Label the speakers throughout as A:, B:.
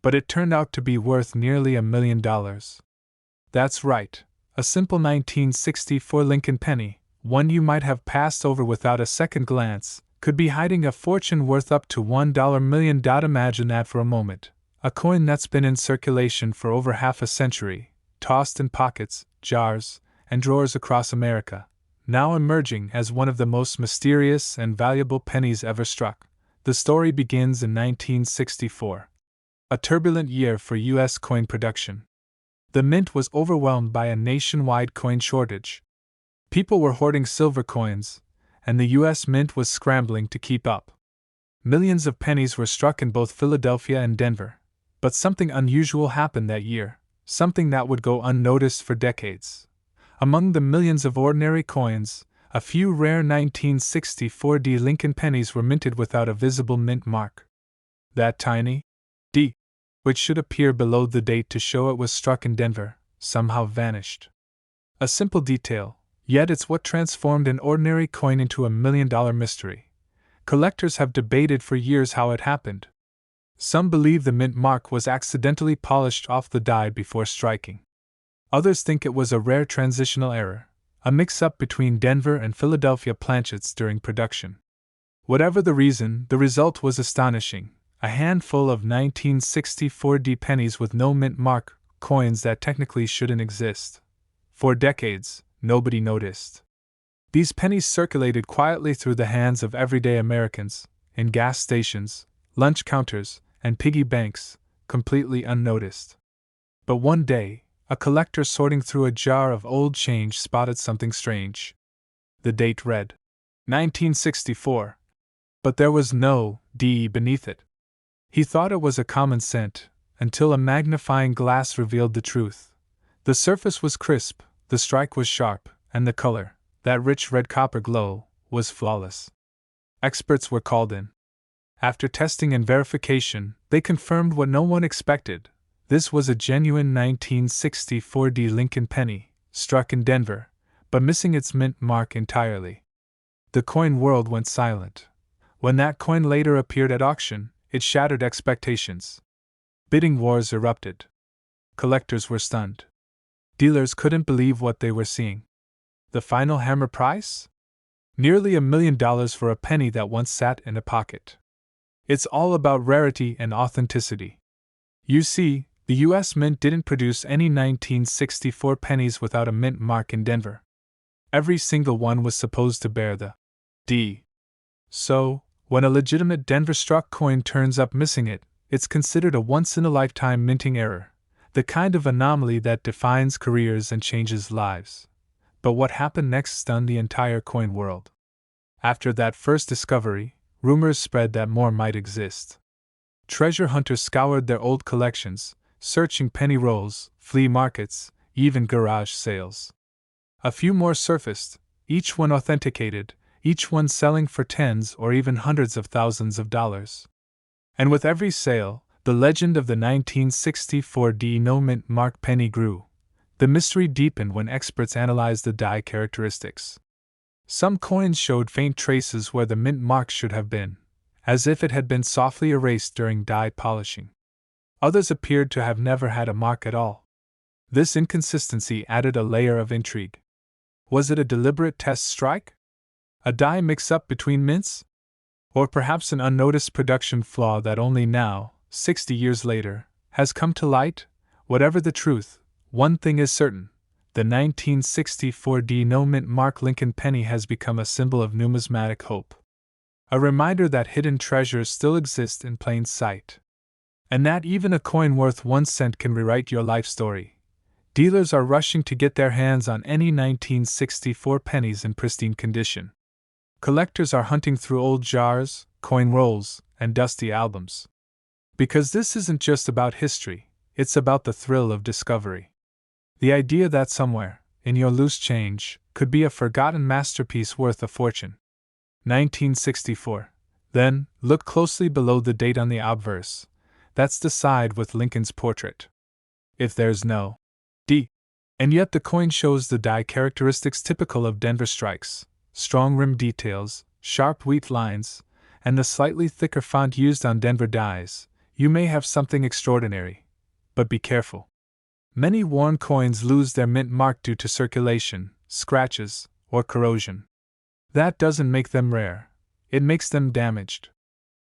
A: but it turned out to be worth nearly $1 million. That's right, a simple 1964 Lincoln penny, one you might have passed over without a second glance, could be hiding a fortune worth up to $1 million. Imagine that for a moment. A coin that's been in circulation for over half a century, tossed in pockets, jars, and drawers across America, now emerging as one of the most mysterious and valuable pennies ever struck. The story begins in 1964. A turbulent year for U.S. coin production. The mint was overwhelmed by a nationwide coin shortage. People were hoarding silver coins, and the U.S. Mint was scrambling to keep up. Millions of pennies were struck in both Philadelphia and Denver. But something unusual happened that year, something that would go unnoticed for decades. Among the millions of ordinary coins, a few rare 1964 D Lincoln pennies were minted without a visible mint mark. That tiny D, which should appear below the date to show it was struck in Denver, somehow vanished. A simple detail, yet it's what transformed an ordinary coin into a $1 million mystery. Collectors have debated for years how it happened. Some believe the mint mark was accidentally polished off the die before striking. Others think it was a rare transitional error, a mix-up between Denver and Philadelphia planchets during production. Whatever the reason, the result was astonishing. A handful of 1964 D pennies with no mint mark, coins that technically shouldn't exist. For decades, nobody noticed. These pennies circulated quietly through the hands of everyday Americans, in gas stations, lunch counters, and piggy banks, completely unnoticed. But one day, a collector sorting through a jar of old change spotted something strange. The date read 1964, but there was no D beneath it. He thought it was a common cent, until a magnifying glass revealed the truth. The surface was crisp, the strike was sharp, and the color, that rich red copper glow, was flawless. Experts were called in. After testing and verification, they confirmed what no one expected. This was a genuine 1964 D Lincoln penny, struck in Denver, but missing its mint mark entirely. The coin world went silent. When that coin later appeared at auction, it shattered expectations. Bidding wars erupted. Collectors were stunned. Dealers couldn't believe what they were seeing. The final hammer price? Nearly $1 million for a penny that once sat in a pocket. It's all about rarity and authenticity. You see, the U.S. Mint didn't produce any 1964 pennies without a mint mark in Denver. Every single one was supposed to bear the D. So, when a legitimate Denver-struck coin turns up missing it, it's considered a once-in-a-lifetime minting error, the kind of anomaly that defines careers and changes lives. But what happened next stunned the entire coin world. After that first discovery, rumors spread that more might exist. Treasure hunters scoured their old collections, searching penny rolls, flea markets, even garage sales. A few more surfaced, each one authenticated, each one selling for tens or even hundreds of thousands of dollars. And with every sale, the legend of the 1964 D no mint mark penny grew. The mystery deepened when experts analyzed the die characteristics. Some coins showed faint traces where the mint mark should have been, as if it had been softly erased during die polishing. Others appeared to have never had a mark at all. This inconsistency added a layer of intrigue. Was it a deliberate test strike? A die mix-up between mints? Or perhaps an unnoticed production flaw that only now, 60 years later, has come to light? Whatever the truth, one thing is certain. The 1964 D no mint mark Lincoln penny has become a symbol of numismatic hope. A reminder that hidden treasures still exist in plain sight. And that even a coin worth 1 cent can rewrite your life story. Dealers are rushing to get their hands on any 1964 pennies in pristine condition. Collectors are hunting through old jars, coin rolls, and dusty albums. Because this isn't just about history, it's about the thrill of discovery. The idea that somewhere, in your loose change, could be a forgotten masterpiece worth a fortune. 1964. Then, look closely below the date on the obverse. That's the side with Lincoln's portrait. If there's no D, and yet the coin shows the die characteristics typical of Denver strikes, strong rim details, sharp wheat lines, and the slightly thicker font used on Denver dies, you may have something extraordinary. But be careful. Many worn coins lose their mint mark due to circulation, scratches, or corrosion. That doesn't make them rare. It makes them damaged.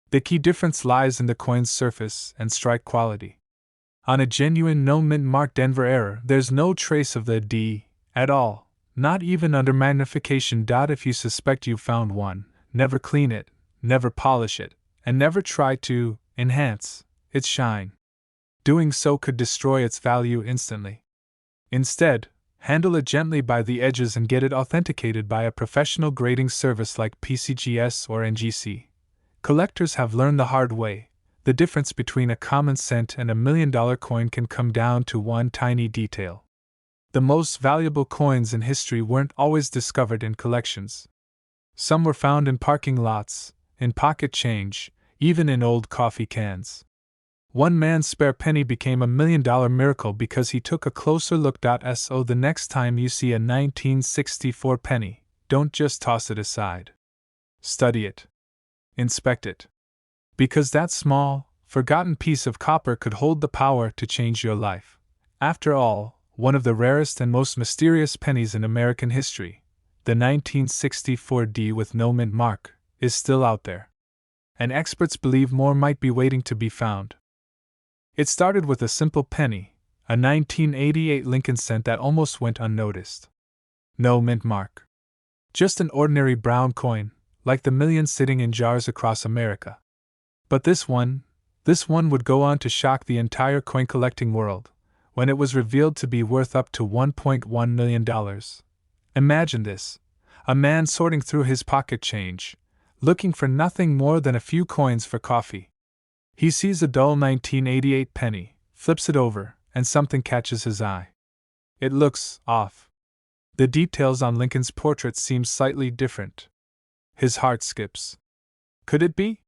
A: The key difference lies in the coin's surface and strike quality. On a genuine no mint mark Denver error, there's no trace of the D at all, not even under magnification. If you suspect you found one, never clean it, never polish it, and never try to enhance its shine. Doing so could destroy its value instantly. Instead, handle it gently by the edges and get it authenticated by a professional grading service like PCGS or NGC. Collectors have learned the hard way. The difference between a common cent and $1 million coin can come down to one tiny detail. The most valuable coins in history weren't always discovered in collections. Some were found in parking lots, in pocket change, even in old coffee cans. One man's spare penny became $1 million miracle because he took a closer look. So the next time you see a 1964 penny, don't just toss it aside. Study it. Inspect it. Because that small, forgotten piece of copper could hold the power to change your life. After all, one of the rarest and most mysterious pennies in American history, the 1964 D with no mint mark, is still out there. And experts believe more might be waiting to be found. It started with a simple penny, a 1988 Lincoln cent that almost went unnoticed. No mint mark. Just an ordinary brown coin, like the millions sitting in jars across America. But this one would go on to shock the entire coin collecting world, when it was revealed to be worth up to $1.1 million. Imagine this: a man sorting through his pocket change, looking for nothing more than a few coins for coffee. He sees a dull 1988 penny, flips it over, and something catches his eye. It looks off. The details on Lincoln's portrait seem slightly different. His heart skips. Could it be?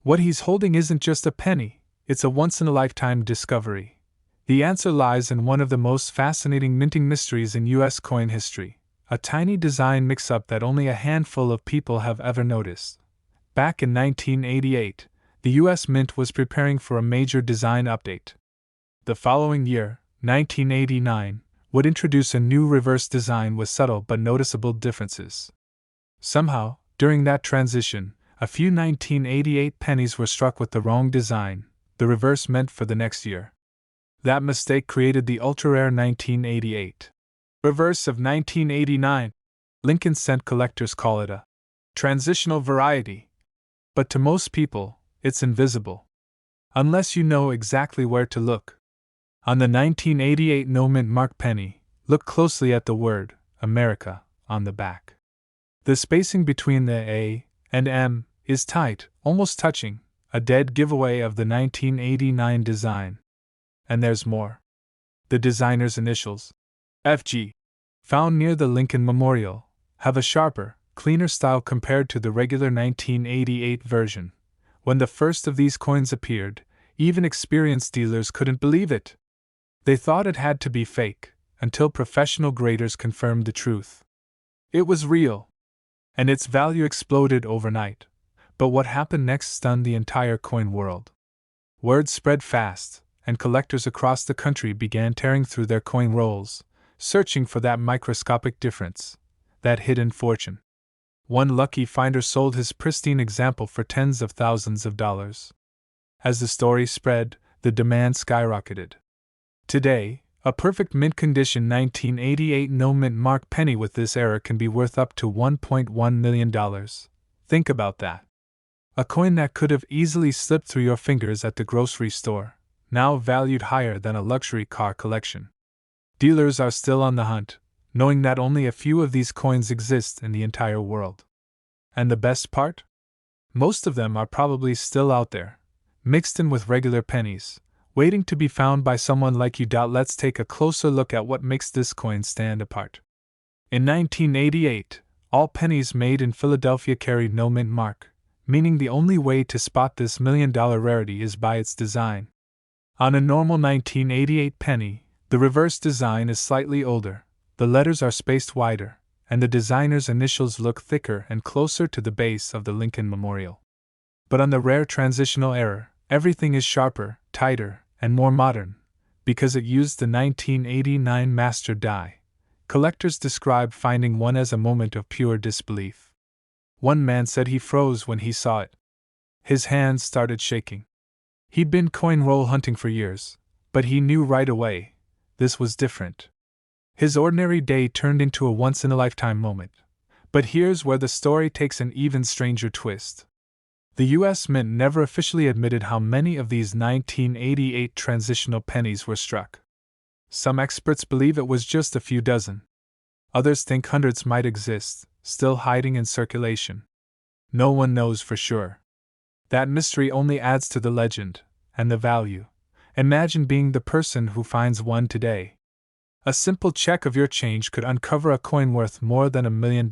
A: What he's holding isn't just a penny, it's a once-in-a-lifetime discovery. The answer lies in one of the most fascinating minting mysteries in U.S. coin history, a tiny design mix-up that only a handful of people have ever noticed. Back in 1988, the U.S. Mint was preparing for a major design update. The following year, 1989, would introduce a new reverse design with subtle but noticeable differences. Somehow, during that transition, a few 1988 pennies were struck with the wrong design, the reverse meant for the next year. That mistake created the ultra-rare 1988 reverse of 1989. Lincoln cent collectors call it a transitional variety. But to most people, it's invisible. Unless you know exactly where to look. On the 1988 no mint mark penny, look closely at the word America on the back. The spacing between the A and M is tight, almost touching, a dead giveaway of the 1989 design. And there's more. The designer's initials, FG, found near the Lincoln Memorial, have a sharper, cleaner style compared to the regular 1988 version. When the first of these coins appeared, even experienced dealers couldn't believe it. They thought it had to be fake, until professional graders confirmed the truth. It was real. And its value exploded overnight. But what happened next stunned the entire coin world. Word spread fast, and collectors across the country began tearing through their coin rolls, searching for that microscopic difference, that hidden fortune. One lucky finder sold his pristine example for tens of thousands of dollars. As the story spread, the demand skyrocketed. Today, a perfect mint condition 1988 no mint mark penny with this error can be worth up to $1.1 million. Think about that. A coin that could have easily slipped through your fingers at the grocery store, now valued higher than a luxury car collection. Dealers are still on the hunt, knowing that only a few of these coins exist in the entire world. And the best part? Most of them are probably still out there, mixed in with regular pennies, waiting to be found by someone like you. Let's take a closer look at what makes this coin stand apart. In 1988, all pennies made in Philadelphia carried no mint mark, meaning the only way to spot this $1 million rarity is by its design. On a normal 1988 penny, the reverse design is slightly older, the letters are spaced wider, and the designer's initials look thicker and closer to the base of the Lincoln Memorial. But on the rare transitional error, Everything is sharper, tighter, and more modern, because it used the 1989 master die. Collectors describe finding one as a moment of pure disbelief. One man said he froze when he saw it. His hands started shaking. He'd been coin roll hunting for years, but he knew right away this was different. His ordinary day turned into a once-in-a-lifetime moment. But here's where the story takes an even stranger twist. The U.S. Mint never officially admitted how many of these 1988 transitional pennies were struck. Some experts believe it was just a few dozen. Others think hundreds might exist, still hiding in circulation. No one knows for sure. That mystery only adds to the legend and the value. Imagine being the person who finds one today. A simple check of your change could uncover a coin worth more than $1 million.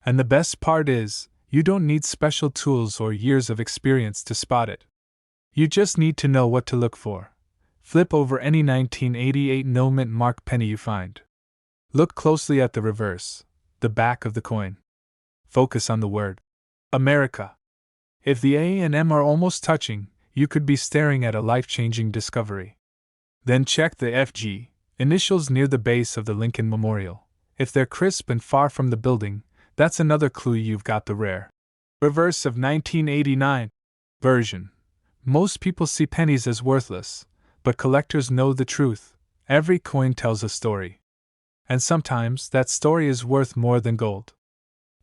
A: And the best part is, you don't need special tools or years of experience to spot it. You just need to know what to look for. Flip over any 1988 no mint mark penny you find. Look closely at the reverse, the back of the coin. Focus on the word America. If the A and M are almost touching, you could be staring at a life-changing discovery. Then check the FG, initials near the base of the Lincoln Memorial. If they're crisp and far from the building, that's another clue you've got the rare reverse of 1989 version. Most people see pennies as worthless, but collectors know the truth. Every coin tells a story. And sometimes that story is worth more than gold.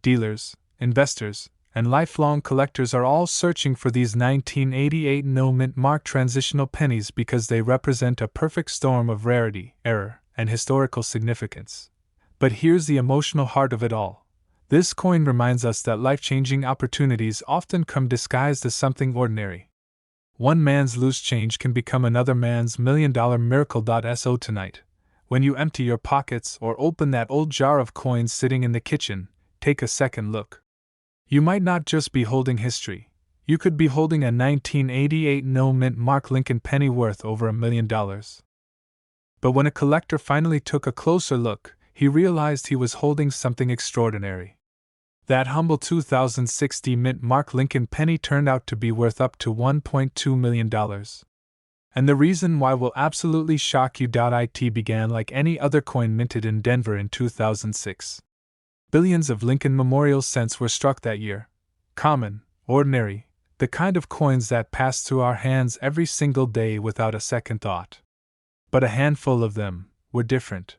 A: Dealers, investors, and lifelong collectors are all searching for these 1988 no-mint mark transitional pennies because they represent a perfect storm of rarity, error, and historical significance. But here's the emotional heart of it all. This coin reminds us that life-changing opportunities often come disguised as something ordinary. One man's loose change can become another man's million-dollar miracle. So tonight, when you empty your pockets or open that old jar of coins sitting in the kitchen, take a second look. You might not just be holding history. You could be holding a 1988 no-mint mark Lincoln penny worth over $1 million. But when a collector finally took a closer look, he realized he was holding something extraordinary. That humble 2060 mint mark Lincoln penny turned out to be worth up to $1.2 million. And the reason why will absolutely shock you. It began like any other coin minted in Denver in 2006. Billions of Lincoln Memorial cents were struck that year. Common, ordinary, the kind of coins that pass through our hands every single day without a second thought. But a handful of them were different.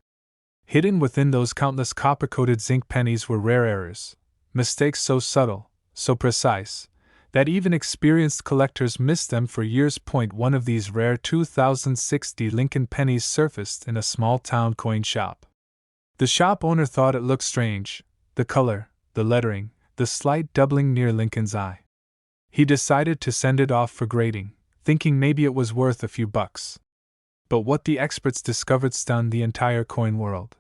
A: Hidden within those countless copper-coated zinc pennies were rare errors, mistakes so subtle, so precise, that even experienced collectors missed them for years. One of these rare 2060 Lincoln pennies surfaced in a small-town coin shop. The shop owner thought it looked strange, the color, the lettering, the slight doubling near Lincoln's eye. He decided to send it off for grading, thinking maybe it was worth a few bucks. But what the experts discovered stunned the entire coin world.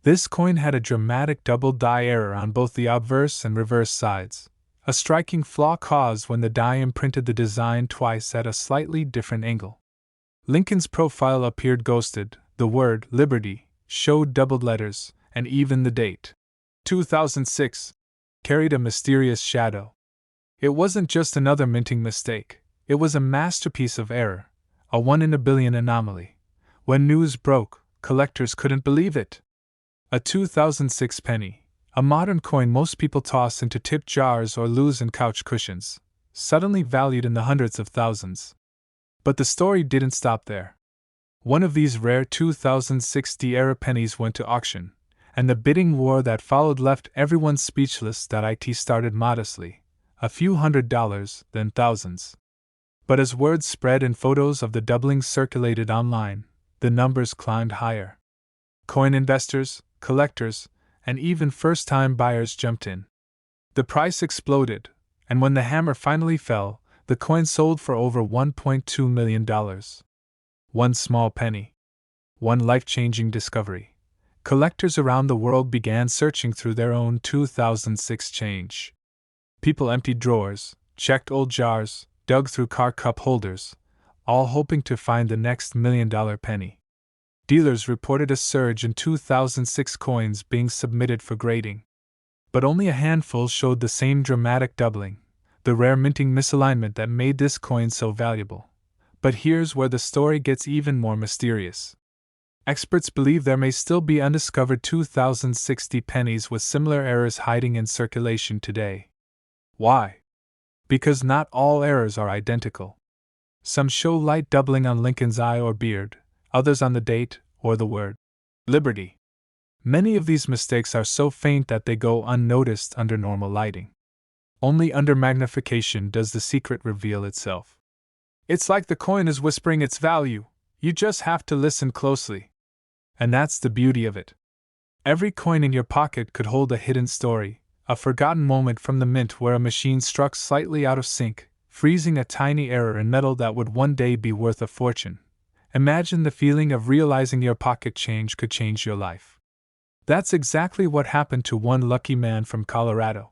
A: This coin had a dramatic double die error on both the obverse and reverse sides, a striking flaw caused when the die imprinted the design twice at a slightly different angle. Lincoln's profile appeared ghosted, the word Liberty showed doubled letters, and even the date, 2006, carried a mysterious shadow. It wasn't just another minting mistake, it was a masterpiece of error, a 1 in a billion anomaly. When news broke, collectors couldn't believe it. A 2006 penny, a modern coin most people toss into tip jars or lose in couch cushions, suddenly valued in the hundreds of thousands. But the story didn't stop there. One of these rare 2060-era pennies went to auction, and the bidding war that followed left everyone speechless. It started modestly, a few $100s, then thousands. But as word spread and photos of the doublings circulated online, the numbers climbed higher. Coin investors, collectors, and even first-time buyers jumped in. The price exploded, and when the hammer finally fell, the coin sold for over $1.2 million. One small penny. One life-changing discovery. Collectors around the world began searching through their own 2006 change. People emptied drawers, checked old jars, dug through car cup holders, all hoping to find the next $1 million penny. Dealers reported a surge in 2006 coins being submitted for grading. But only a handful showed the same dramatic doubling. the rare minting misalignment that made this coin so valuable. But here's where the story gets even more mysterious. Experts believe there may still be undiscovered 2060 pennies with similar errors hiding in circulation today. Why? Because not all errors are identical. Some show light doubling on Lincoln's eye or beard, others on the date or the word Liberty. Many of these mistakes are so faint that they go unnoticed under normal lighting. Only under magnification does the secret reveal itself. It's like the coin is whispering its value, you just have to listen closely. And that's the beauty of it. Every coin in your pocket could hold a hidden story, a forgotten moment from the mint where a machine struck slightly out of sync, freezing a tiny error in metal that would one day be worth a fortune. Imagine the feeling of realizing your pocket change could change your life. That's exactly what happened to one lucky man from Colorado.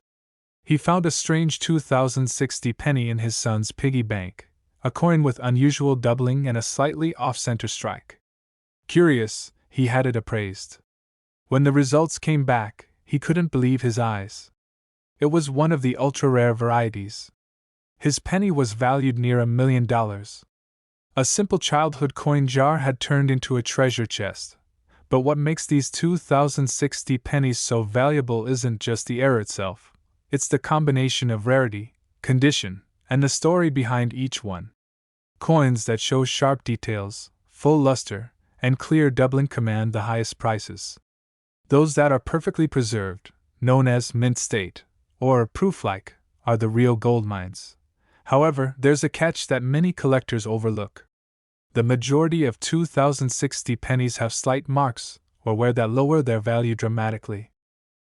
A: He found a strange 2060 penny in his son's piggy bank, a coin with unusual doubling and a slightly off-center strike. Curious, he had it appraised. When the results came back, he couldn't believe his eyes. It was one of the ultra-rare varieties. His penny was valued near $1 million. A simple childhood coin jar had turned into a treasure chest. But what makes these 2060 pennies so valuable isn't just the error itself, it's the combination of rarity, condition, and the story behind each one. Coins that show sharp details, full luster, and clear doubling command the highest prices. Those that are perfectly preserved, known as mint state, or proof-like, are the real gold mines. However, there's a catch that many collectors overlook. The majority of 2060 pennies have slight marks, or wear that lower their value dramatically.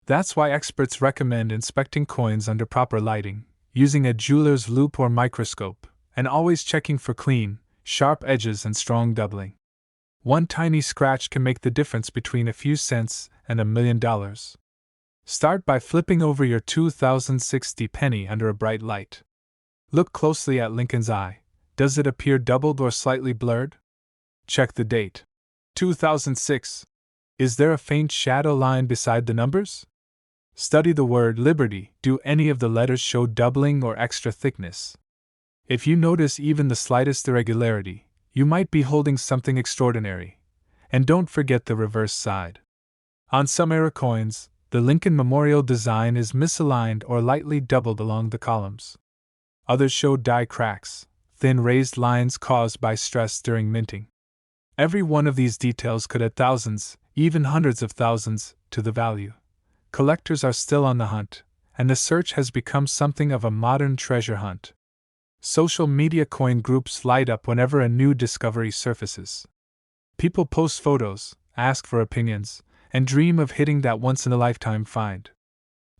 A: That's why experts recommend inspecting coins under proper lighting, using a jeweler's loupe or microscope, and always checking for clean, sharp edges and strong doubling. One tiny scratch can make the difference between a few cents and $1 million. Start by flipping over your 2060 penny under a bright light. Look closely at Lincoln's eye. Does it appear doubled or slightly blurred? Check the date. 2006. Is there a faint shadow line beside the numbers? Study the word Liberty. Do any of the letters show doubling or extra thickness? If you notice even the slightest irregularity, you might be holding something extraordinary. And don't forget the reverse side. On some era coins, the Lincoln memorial design is misaligned or lightly doubled along the columns. Others show die cracks, thin raised lines caused by stress during minting. Every one of these details could add thousands, even hundreds of thousands, to the value. Collectors are still on the hunt, and the search has become something of a modern treasure hunt. Social media coin groups light up whenever a new discovery surfaces. People post photos, ask for opinions, and dream of hitting that once-in-a-lifetime find.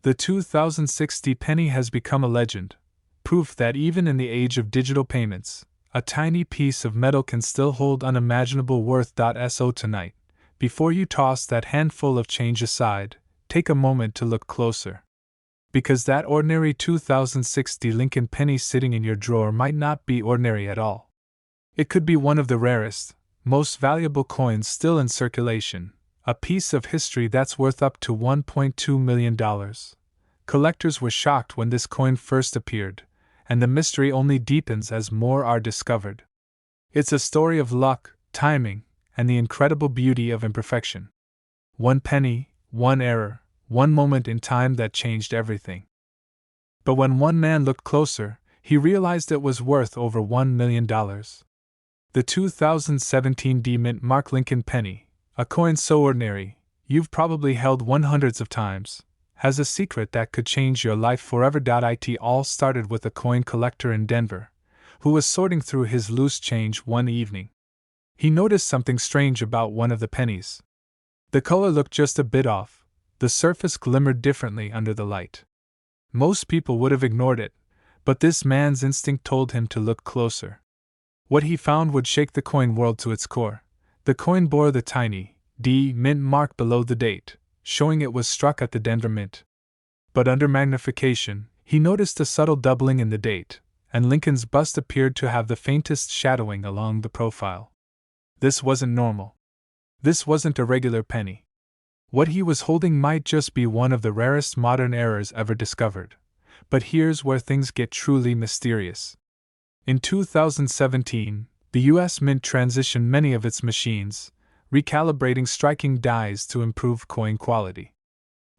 A: The 2060 penny has become a legend, proof that even in the age of digital payments, a tiny piece of metal can still hold unimaginable worth. So tonight, before you toss that handful of change aside, take a moment to look closer. Because that ordinary 2060 Lincoln penny sitting in your drawer might not be ordinary at all. It could be one of the rarest, most valuable coins still in circulation, a piece of history that's worth up to $1.2 million. Collectors were shocked when this coin first appeared, and the mystery only deepens as more are discovered. It's a story of luck, timing, and the incredible beauty of imperfection. One penny, one error, one moment in time that changed everything. But when one man looked closer, he realized it was worth over $1 million. The 2017 D-Mint Mark Lincoln penny, a coin so ordinary, you've probably held one hundreds of times, has a secret that could change your life forever. It all started with a coin collector in Denver, who was sorting through his loose change one evening. He noticed something strange about one of the pennies. The color looked just a bit off, the surface glimmered differently under the light. Most people would have ignored it, but this man's instinct told him to look closer. What he found would shake the coin world to its core. The coin bore the tiny D mint mark below the date, showing it was struck at the Denver Mint. But under magnification, he noticed a subtle doubling in the date, and Lincoln's bust appeared to have the faintest shadowing along the profile. This wasn't normal. This wasn't a regular penny. What he was holding might just be one of the rarest modern errors ever discovered, But here's where things get truly mysterious. In 2017, the U.S. Mint transitioned many of its machines, recalibrating striking dies to improve coin quality.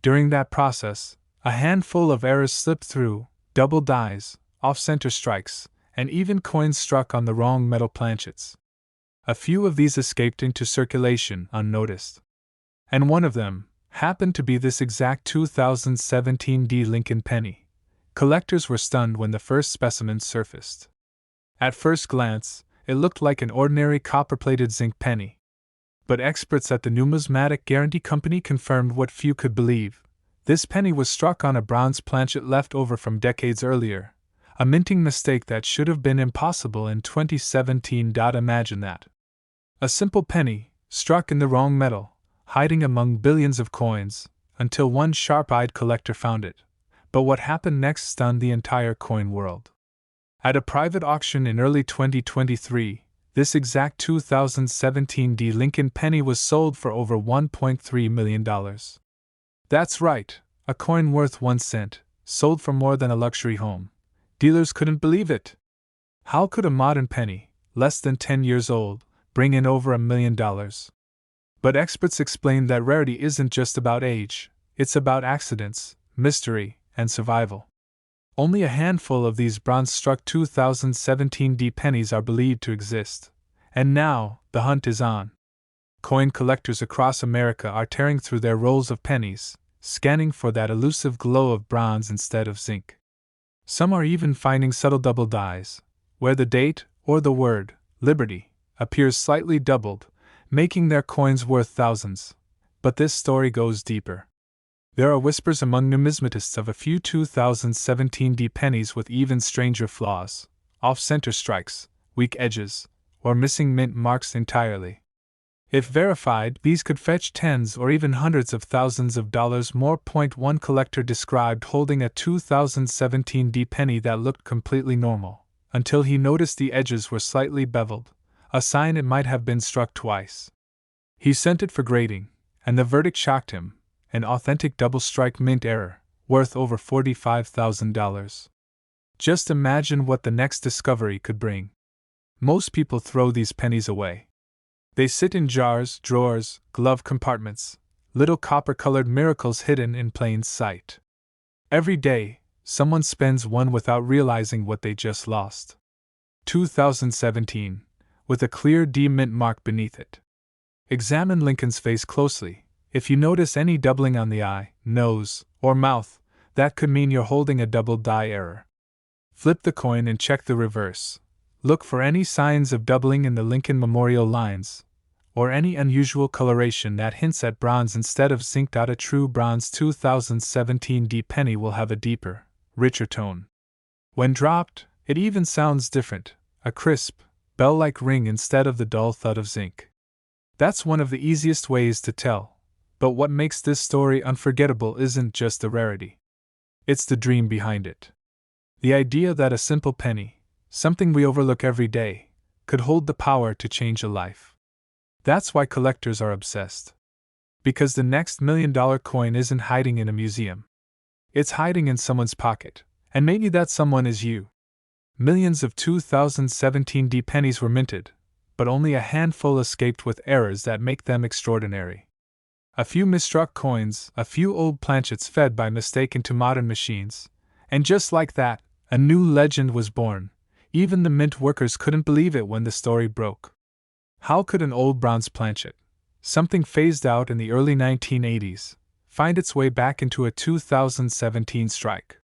A: During that process, a handful of errors slipped through: double dies, off-center strikes, and even coins struck on the wrong metal planchets. A few of these escaped into circulation unnoticed. And one of them happened to be this exact 2017 VDB Lincoln penny. Collectors were stunned when the first specimens surfaced. At first glance, it looked like an ordinary copper-plated zinc penny. But experts at the Numismatic Guarantee Company confirmed what few could believe. This penny was struck on a bronze planchet left over from decades earlier, a minting mistake that should have been impossible in 2017. Imagine that. A simple penny, struck in the wrong metal, hiding among billions of coins, until one sharp-eyed collector found it. But what happened next stunned the entire coin world. At a private auction in early 2023, this exact 2017 VDB Lincoln penny was sold for over $1.3 million. That's right, a coin worth 1 cent, sold for more than a luxury home. Dealers couldn't believe it. How could a modern penny, less than 10 years old, bring in over $1 million? But experts explained that rarity isn't just about age, it's about accidents, mystery, and survival. Only a handful of these bronze-struck 2017 VDB pennies are believed to exist. And now, the hunt is on. Coin collectors across America are tearing through their rolls of pennies, scanning for that elusive glow of bronze instead of zinc. Some are even finding subtle double dies, where the date, or the word, Liberty, appears slightly doubled, making their coins worth thousands. But this story goes deeper. There are whispers among numismatists of a few 2017 VDB pennies with even stranger flaws: off-center strikes, weak edges, or missing mint marks entirely. If verified, these could fetch tens or even hundreds of thousands of dollars more. One collector described holding a 2017 VDB penny that looked completely normal, until he noticed the edges were slightly beveled, a sign it might have been struck twice. He sent it for grading, and the verdict shocked him: an authentic double-strike mint error, worth over $45,000. Just imagine what the next discovery could bring. Most people throw these pennies away. They sit in jars, drawers, glove compartments, little copper-colored miracles hidden in plain sight. Every day, someone spends one without realizing what they just lost. 2017, with a clear D mint mark beneath it. Examine Lincoln's face closely. If you notice any doubling on the eye, nose, or mouth, that could mean you're holding a double die error. Flip the coin and check the reverse. Look for any signs of doubling in the Lincoln memorial lines, or any unusual coloration that hints at bronze instead of zinc. A true bronze 2017 VDB penny will have a deeper, richer tone. When dropped, it even sounds different, a crisp, bell-like ring instead of the dull thud of zinc. That's one of the easiest ways to tell. But what makes this story unforgettable isn't just the rarity. It's the dream behind it. The idea that a simple penny, something we overlook every day, could hold the power to change a life. That's why collectors are obsessed. Because the next $1 million coin isn't hiding in a museum. It's hiding in someone's pocket, and maybe that someone is you. Millions of 2017 VDB pennies were minted, but only a handful escaped with errors that make them extraordinary. A few misstruck coins, a few old planchets fed by mistake into modern machines, and just like that, a new legend was born. Even the mint workers couldn't believe it when the story broke. How could an old bronze planchet, something phased out in the early 1980s, find its way back into a 2017 strike?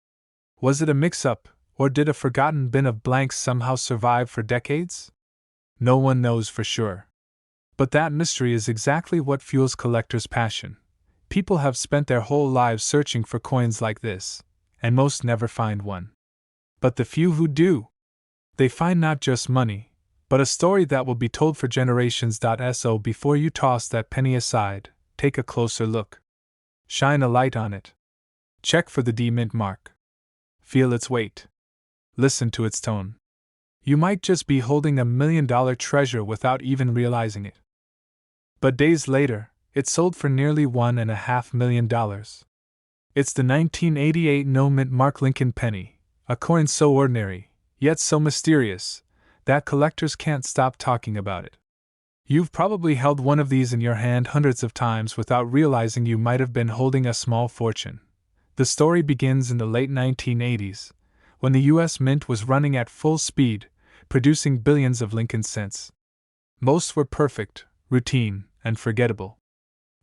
A: Was it a mix-up, or did a forgotten bin of blanks somehow survive for decades? No one knows for sure. But that mystery is exactly what fuels collectors' passion. People have spent their whole lives searching for coins like this, and most never find one. But the few who do, they find not just money, but a story that will be told for generations. So before you toss that penny aside, take a closer look. Shine a light on it. Check for the VDB mint mark. Feel its weight. Listen to its tone. You might just be holding a $1 million treasure without even realizing it. But days later, it sold for nearly $1.5 million. It's the 1988 no-mint mark Lincoln penny, a coin so ordinary, yet so mysterious, that collectors can't stop talking about it. You've probably held one of these in your hand hundreds of times without realizing you might have been holding a small fortune. The story begins in the late 1980s, when the U.S. Mint was running at full speed, producing billions of Lincoln cents. Most were perfect, routine, and forgettable.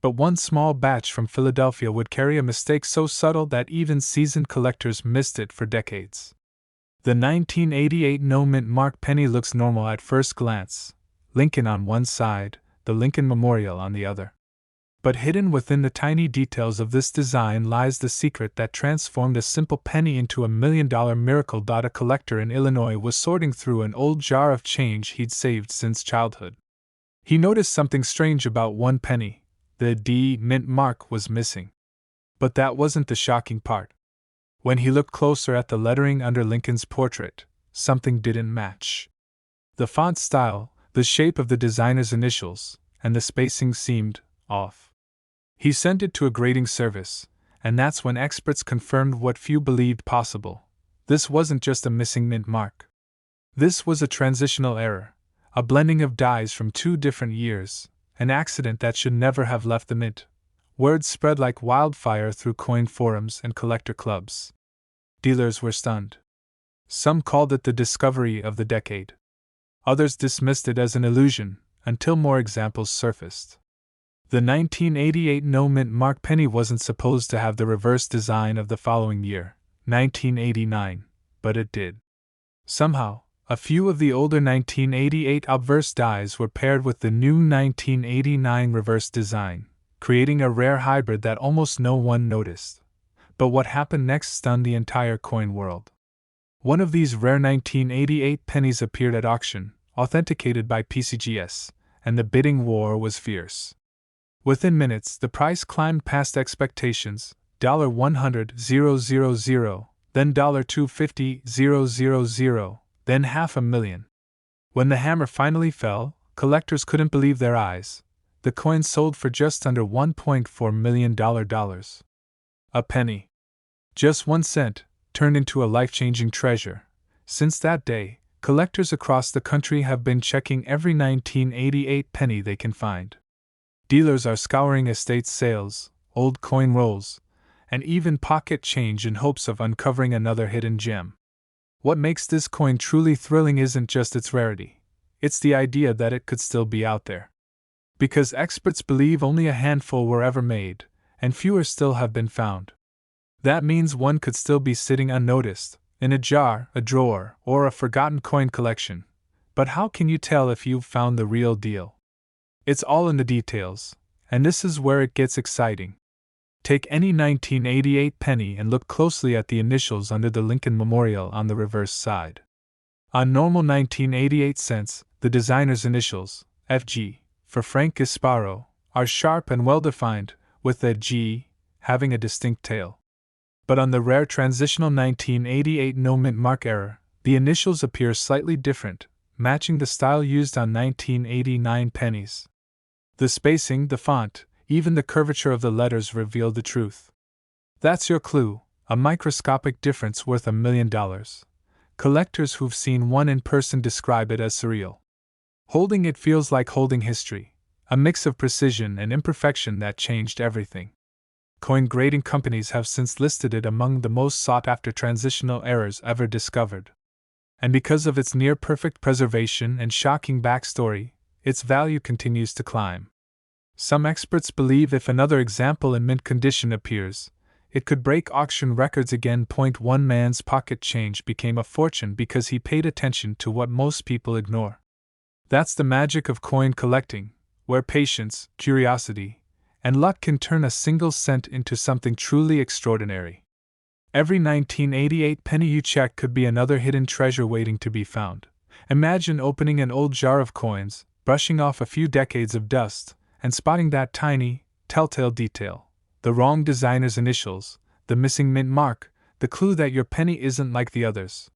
A: But one small batch from Philadelphia would carry a mistake so subtle that even seasoned collectors missed it for decades. The 1988 no-mint mark penny looks normal at first glance, Lincoln on one side, the Lincoln Memorial on the other. But hidden within the tiny details of this design lies the secret that transformed a simple penny into a $1 million miracle. A collector in Illinois was sorting through an old jar of change he'd saved since childhood. He noticed something strange about one penny. The D mint mark was missing. But that wasn't the shocking part. When he looked closer at the lettering under Lincoln's portrait, something didn't match. The font style, the shape of the designer's initials, and the spacing seemed off. He sent it to a grading service, and that's when experts confirmed what few believed possible. This wasn't just a missing mint mark. This was a transitional error, a blending of dies from two different years, an accident that should never have left the mint. Word spread like wildfire through coin forums and collector clubs. Dealers were stunned. Some called it the discovery of the decade. Others dismissed it as an illusion, until more examples surfaced. The 1988 no-mint mark penny wasn't supposed to have the reverse design of the following year, 1989, but it did. Somehow, a few of the older 1988 obverse dies were paired with the new 1989 reverse design, creating a rare hybrid that almost no one noticed. But what happened next stunned the entire coin world. One of these rare 1988 pennies appeared at auction, authenticated by PCGS, and the bidding war was fierce. Within minutes, the price climbed past expectations, $100,000, then $250,000, then $500,000. When the hammer finally fell, collectors couldn't believe their eyes. The coin sold for just under $1.4 million. A penny, just 1 cent, turned into a life-changing treasure. Since that day, collectors across the country have been checking every 1988 penny they can find. Dealers are scouring estate sales, old coin rolls, and even pocket change in hopes of uncovering another hidden gem. What makes this coin truly thrilling isn't just its rarity, it's the idea that it could still be out there. Because experts believe only a handful were ever made, and fewer still have been found. That means one could still be sitting unnoticed, in a jar, a drawer, or a forgotten coin collection. But how can you tell if you've found the real deal? It's all in the details, and this is where it gets exciting. Take any 1988 penny and look closely at the initials under the Lincoln Memorial on the reverse side. On normal 1988 cents, the designer's initials, FG, for Frank Gasparo, are sharp and well-defined, with the G having a distinct tail. But on the rare transitional 1988 no-mint mark error, the initials appear slightly different, matching the style used on 1989 pennies. The spacing, the font, even the curvature of the letters reveal the truth. That's your clue, a microscopic difference worth $1 million. Collectors who've seen one in person describe it as surreal. Holding it feels like holding history, a mix of precision and imperfection that changed everything. Coin grading companies have since listed it among the most sought-after transitional errors ever discovered. And because of its near-perfect preservation and shocking backstory, its value continues to climb. Some experts believe if another example in mint condition appears, it could break auction records again. One man's pocket change became a fortune because he paid attention to what most people ignore. That's the magic of coin collecting, where patience, curiosity, and luck can turn a single cent into something truly extraordinary. Every 1988 penny you check could be another hidden treasure waiting to be found. Imagine opening an old jar of coins, brushing off a few decades of dust, and spotting that tiny, telltale detail, the wrong designer's initials, the missing mint mark, the clue that your penny isn't like the others.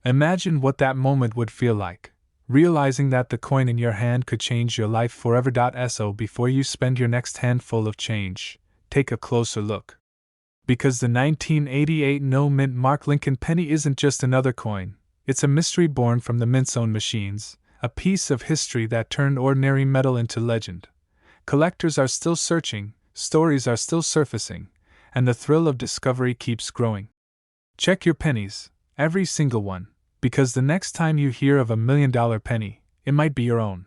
A: Imagine what that moment would feel like, realizing that the coin in your hand could change your life forever. So before you spend your next handful of change, take a closer look. Because the 1988 no-mint mark Lincoln penny isn't just another coin, it's a mystery born from the mint's own machines, a piece of history that turned ordinary metal into legend. Collectors are still searching, stories are still surfacing, and the thrill of discovery keeps growing. Check your pennies, every single one, because the next time you hear of $1 million penny, it might be your own.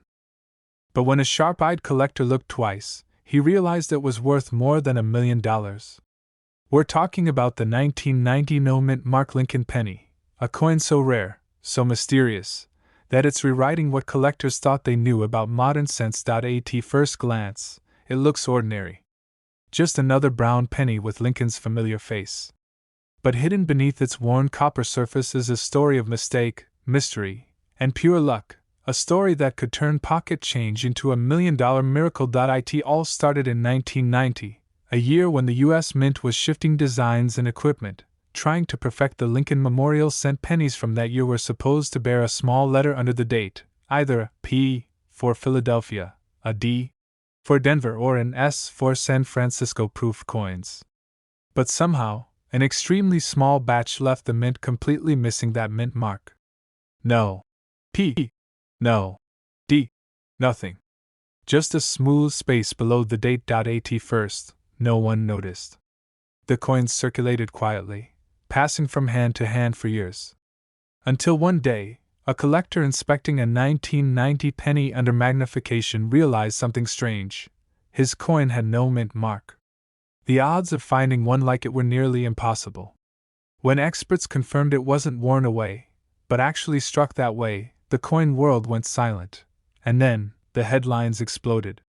A: But when a sharp-eyed collector looked twice, he realized it was worth more than $1 million. We're talking about the 1990 no-mint mark Lincoln penny, a coin so rare, so mysterious, that it's rewriting what collectors thought they knew about modern cents. At first glance, it looks ordinary. Just another brown penny with Lincoln's familiar face. But hidden beneath its worn copper surface is a story of mistake, mystery, and pure luck, a story that could turn pocket change into $1 million miracle. It all started in 1990, a year when the U.S. Mint was shifting designs and equipment, trying to perfect the Lincoln Memorial cent pennies from that year were supposed to bear a small letter under the date, either a P for Philadelphia, a D for Denver, or an S for San Francisco proof coins. But somehow, an extremely small batch left the mint completely missing that mint mark. No P, no D, nothing. Just a smooth space below the date. At first, no one noticed. The coins circulated quietly, passing from hand to hand for years. Until one day, a collector inspecting a 1990 penny under magnification realized something strange. His coin had no mint mark. The odds of finding one like it were nearly impossible. When experts confirmed it wasn't worn away, but actually struck that way, the coin world went silent. And then, the headlines exploded.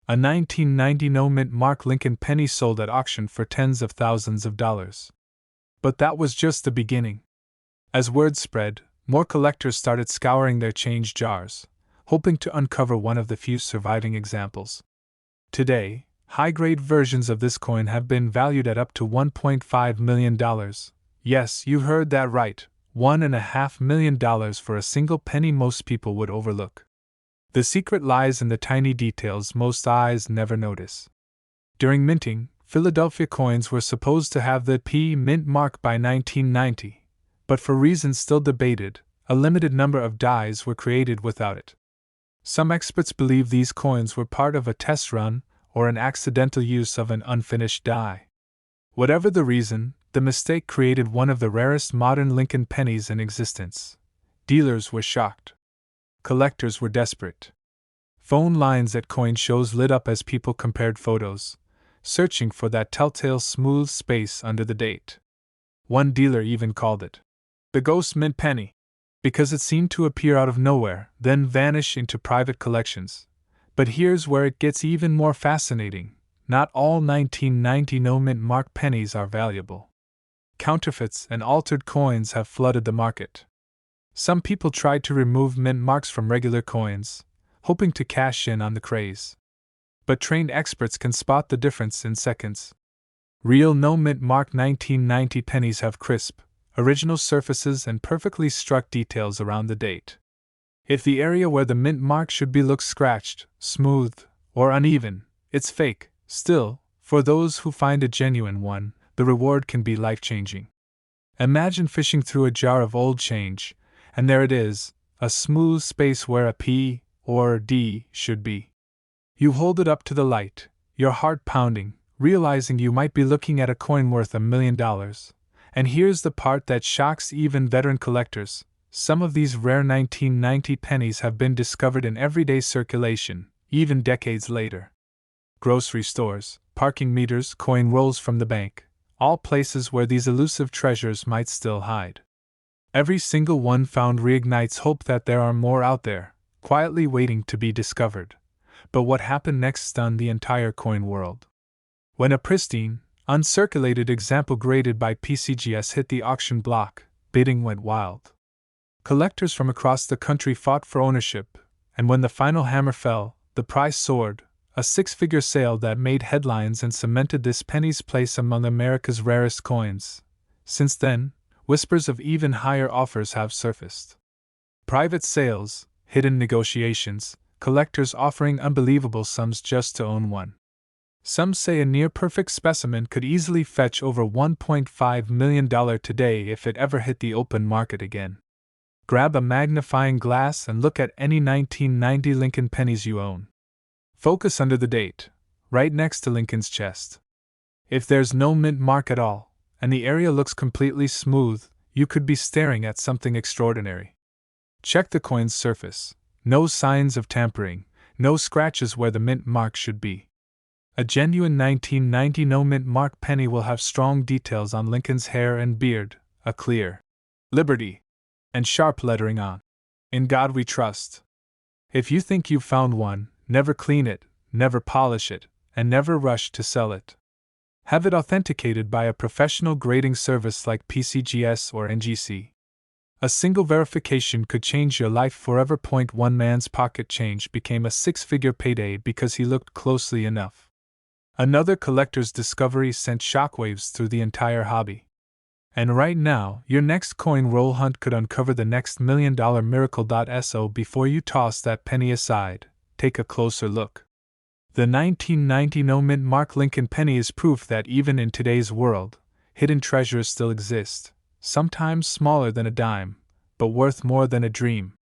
A: A 1990 no-mint mark Lincoln penny sold at auction for tens of thousands of dollars. But that was just the beginning. As word spread, more collectors started scouring their change jars, hoping to uncover one of the few surviving examples. Today, high-grade versions of this coin have been valued at up to $1.5 million. Yes, you heard that right, $1.5 million for a single penny most people would overlook. The secret lies in the tiny details most eyes never notice. During minting, Philadelphia coins were supposed to have the P mint mark by 1990, but for reasons still debated, a limited number of dies were created without it. Some experts believe these coins were part of a test run or an accidental use of an unfinished die. Whatever the reason, the mistake created one of the rarest modern Lincoln pennies in existence. Dealers were shocked. Collectors were desperate. Phone lines at coin shows lit up as people compared photos, searching for that telltale smooth space under the date. One dealer even called it the ghost mint penny, because it seemed to appear out of nowhere, then vanish into private collections. But here's where it gets even more fascinating. Not all 1990 no-mint mark pennies are valuable. Counterfeits and altered coins have flooded the market. Some people tried to remove mint marks from regular coins, hoping to cash in on the craze. But trained experts can spot the difference in seconds. Real no-mint mark 1990 pennies have crisp, original surfaces and perfectly struck details around the date. If the area where the mint mark should be looks scratched, smooth, or uneven, it's fake. Still, for those who find a genuine one, the reward can be life-changing. Imagine fishing through a jar of old change, and there it is, a smooth space where a P or D should be. You hold it up to the light, your heart pounding, realizing you might be looking at a coin worth $1 million. And here's the part that shocks even veteran collectors. Some of these rare 1990 pennies have been discovered in everyday circulation, even decades later. Grocery stores, parking meters, coin rolls from the bank, all places where these elusive treasures might still hide. Every single one found reignites hope that there are more out there, quietly waiting to be discovered. But what happened next stunned the entire coin world. When a pristine, uncirculated example graded by PCGS hit the auction block, bidding went wild. Collectors from across the country fought for ownership, and when the final hammer fell, the price soared, a six-figure sale that made headlines and cemented this penny's place among America's rarest coins. Since then, whispers of even higher offers have surfaced. Private sales, hidden negotiations, collectors offering unbelievable sums just to own one. Some say a near-perfect specimen could easily fetch over $1.5 million today if it ever hit the open market again. Grab a magnifying glass and look at any 1990 Lincoln pennies you own. Focus under the date, right next to Lincoln's chest. If there's no mint mark at all, and the area looks completely smooth, you could be staring at something extraordinary. Check the coin's surface. No signs of tampering, no scratches where the mint mark should be. A genuine 1990 no mint mark penny will have strong details on Lincoln's hair and beard, a clear Liberty, and sharp lettering on "In God We Trust." If you think you've found one, never clean it, never polish it, and never rush to sell it. Have it authenticated by a professional grading service like PCGS or NGC. A single verification could change your life forever. One man's pocket change became a six-figure payday because he looked closely enough. Another collector's discovery sent shockwaves through the entire hobby. And right now, your next coin roll hunt could uncover the next $1 million miracle. So before you toss that penny aside, take a closer look. The 1990 no mint mark Lincoln penny is proof that even in today's world, hidden treasures still exist, sometimes smaller than a dime, but worth more than a dream.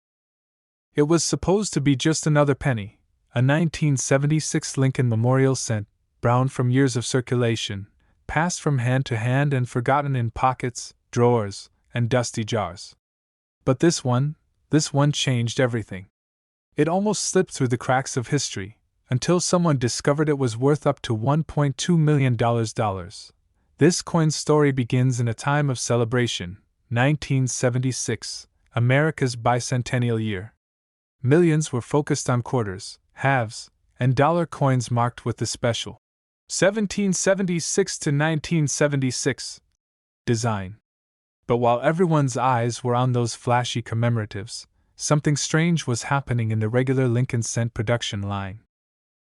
A: It was supposed to be just another penny, a 1976 Lincoln Memorial cent, brown from years of circulation, passed from hand to hand and forgotten in pockets, drawers, and dusty jars. But this one changed everything. It almost slipped through the cracks of history, until someone discovered it was worth up to $1.2 million. This coin's story begins in a time of celebration, 1976, America's bicentennial year. Millions were focused on quarters, halves, and dollar coins marked with the special 1776 to 1976 design. But while everyone's eyes were on those flashy commemoratives, something strange was happening in the regular Lincoln cent production line.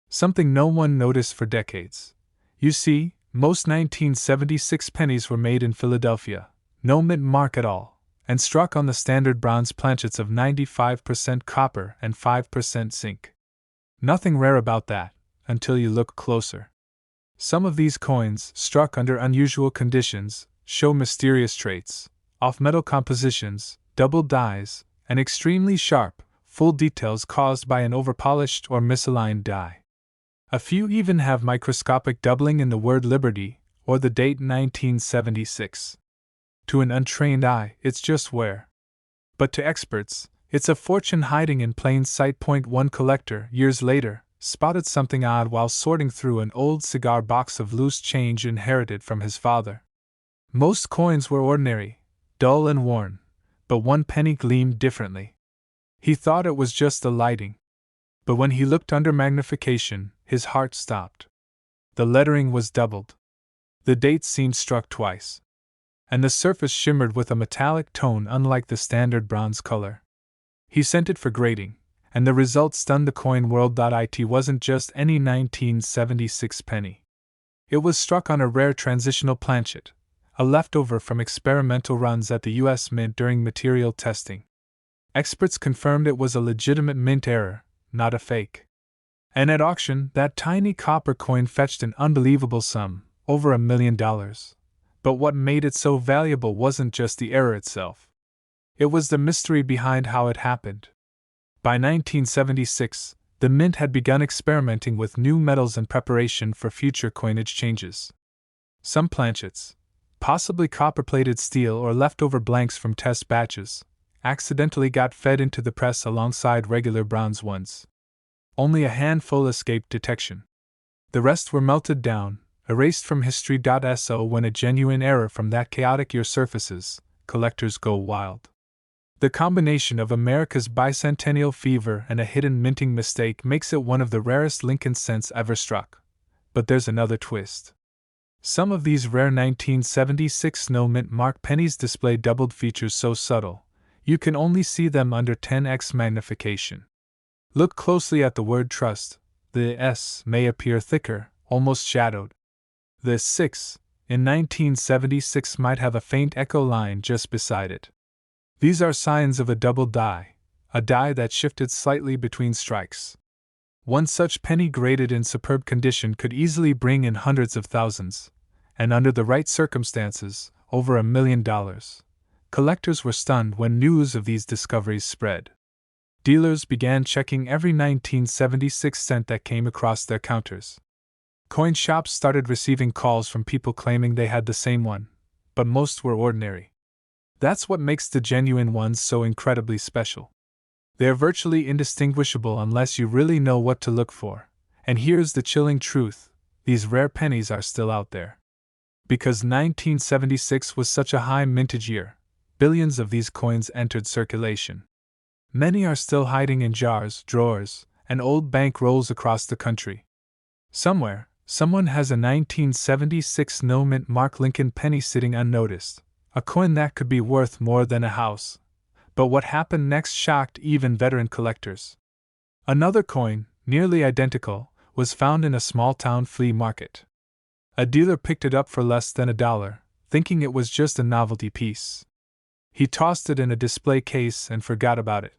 A: Something no one noticed for decades. You see, most 1976 pennies were made in Philadelphia, no mint mark at all, and struck on the standard bronze planchets of 95% copper and 5% zinc. Nothing rare about that, until you look closer. Some of these coins, struck under unusual conditions, show mysterious traits, off-metal compositions, double dies, and extremely sharp, full details caused by an overpolished or misaligned die. A few even have microscopic doubling in the word Liberty, or the date 1976. To an untrained eye, it's just wear. But to experts, it's a fortune hiding in plain sight. One collector, years later, spotted something odd while sorting through an old cigar box of loose change inherited from his father. Most coins were ordinary, dull and worn, but one penny gleamed differently. He thought it was just the lighting. But when he looked under magnification, his heart stopped. The lettering was doubled. The date seemed struck twice. And the surface shimmered with a metallic tone unlike the standard bronze color. He sent it for grading, and the result stunned the coin world. It wasn't just any 1976 penny. It was struck on a rare transitional planchet, a leftover from experimental runs at the U.S. Mint during material testing. Experts confirmed it was a legitimate mint error, not a fake. And at auction, that tiny copper coin fetched an unbelievable sum, over $1 million. But what made it so valuable wasn't just the error itself. It was the mystery behind how it happened. By 1976, the mint had begun experimenting with new metals in preparation for future coinage changes. Some planchets, possibly copper-plated steel or leftover blanks from test batches, accidentally got fed into the press alongside regular bronze ones. Only a handful escaped detection. The rest were melted down, erased from history. So when a genuine error from that chaotic year surfaces, collectors go wild. The combination of America's bicentennial fever and a hidden minting mistake makes it one of the rarest Lincoln cents ever struck. But there's another twist. Some of these rare 1976 no mint mark pennies display doubled features so subtle, you can only see them under 10x magnification. Look closely at the word trust. The S may appear thicker, almost shadowed. The 6 in 1976 might have a faint echo line just beside it. These are signs of a double die, a die that shifted slightly between strikes. One such penny graded in superb condition could easily bring in hundreds of thousands, and under the right circumstances, over $1 million. Collectors were stunned when news of these discoveries spread. Dealers began checking every 1976 cent that came across their counters. Coin shops started receiving calls from people claiming they had the same one, but most were ordinary. That's what makes the genuine ones so incredibly special. They're virtually indistinguishable unless you really know what to look for. And here's the chilling truth: these rare pennies are still out there. Because 1976 was such a high mintage year, billions of these coins entered circulation. Many are still hiding in jars, drawers, and old bank rolls across the country. Somewhere, someone has a 1976 no-mint Mark Lincoln penny sitting unnoticed, a coin that could be worth more than a house. But what happened next shocked even veteran collectors. Another coin, nearly identical, was found in a small-town flea market. A dealer picked it up for less than $1, thinking it was just a novelty piece. He tossed it in a display case and forgot about it.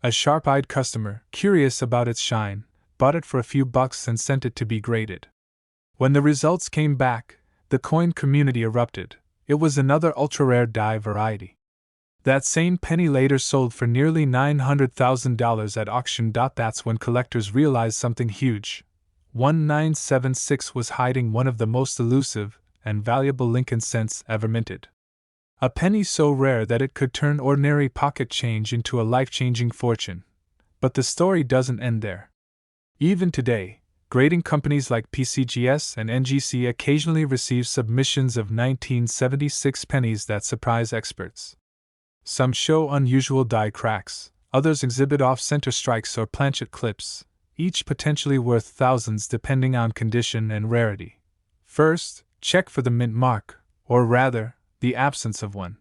A: A sharp-eyed customer, curious about its shine, bought it for a few bucks and sent it to be graded. When the results came back, the coin community erupted. It was another ultra-rare die variety. That same penny later sold for nearly $900,000 at auction. That's when collectors realized something huge. 1976 was hiding one of the most elusive and valuable Lincoln cents ever minted. A penny so rare that it could turn ordinary pocket change into a life-changing fortune. But the story doesn't end there. Even today, grading companies like PCGS and NGC occasionally receive submissions of 1976 pennies that surprise experts. Some show unusual die cracks, others exhibit off-center strikes or planchet clips, each potentially worth thousands depending on condition and rarity. First, check for the mint mark, or rather, the absence of one.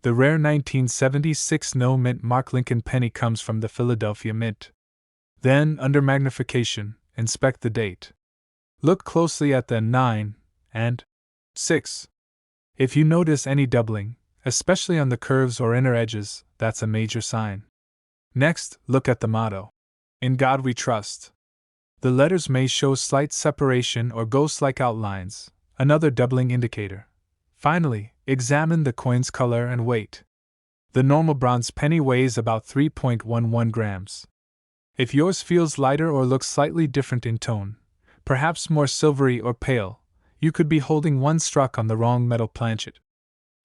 A: The rare 1976 no-mint Mark Lincoln penny comes from the Philadelphia Mint. Then, under magnification, inspect the date. Look closely at the 9 and 6. If you notice any doubling, especially on the curves or inner edges, that's a major sign. Next, look at the motto. In God We Trust. The letters may show slight separation or ghost-like outlines, another doubling indicator. Finally, examine the coin's color and weight. The normal bronze penny weighs about 3.11 grams. If yours feels lighter or looks slightly different in tone, perhaps more silvery or pale, you could be holding one struck on the wrong metal planchet.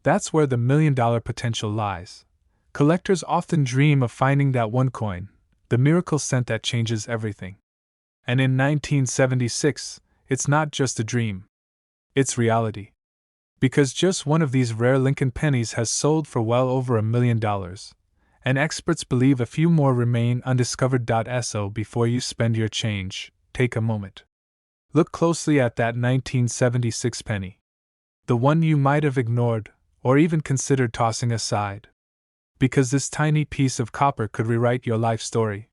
A: That's where the $1 million potential lies. Collectors often dream of finding that one coin, the miracle cent that changes everything. And in 1976, it's not just a dream. It's reality. Because just one of these rare Lincoln pennies has sold for well over $1 million, and experts believe a few more remain undiscovered. So before you spend your change, take a moment. Look closely at that 1976 penny. The one you might have ignored, or even considered tossing aside. Because this tiny piece of copper could rewrite your life story.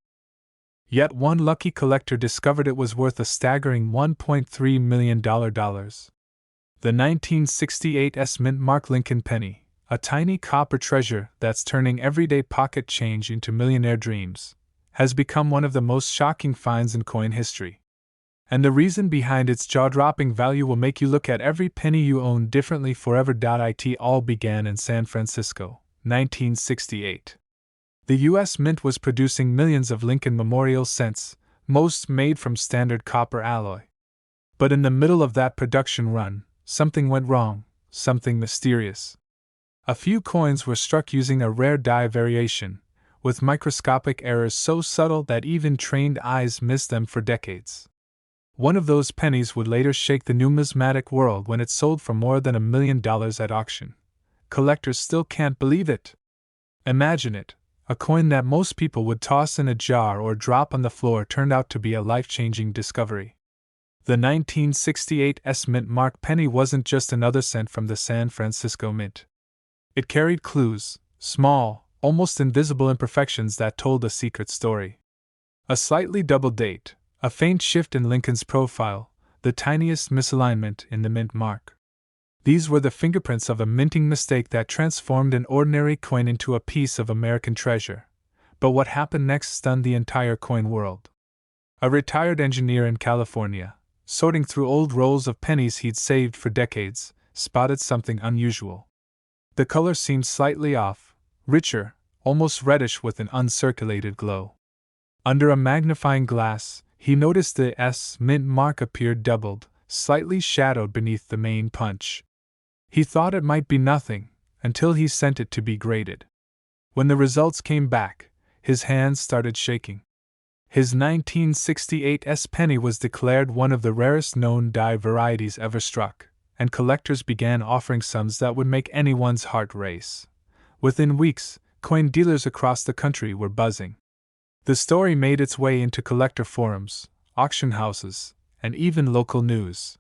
A: Yet one lucky collector discovered it was worth a staggering $1.3 million. The 1968 mint Mark Lincoln penny, a tiny copper treasure that's turning everyday pocket change into millionaire dreams, has become one of the most shocking finds in coin history. And the reason behind its jaw-dropping value will make you look at every penny you own differently forever. It all began in San Francisco, 1968. The U.S. Mint was producing millions of Lincoln Memorial cents, most made from standard copper alloy. But in the middle of that production run, something went wrong, something mysterious. A few coins were struck using a rare die variation, with microscopic errors so subtle that even trained eyes missed them for decades. One of those pennies would later shake the numismatic world when it sold for more than $1 million at auction. Collectors still can't believe it. Imagine it, a coin that most people would toss in a jar or drop on the floor turned out to be a life-changing discovery. The 1968 mint Mark penny wasn't just another cent from the San Francisco Mint. It carried clues, small, almost invisible imperfections that told a secret story. A slightly doubled date, a faint shift in Lincoln's profile, the tiniest misalignment in the mint mark. These were the fingerprints of a minting mistake that transformed an ordinary coin into a piece of American treasure. But what happened next stunned the entire coin world. A retired engineer in California, sorting through old rolls of pennies he'd saved for decades, spotted something unusual. The color seemed slightly off, richer, almost reddish with an uncirculated glow. Under a magnifying glass, he noticed the S mint mark appeared doubled, slightly shadowed beneath the main punch. He thought it might be nothing, until he sent it to be graded. When the results came back, his hands started shaking. His 1968 S penny was declared one of the rarest known die varieties ever struck, and collectors began offering sums that would make anyone's heart race. Within weeks, coin dealers across the country were buzzing. The story made its way into collector forums, auction houses, and even local news.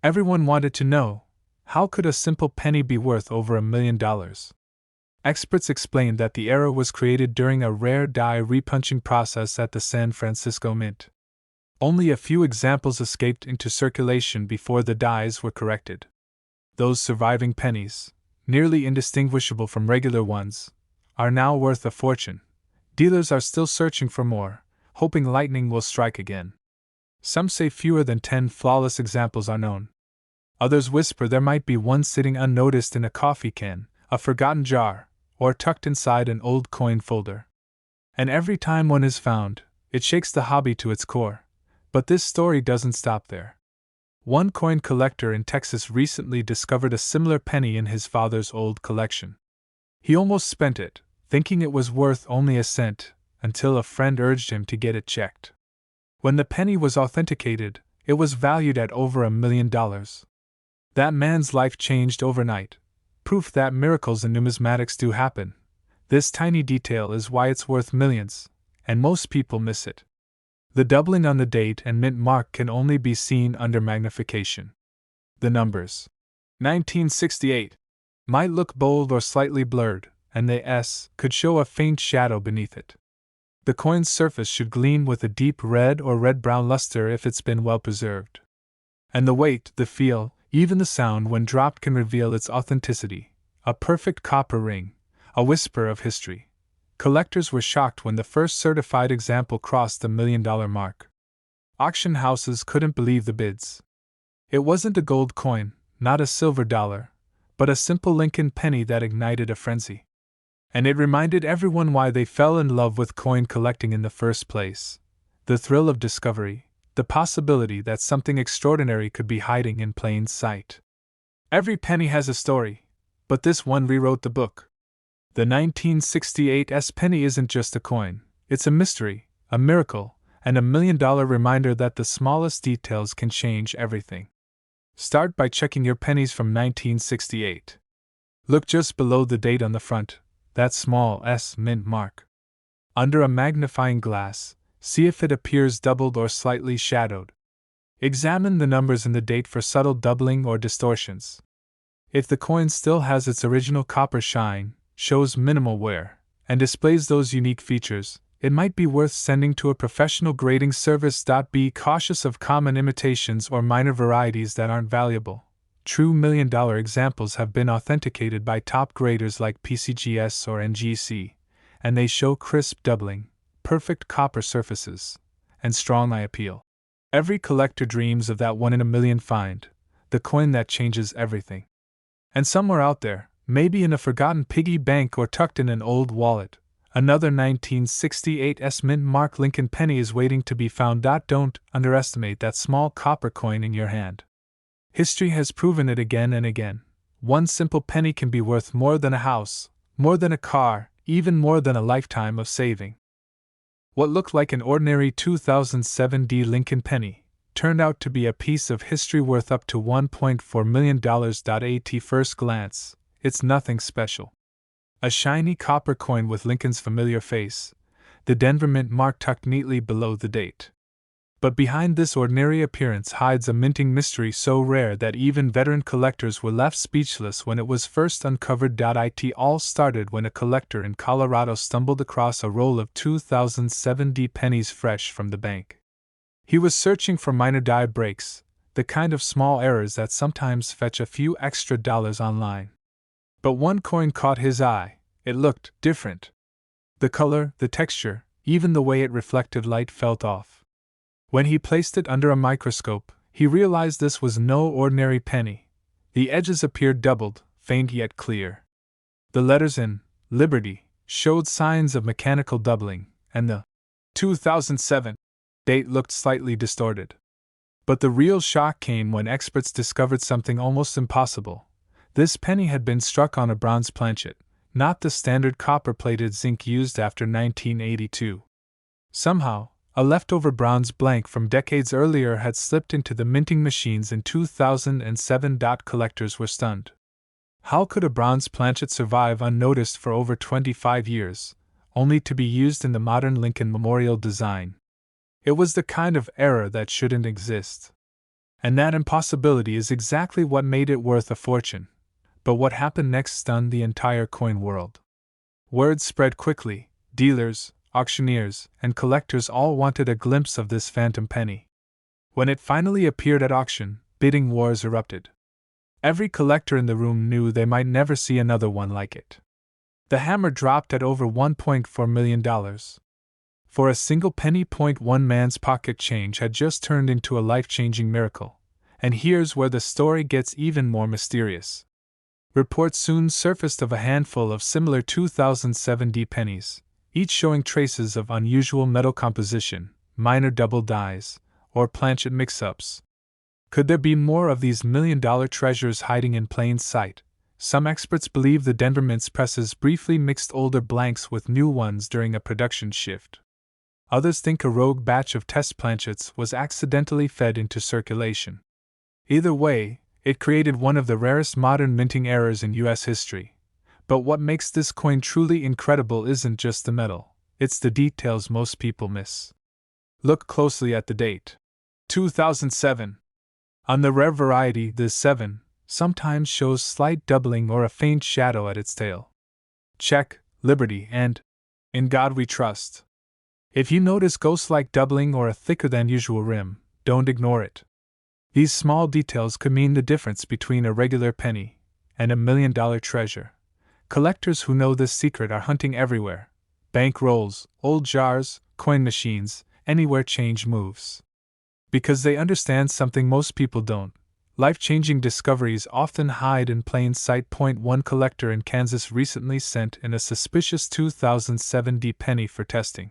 A: Everyone wanted to know, how could a simple penny be worth over $1 million? Experts explained that the error was created during a rare die repunching process at the San Francisco Mint. Only a few examples escaped into circulation before the dies were corrected. Those surviving pennies, nearly indistinguishable from regular ones, are now worth a fortune. Dealers are still searching for more, hoping lightning will strike again. Some say fewer than 10 flawless examples are known. Others whisper there might be one sitting unnoticed in a coffee can, a forgotten jar, or tucked inside an old coin folder. And every time one is found, it shakes the hobby to its core. But this story doesn't stop there. One coin collector in Texas recently discovered a similar penny in his father's old collection. He almost spent it, thinking it was worth only a cent, until a friend urged him to get it checked. When the penny was authenticated, it was valued at over $1 million. That man's life changed overnight. Proof that miracles in numismatics do happen. This tiny detail is why it's worth millions, and most people miss it. The doubling on the date and mint mark can only be seen under magnification. The numbers 1968 might look bold or slightly blurred, and the S could show a faint shadow beneath it. The coin's surface should gleam with a deep red or red-brown luster if it's been well preserved. And the weight, the feel, even the sound when dropped can reveal its authenticity. A perfect copper ring, a whisper of history. Collectors were shocked when the first certified example crossed the $1 million mark. Auction houses couldn't believe the bids. It wasn't a gold coin, not a silver dollar, but a simple Lincoln penny that ignited a frenzy. And it reminded everyone why they fell in love with coin collecting in the first place. The thrill of discovery, the possibility that something extraordinary could be hiding in plain sight. Every penny has a story, but this one rewrote the book. The 1968 S penny isn't just a coin, it's a mystery, a miracle, and $1 million reminder that the smallest details can change everything. Start by checking your pennies from 1968. Look just below the date on the front, that small S mint mark. Under a magnifying glass, see if it appears doubled or slightly shadowed. Examine the numbers in the date for subtle doubling or distortions. If the coin still has its original copper shine, shows minimal wear, and displays those unique features, it might be worth sending to a professional grading service. Be cautious of common imitations or minor varieties that aren't valuable. True $1 million examples have been authenticated by top graders like PCGS or NGC, and they show crisp doubling, perfect copper surfaces, and strong eye appeal. Every collector dreams of that 1 in a million find, the coin that changes everything. And somewhere out there, maybe in a forgotten piggy bank or tucked in an old wallet, another 1968 S mint mark Lincoln penny is waiting to be found. Don't underestimate that small copper coin in your hand. History has proven it again and again. One simple penny can be worth more than a house, more than a car, even more than a lifetime of saving. What looked like an ordinary 2007 Lincoln penny turned out to be a piece of history worth up to $1.4 million. At first glance, it's nothing special. A shiny copper coin with Lincoln's familiar face, the Denver mint mark tucked neatly below the date. But behind this ordinary appearance hides a minting mystery so rare that even veteran collectors were left speechless when it was first uncovered. It all started when a collector in Colorado stumbled across a roll of 2007 pennies fresh from the bank. He was searching for minor die breaks, the kind of small errors that sometimes fetch a few extra dollars online. But one coin caught his eye. It looked different. The color, the texture, even the way it reflected light felt off. When he placed it under a microscope, he realized this was no ordinary penny. The edges appeared doubled, faint yet clear. The letters in Liberty showed signs of mechanical doubling, and the 2007 date looked slightly distorted. But the real shock came when experts discovered something almost impossible. This penny had been struck on a bronze planchet, not the standard copper-plated zinc used after 1982. Somehow, a leftover bronze blank from decades earlier had slipped into the minting machines in 2007. Collectors were stunned. How could a bronze planchet survive unnoticed for over 25 years, only to be used in the modern Lincoln Memorial design? It was the kind of error that shouldn't exist. And that impossibility is exactly what made it worth a fortune. But what happened next stunned the entire coin world. Word spread quickly. Dealers, auctioneers, and collectors all wanted a glimpse of this phantom penny. When it finally appeared at auction, bidding wars erupted. Every collector in the room knew they might never see another one like it. The hammer dropped at over $1.4 million. For a single penny, one man's pocket change had just turned into a life-changing miracle. And here's where the story gets even more mysterious. Reports soon surfaced of a handful of similar 2007 pennies, each showing traces of unusual metal composition, minor double dies, or planchet mix-ups. Could there be more of these million-dollar treasures hiding in plain sight? Some experts believe the Denver Mint's presses briefly mixed older blanks with new ones during a production shift. Others think a rogue batch of test planchets was accidentally fed into circulation. Either way, it created one of the rarest modern minting errors in U.S. history. But what makes this coin truly incredible isn't just the metal, it's the details most people miss. Look closely at the date. 2007. On the rare variety, the 7 sometimes shows slight doubling or a faint shadow at its tail. Check Liberty and In God We Trust. If you notice ghost-like doubling or a thicker than usual rim, don't ignore it. These small details could mean the difference between a regular penny and $1 million treasure. Collectors who know this secret are hunting everywhere: bank rolls, old jars, coin machines, anywhere change moves. Because they understand something most people don't. Life-changing discoveries often hide in plain sight. One collector in Kansas recently sent in a suspicious 2007 penny for testing.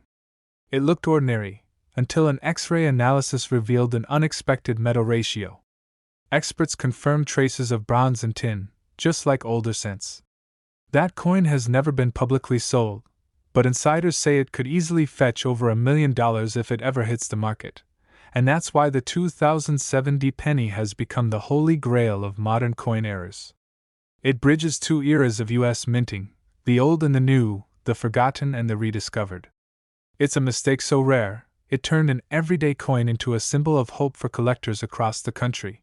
A: It looked ordinary, until an X-ray analysis revealed an unexpected metal ratio. Experts confirmed traces of bronze and tin, just like older cents. That coin has never been publicly sold, but insiders say it could easily fetch over $1 million if it ever hits the market. And that's why the 2007 penny has become the holy grail of modern coin errors. It bridges two eras of U.S. minting, the old and the new, the forgotten and the rediscovered. It's a mistake so rare, it turned an everyday coin into a symbol of hope for collectors across the country.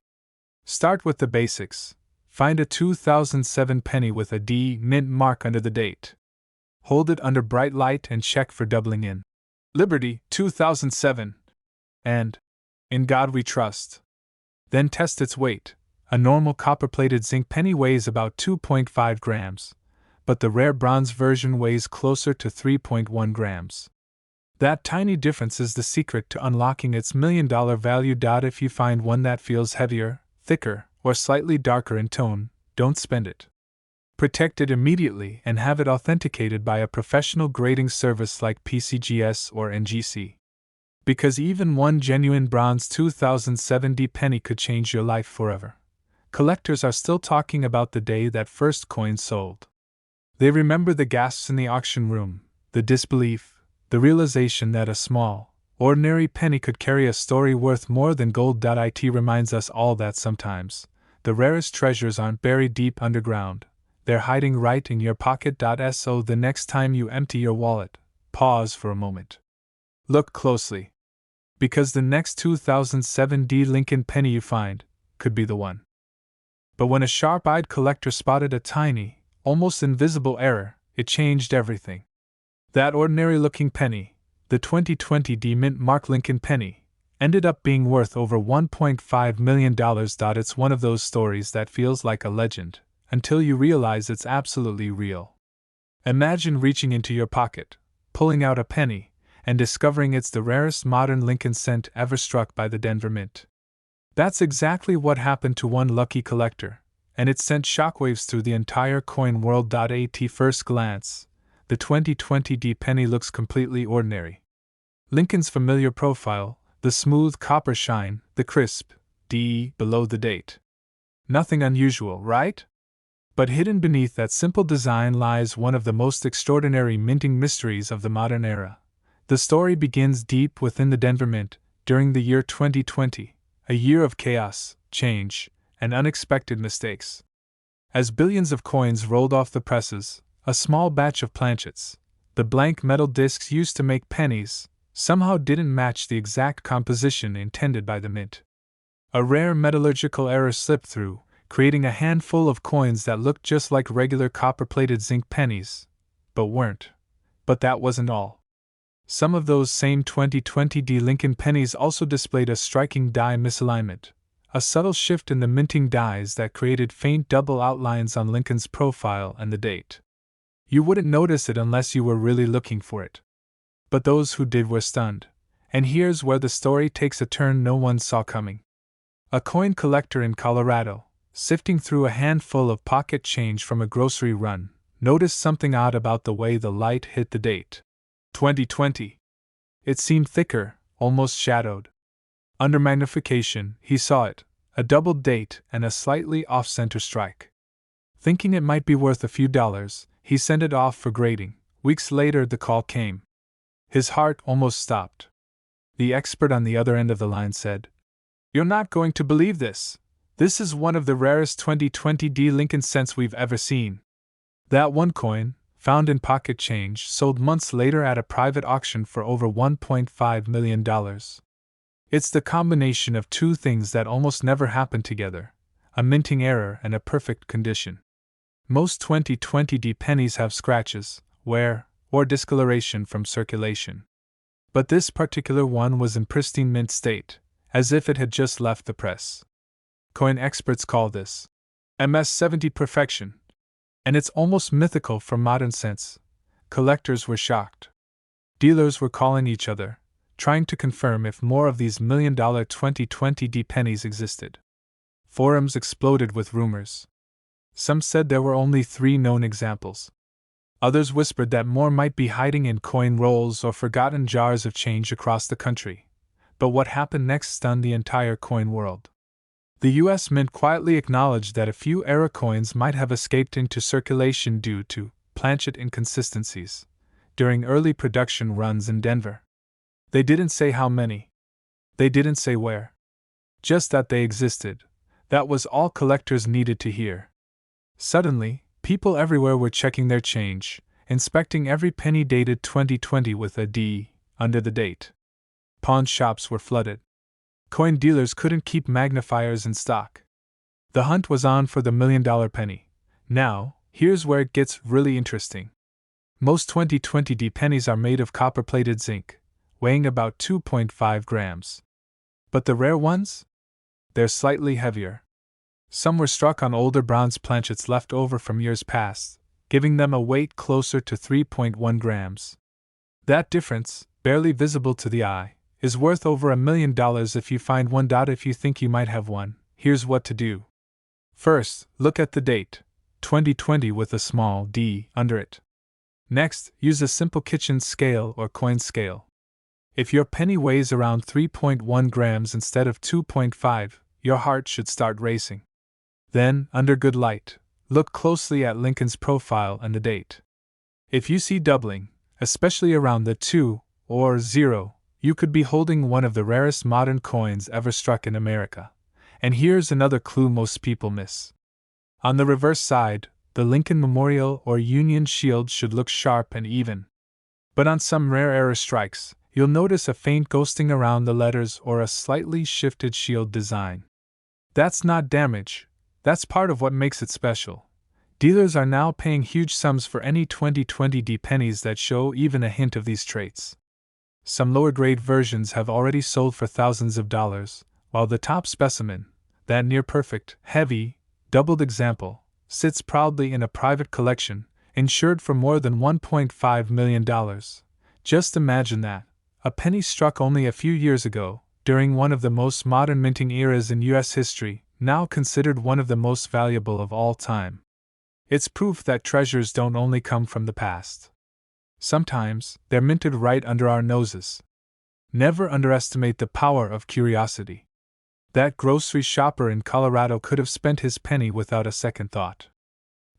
A: Start with the basics. Find a 2007 penny with a D mint mark under the date. Hold it under bright light and check for doubling in Liberty 2007 and In God We Trust. Then test its weight. A normal copper-plated zinc penny weighs about 2.5 grams, but the rare bronze version weighs closer to 3.1 grams. That tiny difference is the secret to unlocking its $1 million value. If you find one that feels heavier, thicker, or slightly darker in tone, don't spend it. Protect it immediately and have it authenticated by a professional grading service like PCGS or NGC. Because even one genuine bronze 2007 penny could change your life forever. Collectors are still talking about the day that first coin sold. They remember the gasps in the auction room, the disbelief, the realization that a small, ordinary penny could carry a story worth more than gold. It reminds us all that sometimes the rarest treasures aren't buried deep underground, they're hiding right in your pocket. So the next time you empty your wallet, pause for a moment. Look closely. Because the next 2007 Lincoln penny you find could be the one. But when a sharp-eyed collector spotted a tiny, almost invisible error, it changed everything. That ordinary-looking penny, the 2020 mint mark Lincoln penny, ended up being worth over $1.5 million. It's one of those stories that feels like a legend, until you realize it's absolutely real. Imagine reaching into your pocket, pulling out a penny, and discovering it's the rarest modern Lincoln cent ever struck by the Denver Mint. That's exactly what happened to one lucky collector, and it sent shockwaves through the entire coin world. At first glance, the 2020 D penny looks completely ordinary. Lincoln's familiar profile, the smooth copper shine, the crisp D below the date. Nothing unusual, right? But hidden beneath that simple design lies one of the most extraordinary minting mysteries of the modern era. The story begins deep within the Denver Mint, during the year 2020, a year of chaos, change, and unexpected mistakes. As billions of coins rolled off the presses, a small batch of planchets, the blank metal discs used to make pennies, somehow didn't match the exact composition intended by the mint. A rare metallurgical error slipped through, creating a handful of coins that looked just like regular copper-plated zinc pennies, but weren't. But that wasn't all. Some of those same 2020 D Lincoln pennies also displayed a striking die misalignment, a subtle shift in the minting dies that created faint double outlines on Lincoln's profile and the date. You wouldn't notice it unless you were really looking for it. But those who did were stunned, and here's where the story takes a turn no one saw coming. A coin collector in Colorado, sifting through a handful of pocket change from a grocery run, noticed something odd about the way the light hit the date. 2020. It seemed thicker, almost shadowed. Under magnification, he saw it, a doubled date and a slightly off-center strike. Thinking it might be worth a few dollars, he sent it off for grading. Weeks later, the call came. His heart almost stopped. The expert on the other end of the line said, "You're not going to believe this. This is one of the rarest 2020 D Lincoln cents we've ever seen." That one coin, found in pocket change, sold months later at a private auction for over $1.5 million. It's the combination of two things that almost never happen together: a minting error and a perfect condition. Most 2020 D pennies have scratches, wear, or discoloration from circulation. But this particular one was in pristine mint state, as if it had just left the press. Coin experts call this MS-70 perfection, and it's almost mythical for modern cents. Collectors were shocked. Dealers were calling each other, trying to confirm if more of these million-dollar 2020 D pennies existed. Forums exploded with rumors. Some said there were only 3 known examples. Others whispered that more might be hiding in coin rolls or forgotten jars of change across the country. But what happened next stunned the entire coin world. The U.S. Mint quietly acknowledged that a few error coins might have escaped into circulation due to planchet inconsistencies during early production runs in Denver. They didn't say how many. They didn't say where. Just that they existed. That was all collectors needed to hear. Suddenly, people everywhere were checking their change, inspecting every penny dated 2020 with a D under the date. Pawn shops were flooded. Coin dealers couldn't keep magnifiers in stock. The hunt was on for the million-dollar penny. Now, here's where it gets really interesting. Most 2020 D pennies are made of copper-plated zinc, weighing about 2.5 grams. But the rare ones? They're slightly heavier. Some were struck on older bronze planchets left over from years past, giving them a weight closer to 3.1 grams. That difference, barely visible to the eye, is worth over $1 million if you find one. If you think you might have one, here's what to do. First, look at the date, 2020 with a small d under it. Next, use a simple kitchen scale or coin scale. If your penny weighs around 3.1 grams instead of 2.5, your heart should start racing. Then, under good light, look closely at Lincoln's profile and the date. If you see doubling, especially around the 2 or 0, you could be holding one of the rarest modern coins ever struck in America. And here's another clue most people miss. On the reverse side, the Lincoln Memorial or Union Shield should look sharp and even. But on some rare error strikes, you'll notice a faint ghosting around the letters or a slightly shifted shield design. That's not damage. That's part of what makes it special. Dealers are now paying huge sums for any 2020 D pennies that show even a hint of these traits. Some lower-grade versions have already sold for thousands of dollars, while the top specimen, that near-perfect, heavy, doubled example, sits proudly in a private collection, insured for more than $1.5 million. Just imagine that, A penny struck only a few years ago, during one of the most modern minting eras in U.S. history, now considered one of the most valuable of all time. It's proof that treasures don't only come from the past. Sometimes, they're minted right under our noses. Never underestimate the power of curiosity. That grocery shopper in Colorado could have spent his penny without a second thought.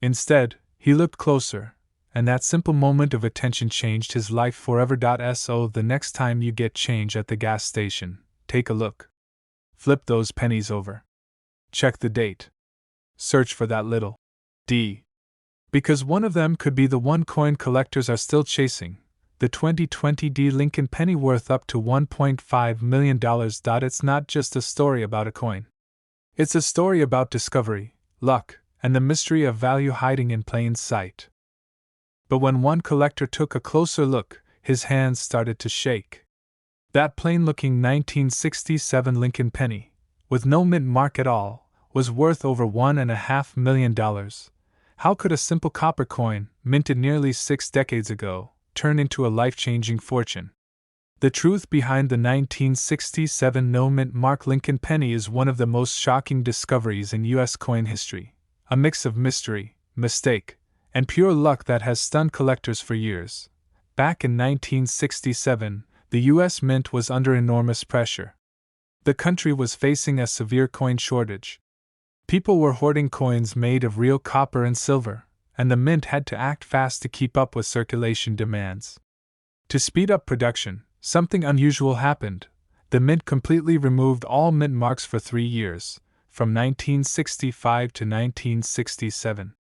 A: Instead, he looked closer, and that simple moment of attention changed his life forever. So the next time you get change at the gas station, take a look. Flip those pennies over. Check the date. Search for that little D. Because one of them could be the one coin collectors are still chasing, the 2020 VDB Lincoln penny worth up to $1.5 million. It's not just a story about a coin. It's a story about discovery, luck, and the mystery of value hiding in plain sight. But when one collector took a closer look, his hands started to shake. That plain-looking 1967 Lincoln penny, with no mint mark at all, was worth over $1.5 million. How could a simple copper coin, minted nearly 6 decades ago, turn into a life-changing fortune? The truth behind the 1967 no-mint mark Lincoln penny is one of the most shocking discoveries in U.S. coin history, a mix of mystery, mistake, and pure luck that has stunned collectors for years. Back in 1967, the U.S. Mint was under enormous pressure. The country was facing a severe coin shortage. People were hoarding coins made of real copper and silver, and the Mint had to act fast to keep up with circulation demands. To speed up production, something unusual happened. The Mint completely removed all mint marks for 3 years, from 1965 to 1967.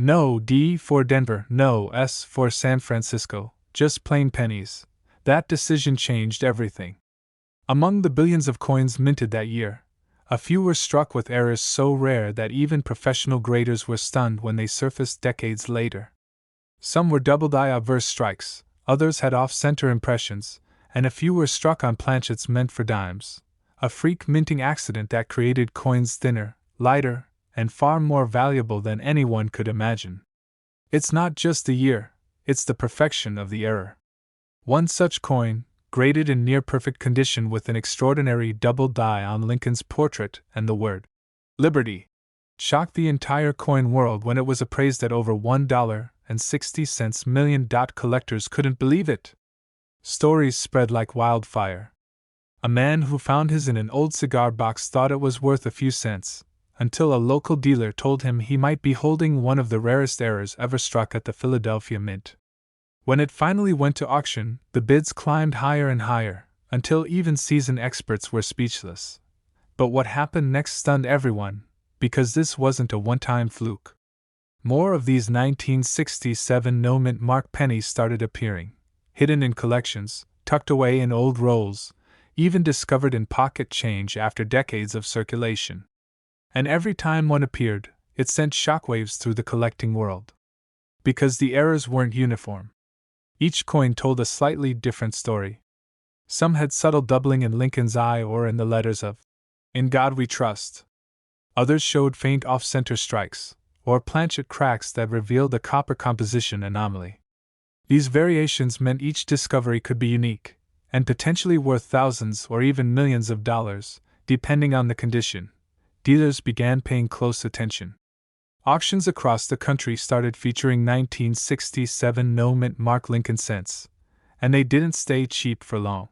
A: No D for Denver, no S for San Francisco, just plain pennies. That decision changed everything. Among the billions of coins minted that year, a few were struck with errors so rare that even professional graders were stunned when they surfaced decades later. Some were double-die obverse strikes, others had off-center impressions, and a few were struck on planchets meant for dimes. A freak minting accident that created coins thinner, lighter, and far more valuable than anyone could imagine. It's not just the year, it's the perfection of the error. One such coin, graded in near-perfect condition with an extraordinary double die on Lincoln's portrait and the word Liberty, shocked the entire coin world when it was appraised at over $1.60 million. Collectors couldn't believe it. Stories spread like wildfire. A man who found his in an old cigar box thought it was worth a few cents, until a local dealer told him he might be holding one of the rarest errors ever struck at the Philadelphia Mint. When it finally went to auction, the bids climbed higher and higher, until even seasoned experts were speechless. But what happened next stunned everyone, because this wasn't a one-time fluke. More of these 1967 no-mint mark pennies started appearing, hidden in collections, tucked away in old rolls, even discovered in pocket change after decades of circulation. And every time one appeared, it sent shockwaves through the collecting world. Because the errors weren't uniform. Each coin told a slightly different story. Some had subtle doubling in Lincoln's eye or in the letters of "In God We Trust." Others showed faint off-center strikes, or planchet cracks that revealed a copper composition anomaly. These variations meant each discovery could be unique, and potentially worth thousands or even millions of dollars, depending on the condition. Dealers began paying close attention. Auctions across the country started featuring 1967 no-mint mark Lincoln cents, and they didn't stay cheap for long.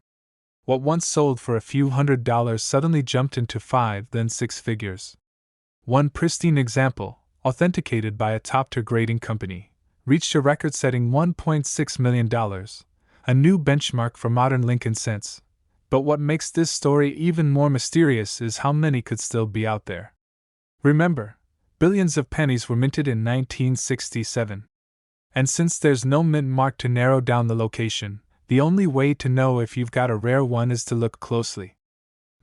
A: What once sold for a few $100s suddenly jumped into 5, then 6 figures. One pristine example, authenticated by a top-tier grading company, reached a record-setting $1.6 million, a new benchmark for modern Lincoln cents. But what makes this story even more mysterious is how many could still be out there. Remember, billions of pennies were minted in 1967. And since there's no mint mark to narrow down the location, the only way to know if you've got a rare one is to look closely.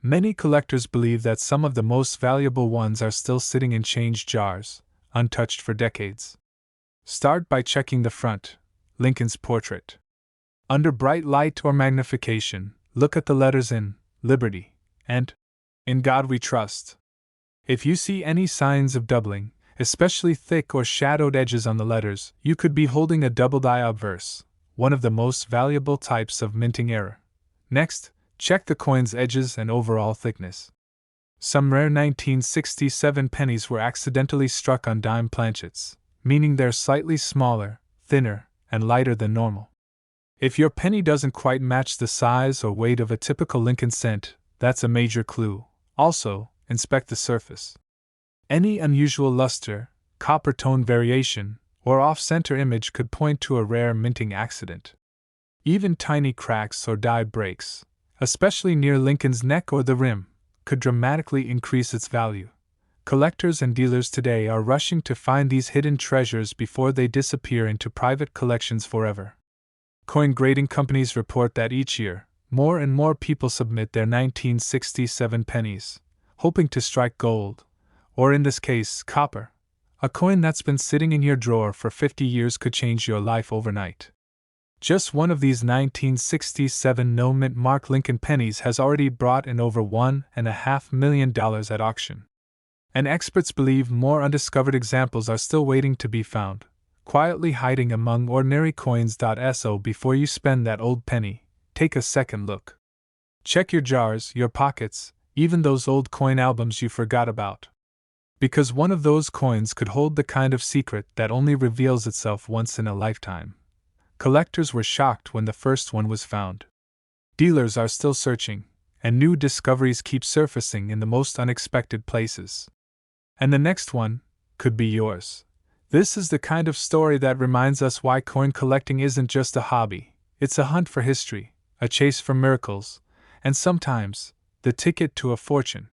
A: Many collectors believe that some of the most valuable ones are still sitting in change jars, untouched for decades. Start by checking the front, Lincoln's portrait. Under bright light or magnification, look at the letters in Liberty and In God We Trust. If you see any signs of doubling, especially thick or shadowed edges on the letters, you could be holding a double die obverse, one of the most valuable types of minting error. Next, check the coin's edges and overall thickness. Some rare 1967 pennies were accidentally struck on dime planchets, meaning they're slightly smaller, thinner, and lighter than normal. If your penny doesn't quite match the size or weight of a typical Lincoln cent, that's a major clue. Also, inspect the surface. Any unusual luster, copper tone variation, or off-center image could point to a rare minting accident. Even tiny cracks or die breaks, especially near Lincoln's neck or the rim, could dramatically increase its value. Collectors and dealers today are rushing to find these hidden treasures before they disappear into private collections forever. Coin grading companies report that each year, more and more people submit their 1967 pennies, hoping to strike gold, or in this case, copper. A coin that's been sitting in your drawer for 50 years could change your life overnight. Just one of these 1967 no-mint mark Lincoln pennies has already brought in over $1.5 million at auction. And experts believe more undiscovered examples are still waiting to be found, quietly hiding among ordinary coins. So before you spend that old penny, take a second look. Check your jars, your pockets, even those old coin albums you forgot about. Because one of those coins could hold the kind of secret that only reveals itself once in a lifetime. Collectors were shocked when the first one was found. Dealers are still searching, and new discoveries keep surfacing in the most unexpected places. And the next one could be yours. This is the kind of story that reminds us why coin collecting isn't just a hobby, it's a hunt for history, a chase for miracles, and sometimes, the ticket to a fortune.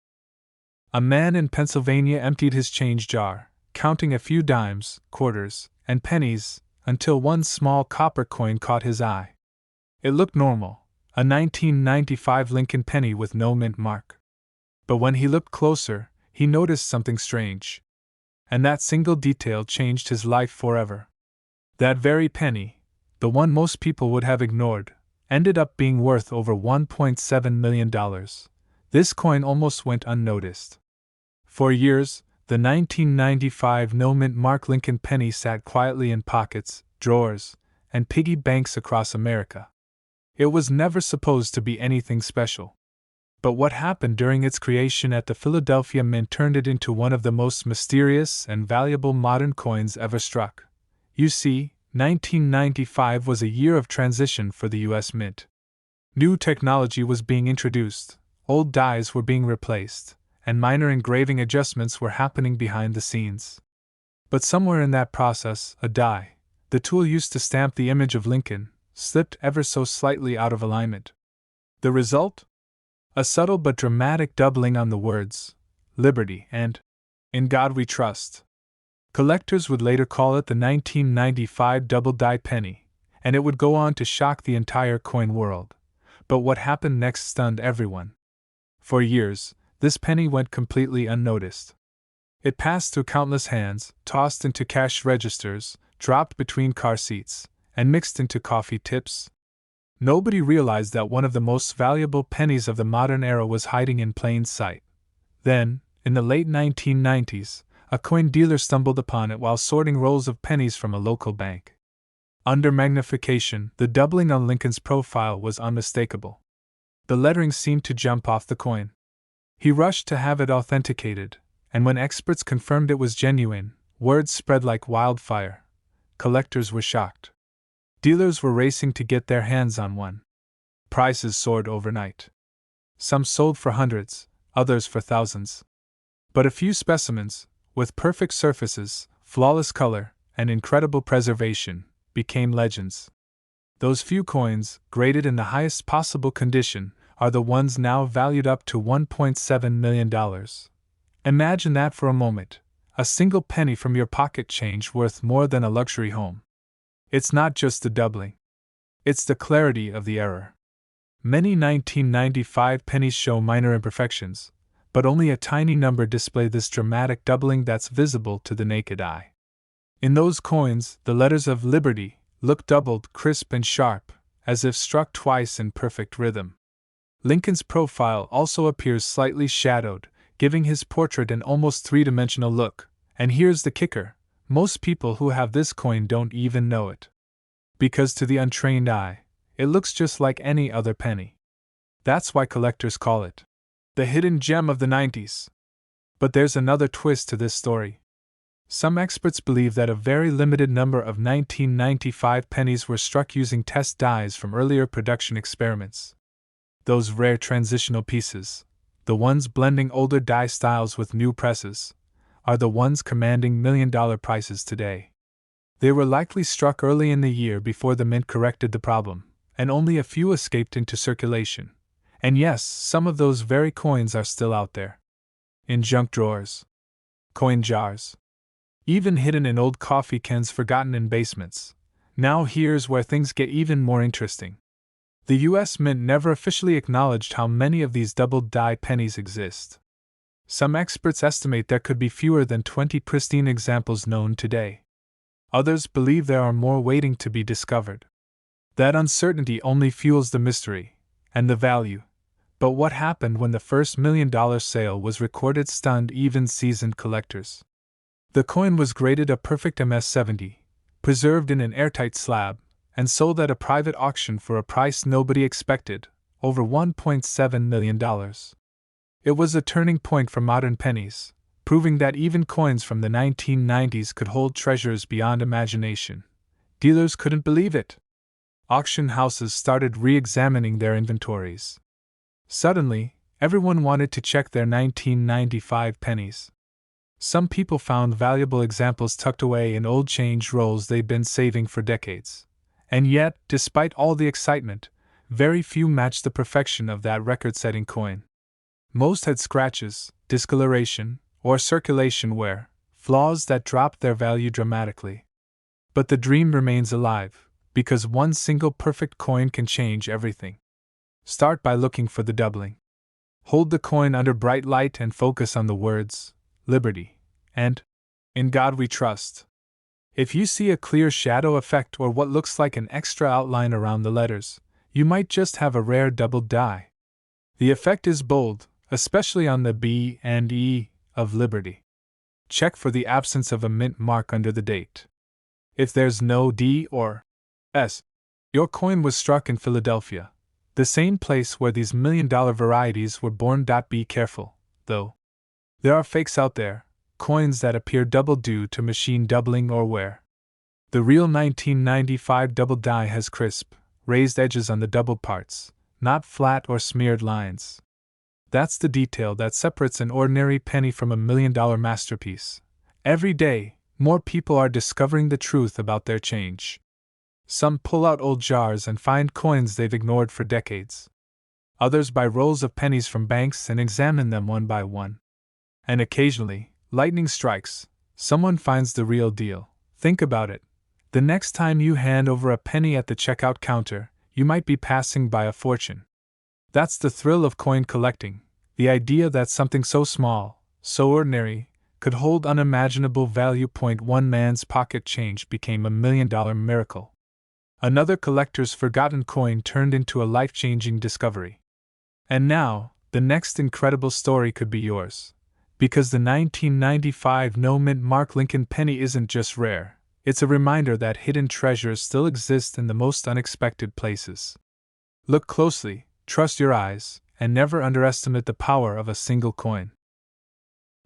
A: A man in Pennsylvania emptied his change jar, counting a few dimes, quarters, and pennies, until one small copper coin caught his eye. It looked normal, a 1995 Lincoln penny with no mint mark. But when he looked closer, he noticed something strange. And that single detail changed his life forever. That very penny, the one most people would have ignored, ended up being worth over $1.7 million. This coin almost went unnoticed. For years, the 1995 no-mint mark Lincoln penny sat quietly in pockets, drawers, and piggy banks across America. It was never supposed to be anything special. But what happened during its creation at the Philadelphia Mint turned it into one of the most mysterious and valuable modern coins ever struck. You see, 1995 was a year of transition for the U.S. Mint. New technology was being introduced, old dies were being replaced, and minor engraving adjustments were happening behind the scenes. But somewhere in that process, a die, the tool used to stamp the image of Lincoln, slipped ever so slightly out of alignment. The result? A subtle but dramatic doubling on the words, Liberty and In God We Trust. Collectors would later call it the 1995 double-die penny, and it would go on to shock the entire coin world. But what happened next stunned everyone. For years, this penny went completely unnoticed. It passed through countless hands, tossed into cash registers, dropped between car seats, and mixed into coffee tips. Nobody realized that one of the most valuable pennies of the modern era was hiding in plain sight. Then, in the late 1990s, a coin dealer stumbled upon it while sorting rolls of pennies from a local bank. Under magnification, the doubling on Lincoln's profile was unmistakable. The lettering seemed to jump off the coin. He rushed to have it authenticated, and when experts confirmed it was genuine, word spread like wildfire. Collectors were shocked. Dealers were racing to get their hands on one. Prices soared overnight. Some sold for hundreds, others for thousands. But a few specimens, with perfect surfaces, flawless color, and incredible preservation, became legends. Those few coins, graded in the highest possible condition, are the ones now valued up to $1.7 million. Imagine that for a moment, a single penny from your pocket change worth more than a luxury home. It's not just the doubling. It's the clarity of the error. Many 1995 pennies show minor imperfections, but only a tiny number display this dramatic doubling that's visible to the naked eye. In those coins, the letters of Liberty look doubled, crisp and sharp, as if struck twice in perfect rhythm. Lincoln's profile also appears slightly shadowed, giving his portrait an almost three-dimensional look. And here's the kicker. Most people who have this coin don't even know it. Because to the untrained eye, it looks just like any other penny. That's why collectors call it the hidden gem of the 90s. But there's another twist to this story. Some experts believe that a very limited number of 1995 pennies were struck using test dies from earlier production experiments. Those rare transitional pieces, the ones blending older die styles with new presses, are the ones commanding million-dollar prices today. They were likely struck early in the year before the mint corrected the problem, and only a few escaped into circulation. And yes, some of those very coins are still out there. In junk drawers, coin jars, even hidden in old coffee cans forgotten in basements. Now here's where things get even more interesting. The U.S. Mint never officially acknowledged how many of these doubled die pennies exist. Some experts estimate there could be fewer than 20 pristine examples known today. Others believe there are more waiting to be discovered. That uncertainty only fuels the mystery and the value. But what happened when the first $1 million sale was recorded stunned even seasoned collectors. The coin was graded a perfect MS-70, preserved in an airtight slab, and sold at a private auction for a price nobody expected, over $1.7 million. It was a turning point for modern pennies, proving that even coins from the 1990s could hold treasures beyond imagination. Dealers couldn't believe it. Auction houses started re-examining their inventories. Suddenly, everyone wanted to check their 1995 pennies. Some people found valuable examples tucked away in old change rolls they'd been saving for decades. And yet, despite all the excitement, very few matched the perfection of that record-setting coin. Most had scratches, discoloration, or circulation wear, flaws that dropped their value dramatically. But the dream remains alive, because one single perfect coin can change everything. Start by looking for the doubling. Hold the coin under bright light and focus on the words, Liberty, and In God We Trust. If you see a clear shadow effect or what looks like an extra outline around the letters, you might just have a rare doubled die. The effect is bold, especially on the B and E of Liberty. Check for the absence of a mint mark under the date. If there's no D or S, your coin was struck in Philadelphia, the same place where these million-dollar varieties were born. Be careful, though. There are fakes out there, coins that appear double due to machine doubling or wear. The real 1995 double die has crisp, raised edges on the doubled parts, not flat or smeared lines. That's the detail that separates an ordinary penny from a million-dollar masterpiece. Every day, more people are discovering the truth about their change. Some pull out old jars and find coins they've ignored for decades. Others buy rolls of pennies from banks and examine them one by one. And occasionally, lightning strikes, someone finds the real deal. Think about it. The next time you hand over a penny at the checkout counter, you might be passing by a fortune. That's the thrill of coin collecting, the idea that something so small, so ordinary, could hold unimaginable value. One man's pocket change became $1 million miracle. Another collector's forgotten coin turned into a life-changing discovery. And now, the next incredible story could be yours. Because the 1995 no-mint mark Lincoln penny isn't just rare, it's a reminder that hidden treasures still exist in the most unexpected places. Look closely, trust your eyes, and never underestimate the power of a single coin.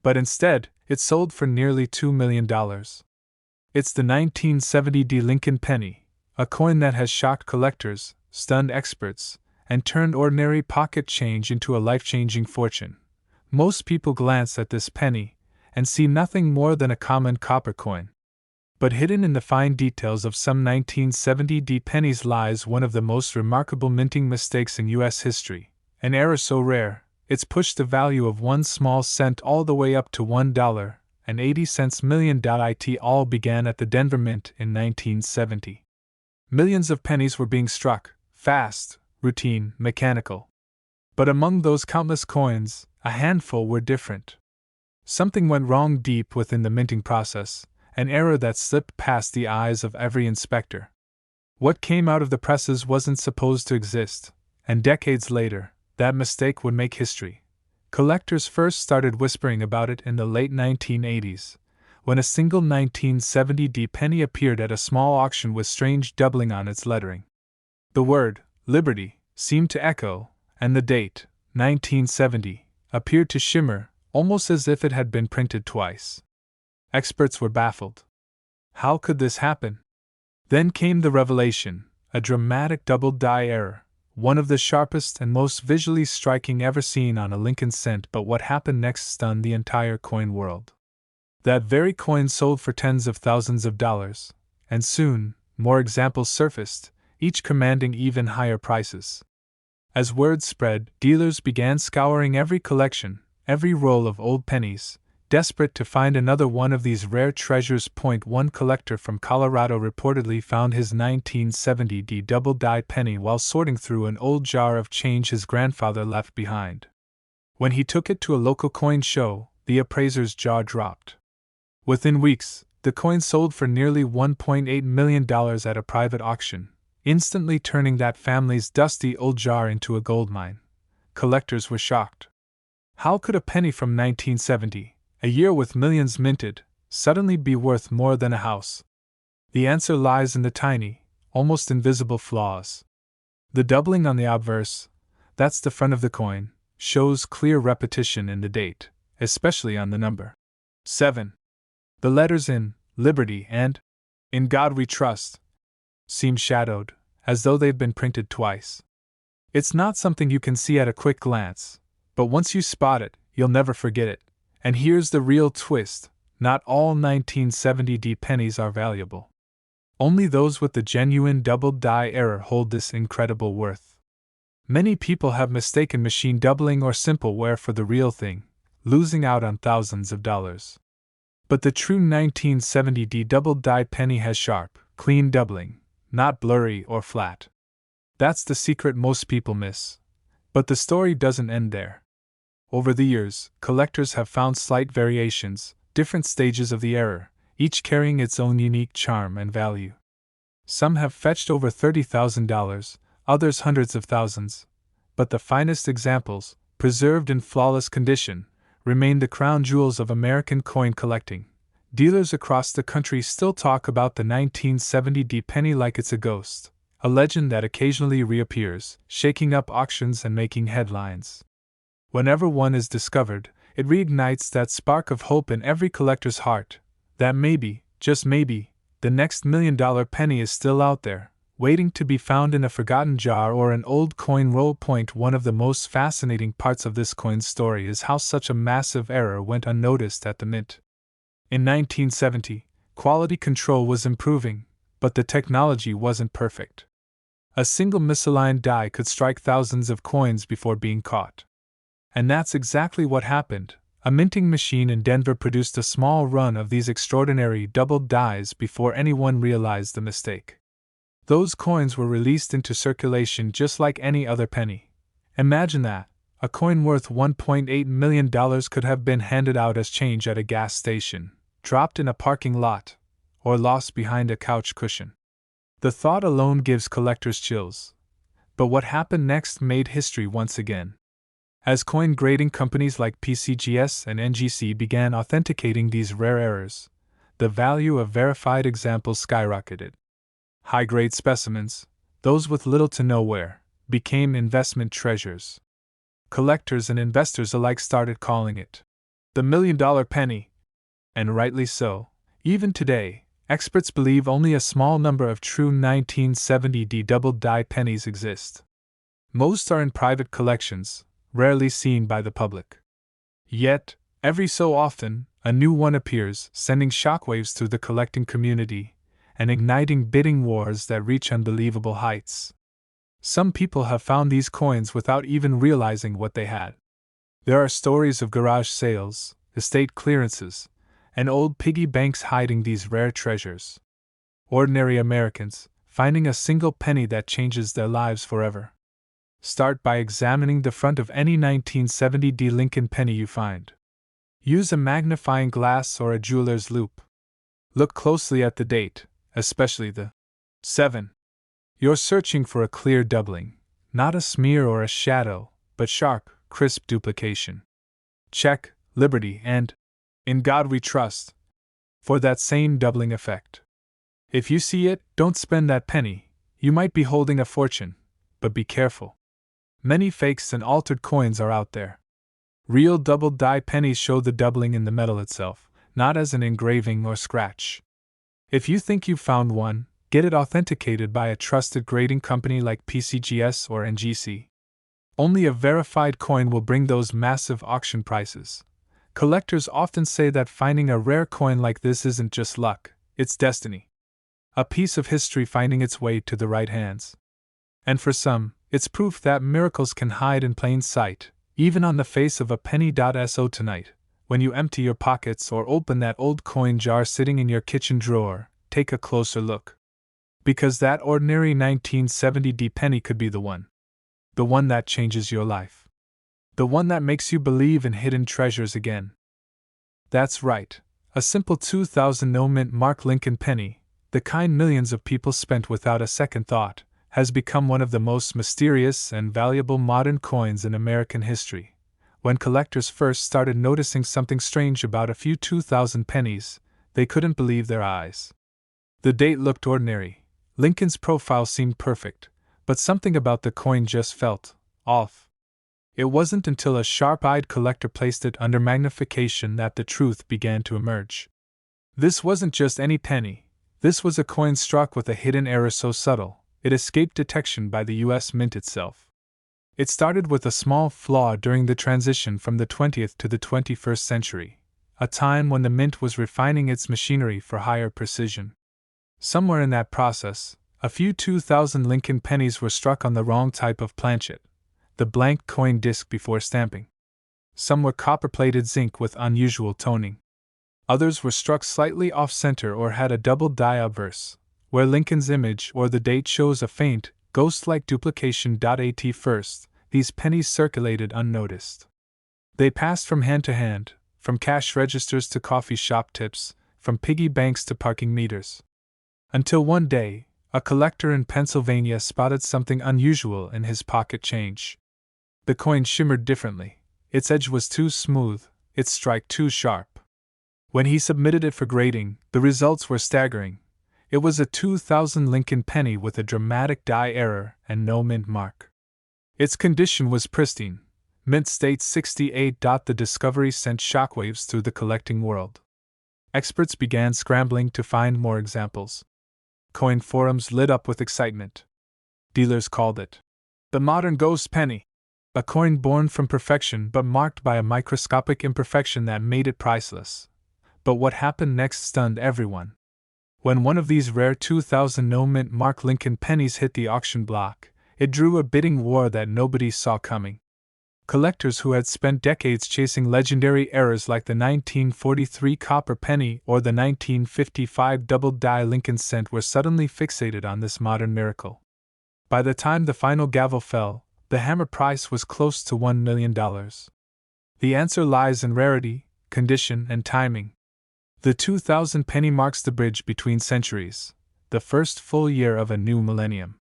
A: But instead, it sold for nearly $2 million. It's the 1970 VDB Lincoln penny, a coin that has shocked collectors, stunned experts, and turned ordinary pocket change into a life-changing fortune. Most people glance at this penny and see nothing more than a common copper coin. But hidden in the fine details of some 1970 VDB pennies lies one of the most remarkable minting mistakes in U.S. history, an error so rare, it's pushed the value of one small cent all the way up to $1.80 million. It all began at the Denver Mint in 1970. Millions of pennies were being struck, fast, routine, mechanical. But among those countless coins, a handful were different. Something went wrong deep within the minting process, an error that slipped past the eyes of every inspector. What came out of the presses wasn't supposed to exist, and decades later, that mistake would make history. Collectors first started whispering about it in the late 1980s, when a single 1970 VDB penny appeared at a small auction with strange doubling on its lettering. The word, Liberty, seemed to echo, and the date, 1970, appeared to shimmer, almost as if it had been printed twice. Experts were baffled. How could this happen? Then came the revelation, a dramatic double die error, one of the sharpest and most visually striking ever seen on a Lincoln cent. But what happened next stunned the entire coin world. That very coin sold for tens of thousands of dollars, and soon, more examples surfaced, each commanding even higher prices. As word spread, dealers began scouring every collection, every roll of old pennies, desperate to find another one of these rare treasures. One collector from Colorado reportedly found his 1970 double-die penny while sorting through an old jar of change his grandfather left behind. When he took it to a local coin show, the appraiser's jaw dropped. Within weeks, the coin sold for nearly $1.8 million at a private auction, instantly turning that family's dusty old jar into a goldmine. Collectors were shocked. How could a penny from 1970, a year with millions minted, suddenly be worth more than a house? The answer lies in the tiny, almost invisible flaws. The doubling on the obverse, that's the front of the coin, shows clear repetition in the date, especially on the number 7. The letters in Liberty and In God We Trust seem shadowed, as though they've been printed twice. It's not something you can see at a quick glance, but once you spot it, you'll never forget it. And here's the real twist: not all 1970 pennies are valuable. Only those with the genuine double-die error hold this incredible worth. Many people have mistaken machine doubling or simple wear for the real thing, losing out on thousands of dollars. But the true 1970 double-die penny has sharp, clean doubling, not blurry or flat. That's the secret most people miss. But the story doesn't end there. Over the years, collectors have found slight variations, different stages of the error, each carrying its own unique charm and value. Some have fetched over $30,000, others hundreds of thousands. But the finest examples, preserved in flawless condition, remain the crown jewels of American coin collecting. Dealers across the country still talk about the 1970 penny like it's a ghost, a legend that occasionally reappears, shaking up auctions and making headlines. Whenever one is discovered, it reignites that spark of hope in every collector's heart, that maybe, just maybe, the next $1 million penny is still out there, waiting to be found in a forgotten jar or an old coin roll. One of the most fascinating parts of this coin's story is how such a massive error went unnoticed at the mint. In 1970, quality control was improving, but the technology wasn't perfect. A single misaligned die could strike thousands of coins before being caught. And that's exactly what happened. A minting machine in Denver produced a small run of these extraordinary doubled dies before anyone realized the mistake. Those coins were released into circulation just like any other penny. Imagine that. A coin worth $1.8 million could have been handed out as change at a gas station, dropped in a parking lot, or lost behind a couch cushion. The thought alone gives collectors chills. But what happened next made history once again. As coin grading companies like PCGS and NGC began authenticating these rare errors, the value of verified examples skyrocketed. High-grade specimens, those with little to no wear, became investment treasures. Collectors and investors alike started calling it the $1 million penny. And rightly so. Even today, experts believe only a small number of true 1970 double-die pennies exist. Most are in private collections, rarely seen by the public. Yet, every so often, a new one appears, sending shockwaves through the collecting community and igniting bidding wars that reach unbelievable heights. Some people have found these coins without even realizing what they had. There are stories of garage sales, estate clearances, and old piggy banks hiding these rare treasures. Ordinary Americans, finding a single penny that changes their lives forever. Start by examining the front of any 1970 Lincoln penny you find. Use a magnifying glass or a jeweler's loupe. Look closely at the date, especially the 7. You're searching for a clear doubling, not a smear or a shadow, but sharp, crisp duplication. Check Liberty and In God We Trust for that same doubling effect. If you see it, don't spend that penny. You might be holding a fortune, but be careful. Many fakes and altered coins are out there. Real doubled die pennies show the doubling in the metal itself, not as an engraving or scratch. If you think you've found one, get it authenticated by a trusted grading company like PCGS or NGC. Only a verified coin will bring those massive auction prices. Collectors often say that finding a rare coin like this isn't just luck, it's destiny. A piece of history finding its way to the right hands. And for some, it's proof that miracles can hide in plain sight, even on the face of a penny.so tonight. When you empty your pockets or open that old coin jar sitting in your kitchen drawer, take a closer look. Because that ordinary 1970 penny could be the one. The one that changes your life. The one that makes you believe in hidden treasures again. That's right, a simple 2000 no-mint mark Lincoln penny, the kind millions of people spent without a second thought, has become one of the most mysterious and valuable modern coins in American history. When collectors first started noticing something strange about a few 2000 pennies, they couldn't believe their eyes. The date looked ordinary, Lincoln's profile seemed perfect, but something about the coin just felt off. It wasn't until a sharp-eyed collector placed it under magnification that the truth began to emerge. This wasn't just any penny, this was a coin struck with a hidden error so subtle, it escaped detection by the U.S. Mint itself. It started with a small flaw during the transition from the 20th to the 21st century, a time when the Mint was refining its machinery for higher precision. Somewhere in that process, a few 2000 Lincoln pennies were struck on the wrong type of planchet, the blank coin disc before stamping. Some were copper-plated zinc with unusual toning. Others were struck slightly off-center or had a double die obverse, where Lincoln's image or the date shows a faint, ghost-like duplication. At first, these pennies circulated unnoticed. They passed from hand to hand, from cash registers to coffee shop tips, from piggy banks to parking meters. Until one day, a collector in Pennsylvania spotted something unusual in his pocket change. The coin shimmered differently, its edge was too smooth, its strike too sharp. When he submitted it for grading, the results were staggering. It was a 2000 Lincoln penny with a dramatic die error and no mint mark. Its condition was pristine, mint state 68. The discovery sent shockwaves through the collecting world. Experts began scrambling to find more examples. Coin forums lit up with excitement. Dealers called it the modern ghost penny, a coin born from perfection but marked by a microscopic imperfection that made it priceless. But what happened next stunned everyone. When one of these rare 2000 no-mint mark Lincoln pennies hit the auction block, it drew a bidding war that nobody saw coming. Collectors who had spent decades chasing legendary errors like the 1943 copper penny or the 1955 double-die Lincoln cent were suddenly fixated on this modern miracle. By the time the final gavel fell, the hammer price was close to $1 million. The answer lies in rarity, condition, and timing. The 2000 penny marks the bridge between centuries, the first full year of a new millennium.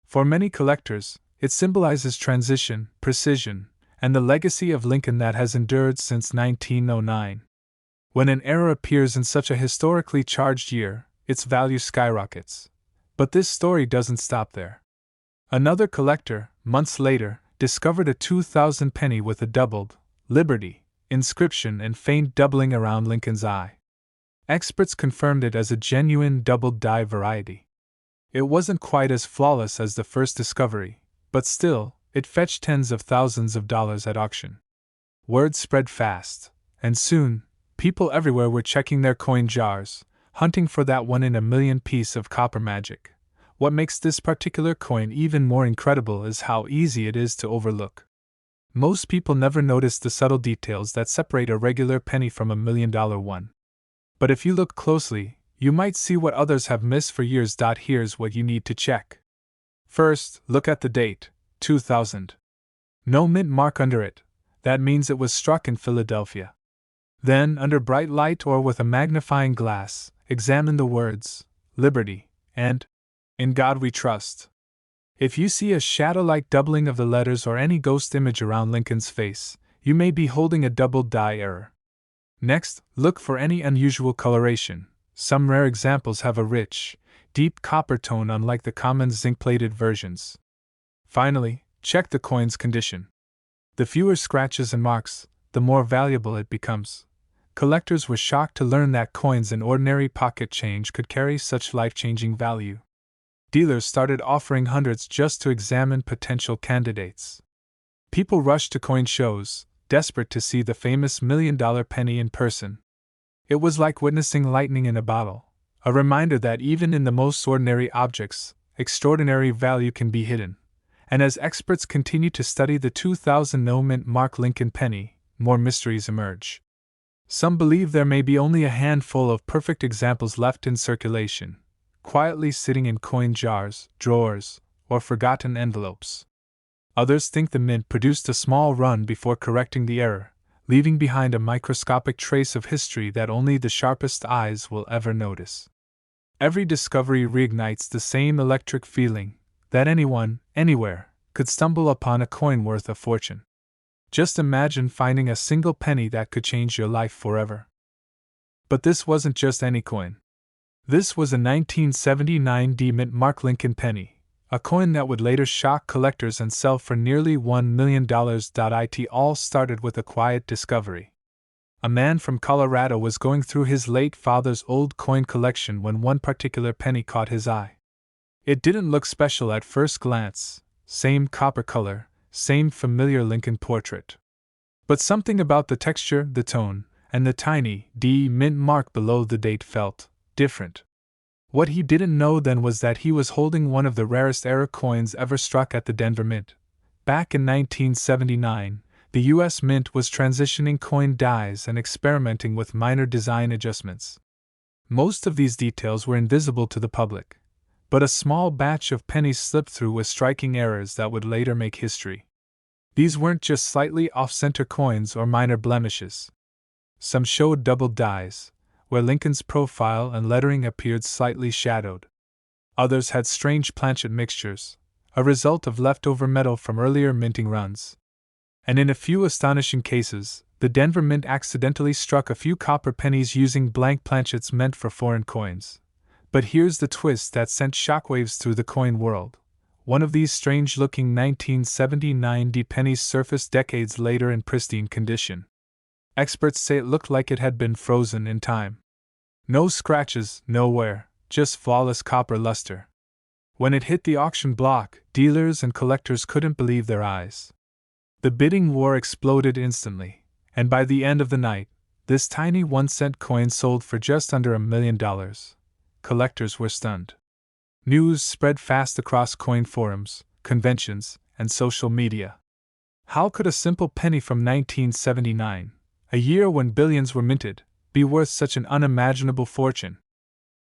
A: For many collectors, it symbolizes transition, precision, and the legacy of Lincoln that has endured since 1909. When an error appears in such a historically charged year, its value skyrockets. But this story doesn't stop there. Another collector, months later, discovered a 2000 penny with a doubled Liberty inscription and faint doubling around Lincoln's eye. Experts confirmed it as a genuine doubled die variety. It wasn't quite as flawless as the first discovery, but still, it fetched tens of thousands of dollars at auction. Word spread fast, and soon, people everywhere were checking their coin jars, hunting for that one-in-a-million piece of copper magic. What makes this particular coin even more incredible is how easy it is to overlook. Most people never notice the subtle details that separate a regular penny from a $1 million one. But if you look closely, you might see what others have missed for years. Here's what you need to check. First, look at the date, 2000. No mint mark under it, that means it was struck in Philadelphia. Then, under bright light or with a magnifying glass, examine the words, Liberty, and In God We Trust. If you see a shadow-like doubling of the letters or any ghost image around Lincoln's face, you may be holding a double die error. Next, look for any unusual coloration. Some rare examples have a rich, deep copper tone unlike the common zinc-plated versions. Finally, check the coin's condition. The fewer scratches and marks, the more valuable it becomes. Collectors were shocked to learn that coins in ordinary pocket change could carry such life-changing value. Dealers started offering hundreds just to examine potential candidates. People rushed to coin shows, desperate to see the famous $1,000,000 penny in person. It was like witnessing lightning in a bottle, a reminder that even in the most ordinary objects, extraordinary value can be hidden. And as experts continue to study the 2000 no-mint mark Lincoln penny, more mysteries emerge. Some believe there may be only a handful of perfect examples left in circulation, quietly sitting in coin jars, drawers, or forgotten envelopes. Others think the mint produced a small run before correcting the error, leaving behind a microscopic trace of history that only the sharpest eyes will ever notice. Every discovery reignites the same electric feeling that anyone, anywhere, could stumble upon a coin worth a fortune. Just imagine finding a single penny that could change your life forever. But this wasn't just any coin. This was a 1979 D-mint mark Lincoln penny, a coin that would later shock collectors and sell for nearly $1 million. It all started with a quiet discovery. A man from Colorado was going through his late father's old coin collection when one particular penny caught his eye. It didn't look special at first glance, same copper color, same familiar Lincoln portrait. But something about the texture, the tone, and the tiny D-mint mark below the date felt different. What he didn't know then was that he was holding one of the rarest era coins ever struck at the Denver Mint. Back in 1979, the U.S. Mint was transitioning coin dies and experimenting with minor design adjustments. Most of these details were invisible to the public, but a small batch of pennies slipped through with striking errors that would later make history. These weren't just slightly off-center coins or minor blemishes. Some showed doubled dies, where Lincoln's profile and lettering appeared slightly shadowed. Others had strange planchet mixtures, a result of leftover metal from earlier minting runs. And in a few astonishing cases, the Denver Mint accidentally struck a few copper pennies using blank planchets meant for foreign coins. But here's the twist that sent shockwaves through the coin world. One of these strange-looking 1979 D pennies surfaced decades later in pristine condition. Experts say it looked like it had been frozen in time. No scratches, no wear, just flawless copper luster. When it hit the auction block, dealers and collectors couldn't believe their eyes. The bidding war exploded instantly, and by the end of the night, this tiny 1-cent coin sold for just under $1 million. Collectors were stunned. News spread fast across coin forums, conventions, and social media. How could a simple penny from 1979, a year when billions were minted, be worth such an unimaginable fortune?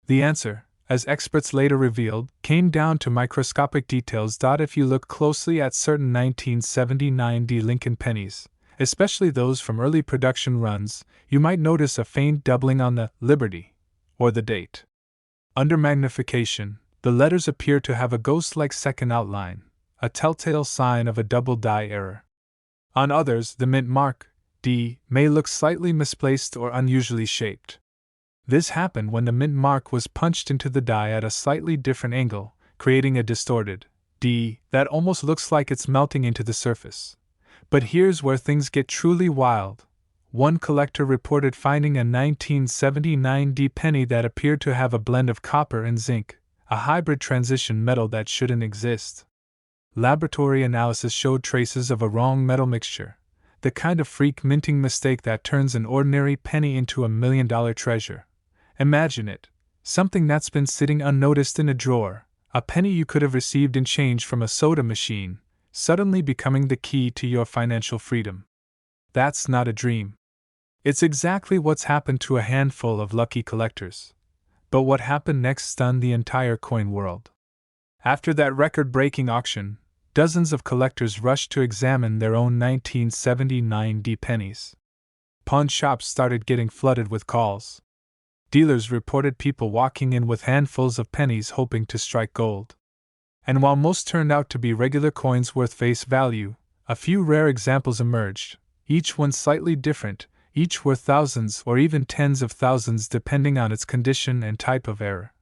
A: The answer, as experts later revealed, came down to microscopic details. If you look closely at certain 1979 D Lincoln pennies, especially those from early production runs, you might notice a faint doubling on the Liberty, or the date. Under magnification, the letters appear to have a ghost-like second outline, a telltale sign of a double die error. On others, the mint mark, D, may look slightly misplaced or unusually shaped. This happened when the mint mark was punched into the die at a slightly different angle, creating a distorted D that almost looks like it's melting into the surface. But here's where things get truly wild. One collector reported finding a 1979 D penny that appeared to have a blend of copper and zinc, a hybrid transition metal that shouldn't exist. Laboratory analysis showed traces of a wrong metal mixture, the kind of freak minting mistake that turns an ordinary penny into $1 million treasure. Imagine it, something that's been sitting unnoticed in a drawer, a penny you could have received in change from a soda machine, suddenly becoming the key to your financial freedom. That's not a dream. It's exactly what's happened to a handful of lucky collectors. But what happened next stunned the entire coin world. After that record-breaking auction, dozens of collectors rushed to examine their own 1979 D pennies. Pawn shops started getting flooded with calls. Dealers reported people walking in with handfuls of pennies hoping to strike gold. And while most turned out to be regular coins worth face value, a few rare examples emerged, each one slightly different, each worth thousands or even tens of thousands depending on its condition and type of error.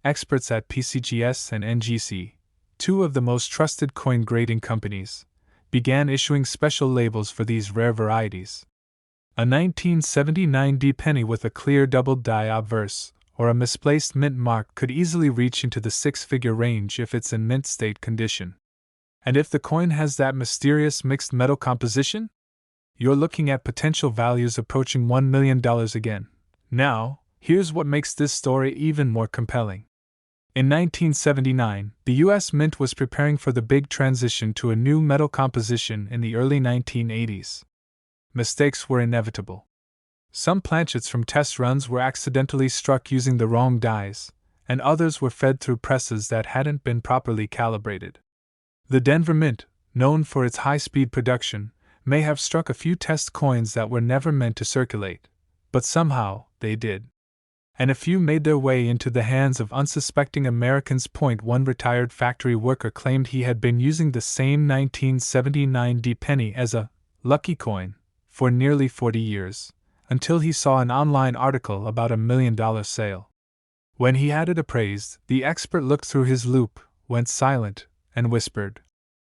A: Experts at PCGS and NGC, two of the most trusted coin grading companies, began issuing special labels for these rare varieties. A 1979 D penny with a clear doubled die obverse, or a misplaced mint mark, could easily reach into the six-figure range if it's in mint state condition. And if the coin has that mysterious mixed metal composition? You're looking at potential values approaching $1 million again. Now, here's what makes this story even more compelling. In 1979, the U.S. Mint was preparing for the big transition to a new metal composition in the early 1980s. Mistakes were inevitable. Some planchets from test runs were accidentally struck using the wrong dies, and others were fed through presses that hadn't been properly calibrated. The Denver Mint, known for its high-speed production, may have struck a few test coins that were never meant to circulate, but somehow they did. And a few made their way into the hands of unsuspecting Americans. One retired factory worker claimed he had been using the same 1979 D penny as a lucky coin for nearly 40 years, until he saw an online article about a $1 million sale. When he had it appraised, the expert looked through his loupe, went silent, and whispered,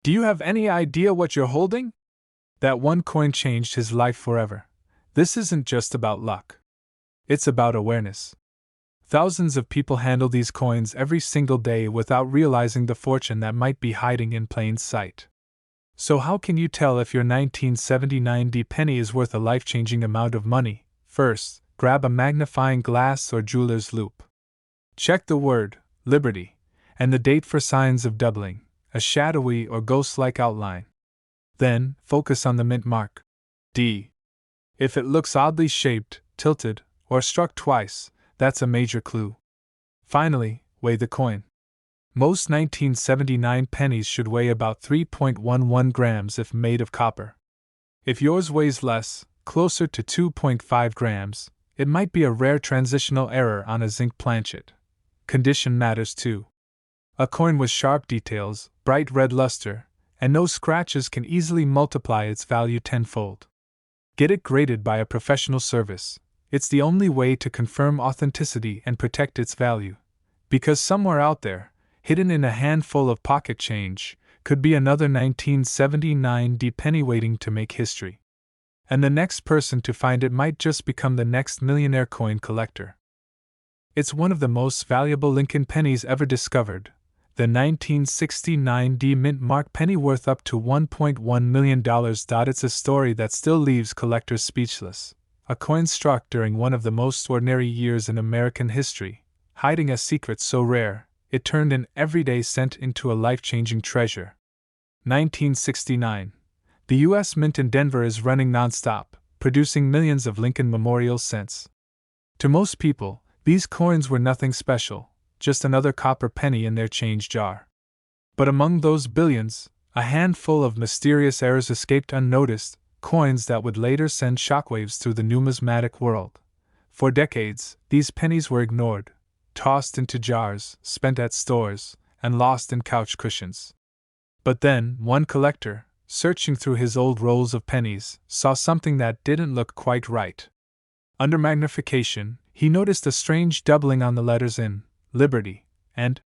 A: "Do you have any idea what you're holding?" That one coin changed his life forever. This isn't just about luck. It's about awareness. Thousands of people handle these coins every single day without realizing the fortune that might be hiding in plain sight. So how can you tell if your 1979 D penny is worth a life-changing amount of money? First, grab a magnifying glass or jeweler's loupe. Check the word, Liberty, and the date for signs of doubling, a shadowy or ghost-like outline. Then, focus on the mint mark, D. If it looks oddly shaped, tilted, or struck twice, that's a major clue. Finally, weigh the coin. Most 1979 pennies should weigh about 3.11 grams if made of copper. If yours weighs less, closer to 2.5 grams, it might be a rare transitional error on a zinc planchet. Condition matters too. A coin with sharp details, bright red luster, and no scratches can easily multiply its value tenfold. Get it graded by a professional service. It's the only way to confirm authenticity and protect its value. Because somewhere out there, hidden in a handful of pocket change, could be another 1979 D penny waiting to make history. And the next person to find it might just become the next millionaire coin collector. It's one of the most valuable Lincoln pennies ever discovered. The 1969 D mint mark penny worth up to $1.1 million. It's a story that still leaves collectors speechless. A coin struck during one of the most ordinary years in American history, hiding a secret so rare, it turned an everyday cent into a life-changing treasure. 1969. The U.S. Mint in Denver is running non-stop, producing millions of Lincoln Memorial cents. To most people, these coins were nothing special, just another copper penny in their change jar. But among those billions, a handful of mysterious errors escaped unnoticed, coins that would later send shockwaves through the numismatic world. For decades, these pennies were ignored, tossed into jars, spent at stores, and lost in couch cushions. But then, one collector, searching through his old rolls of pennies, saw something that didn't look quite right. Under magnification, he noticed a strange doubling on the letters in Liberty and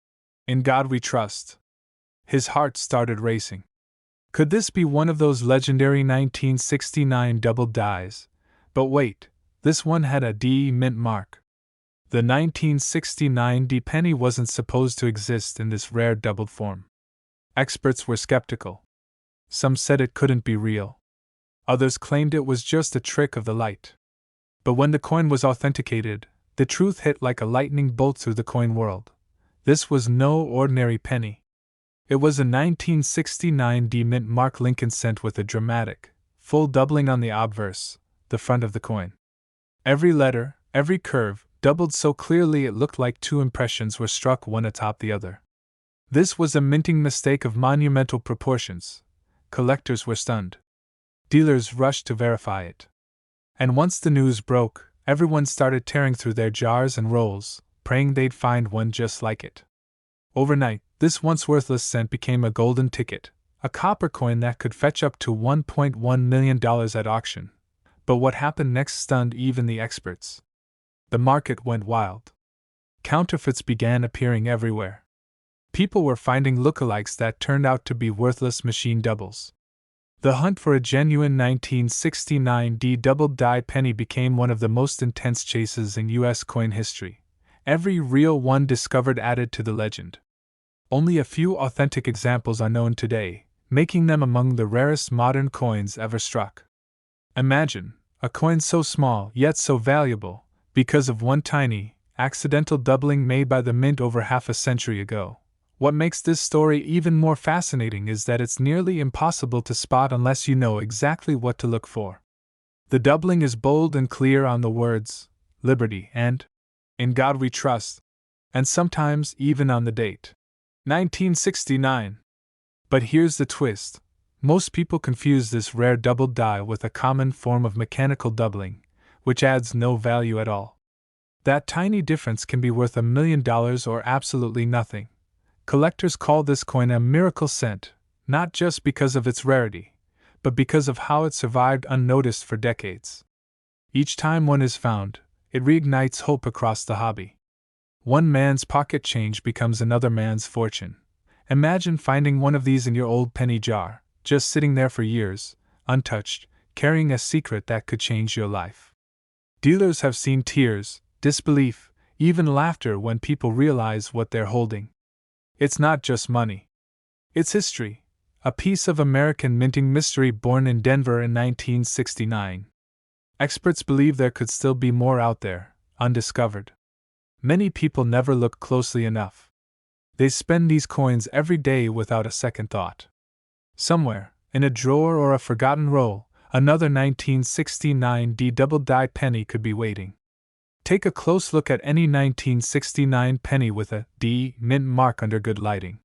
A: In God We Trust. His heart started racing. Could this be one of those legendary 1969 doubled dies? But wait, this one had a D mint mark. The 1969 D penny wasn't supposed to exist in this rare doubled form. Experts were skeptical. Some said it couldn't be real. Others claimed it was just a trick of the light. But when the coin was authenticated, the truth hit like a lightning bolt through the coin world. This was no ordinary penny. It was a 1969 D mint mark Lincoln cent with a dramatic, full doubling on the obverse, the front of the coin. Every letter, every curve, doubled so clearly it looked like two impressions were struck one atop the other. This was a minting mistake of monumental proportions. Collectors were stunned. Dealers rushed to verify it. And once the news broke, everyone started tearing through their jars and rolls, praying they'd find one just like it. Overnight, this once worthless cent became a golden ticket, a copper coin that could fetch up to $1.1 million at auction. But what happened next stunned even the experts. The market went wild. Counterfeits began appearing everywhere. People were finding lookalikes that turned out to be worthless machine doubles. The hunt for a genuine 1969 doubled die penny became one of the most intense chases in U.S. coin history. Every real one discovered added to the legend. Only a few authentic examples are known today, making them among the rarest modern coins ever struck. Imagine a coin so small yet so valuable because of one tiny, accidental doubling made by the mint over half a century ago. What makes this story even more fascinating is that it's nearly impossible to spot unless you know exactly what to look for. The doubling is bold and clear on the words, Liberty and In God We Trust, and sometimes even on the date, 1969. But here's the twist. Most people confuse this rare doubled die with a common form of mechanical doubling, which adds no value at all. That tiny difference can be worth $1 million or absolutely nothing. Collectors call this coin a miracle cent, not just because of its rarity, but because of how it survived unnoticed for decades. Each time one is found, it reignites hope across the hobby. One man's pocket change becomes another man's fortune. Imagine finding one of these in your old penny jar, just sitting there for years, untouched, carrying a secret that could change your life. Dealers have seen tears, disbelief, even laughter when people realize what they're holding. It's not just money. It's history, a piece of American minting mystery born in Denver in 1969. Experts believe there could still be more out there, undiscovered. Many people never look closely enough. They spend these coins every day without a second thought. Somewhere, in a drawer or a forgotten roll, another 1969 doubled die penny could be waiting. Take a close look at any 1969 penny with a D mint mark under good lighting.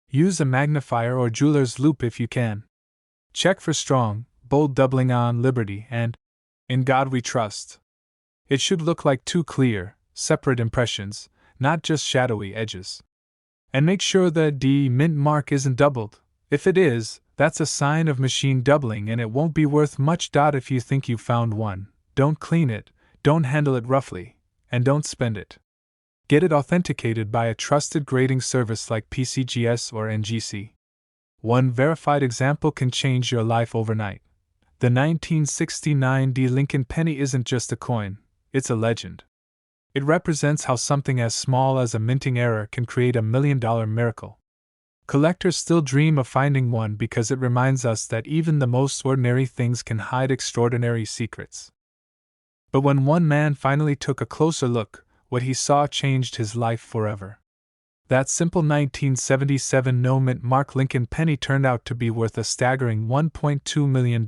A: Use a magnifier or jeweler's loupe if you can. Check for strong, bold doubling on Liberty and In God We Trust. It should look like two clear, separate impressions, not just shadowy edges. And make sure the D mint mark isn't doubled. If it is, that's a sign of machine doubling and it won't be worth much. If you think you found one, don't clean it, don't handle it roughly, and don't spend it. Get it authenticated by a trusted grading service like PCGS or NGC. One verified example can change your life overnight. The 1969 Lincoln penny isn't just a coin, it's a legend. It represents how something as small as a minting error can create $1 million miracle. Collectors still dream of finding one because it reminds us that even the most ordinary things can hide extraordinary secrets. But when one man finally took a closer look, what he saw changed his life forever. That simple 1977 no mint mark Lincoln penny turned out to be worth a staggering $1.2 million.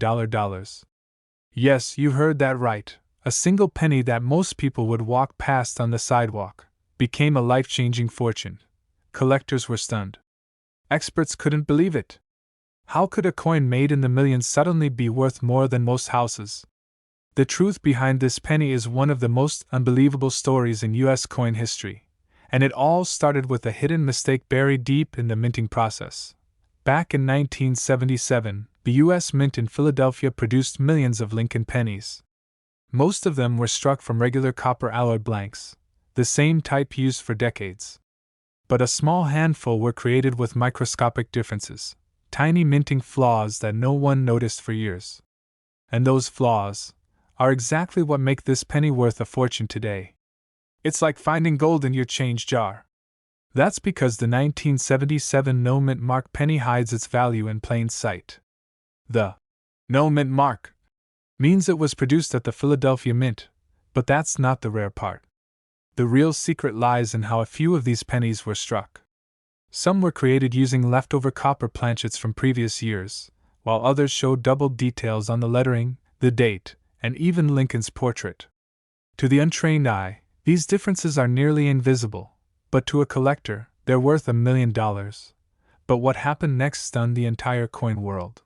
A: Yes, you heard that right. A single penny that most people would walk past on the sidewalk became a life-changing fortune. Collectors were stunned. Experts couldn't believe it. How could a coin made in the millions suddenly be worth more than most houses? The truth behind this penny is one of the most unbelievable stories in U.S. coin history, and it all started with a hidden mistake buried deep in the minting process. Back in 1977, the U.S. Mint in Philadelphia produced millions of Lincoln pennies. Most of them were struck from regular copper alloyed blanks, the same type used for decades. But a small handful were created with microscopic differences, tiny minting flaws that no one noticed for years. And those flaws are exactly what make this penny worth a fortune today. It's like finding gold in your change jar. That's because the 1977 no mint mark penny hides its value in plain sight. The no mint mark means it was produced at the Philadelphia Mint, but that's not the rare part. The real secret lies in how a few of these pennies were struck. Some were created using leftover copper planchets from previous years, while others showed doubled details on the lettering, the date, and even Lincoln's portrait. To the untrained eye, these differences are nearly invisible, but to a collector, they're worth $1 million. But what happened next stunned the entire coin world.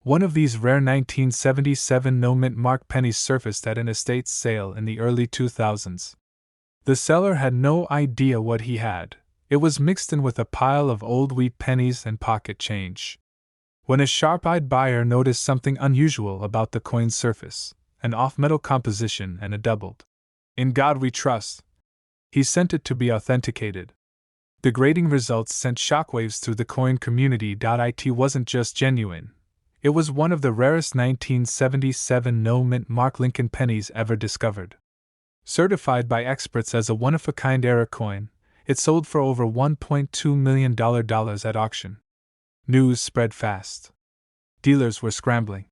A: One of these rare 1977 no mint mark pennies surfaced at an estate sale in the early 2000s. The seller had no idea what he had. It was mixed in with a pile of old wheat pennies and pocket change. When a sharp-eyed buyer noticed something unusual about the coin's surface, an off-metal composition and a doubled "In God We Trust," he sent it to be authenticated. The grading results sent shockwaves through the coin community. It wasn't just genuine. It was one of the rarest 1977 no-mint mark Lincoln pennies ever discovered. Certified by experts as a one-of-a-kind era coin, it sold for over $1.2 million at auction. News spread fast. Dealers were scrambling.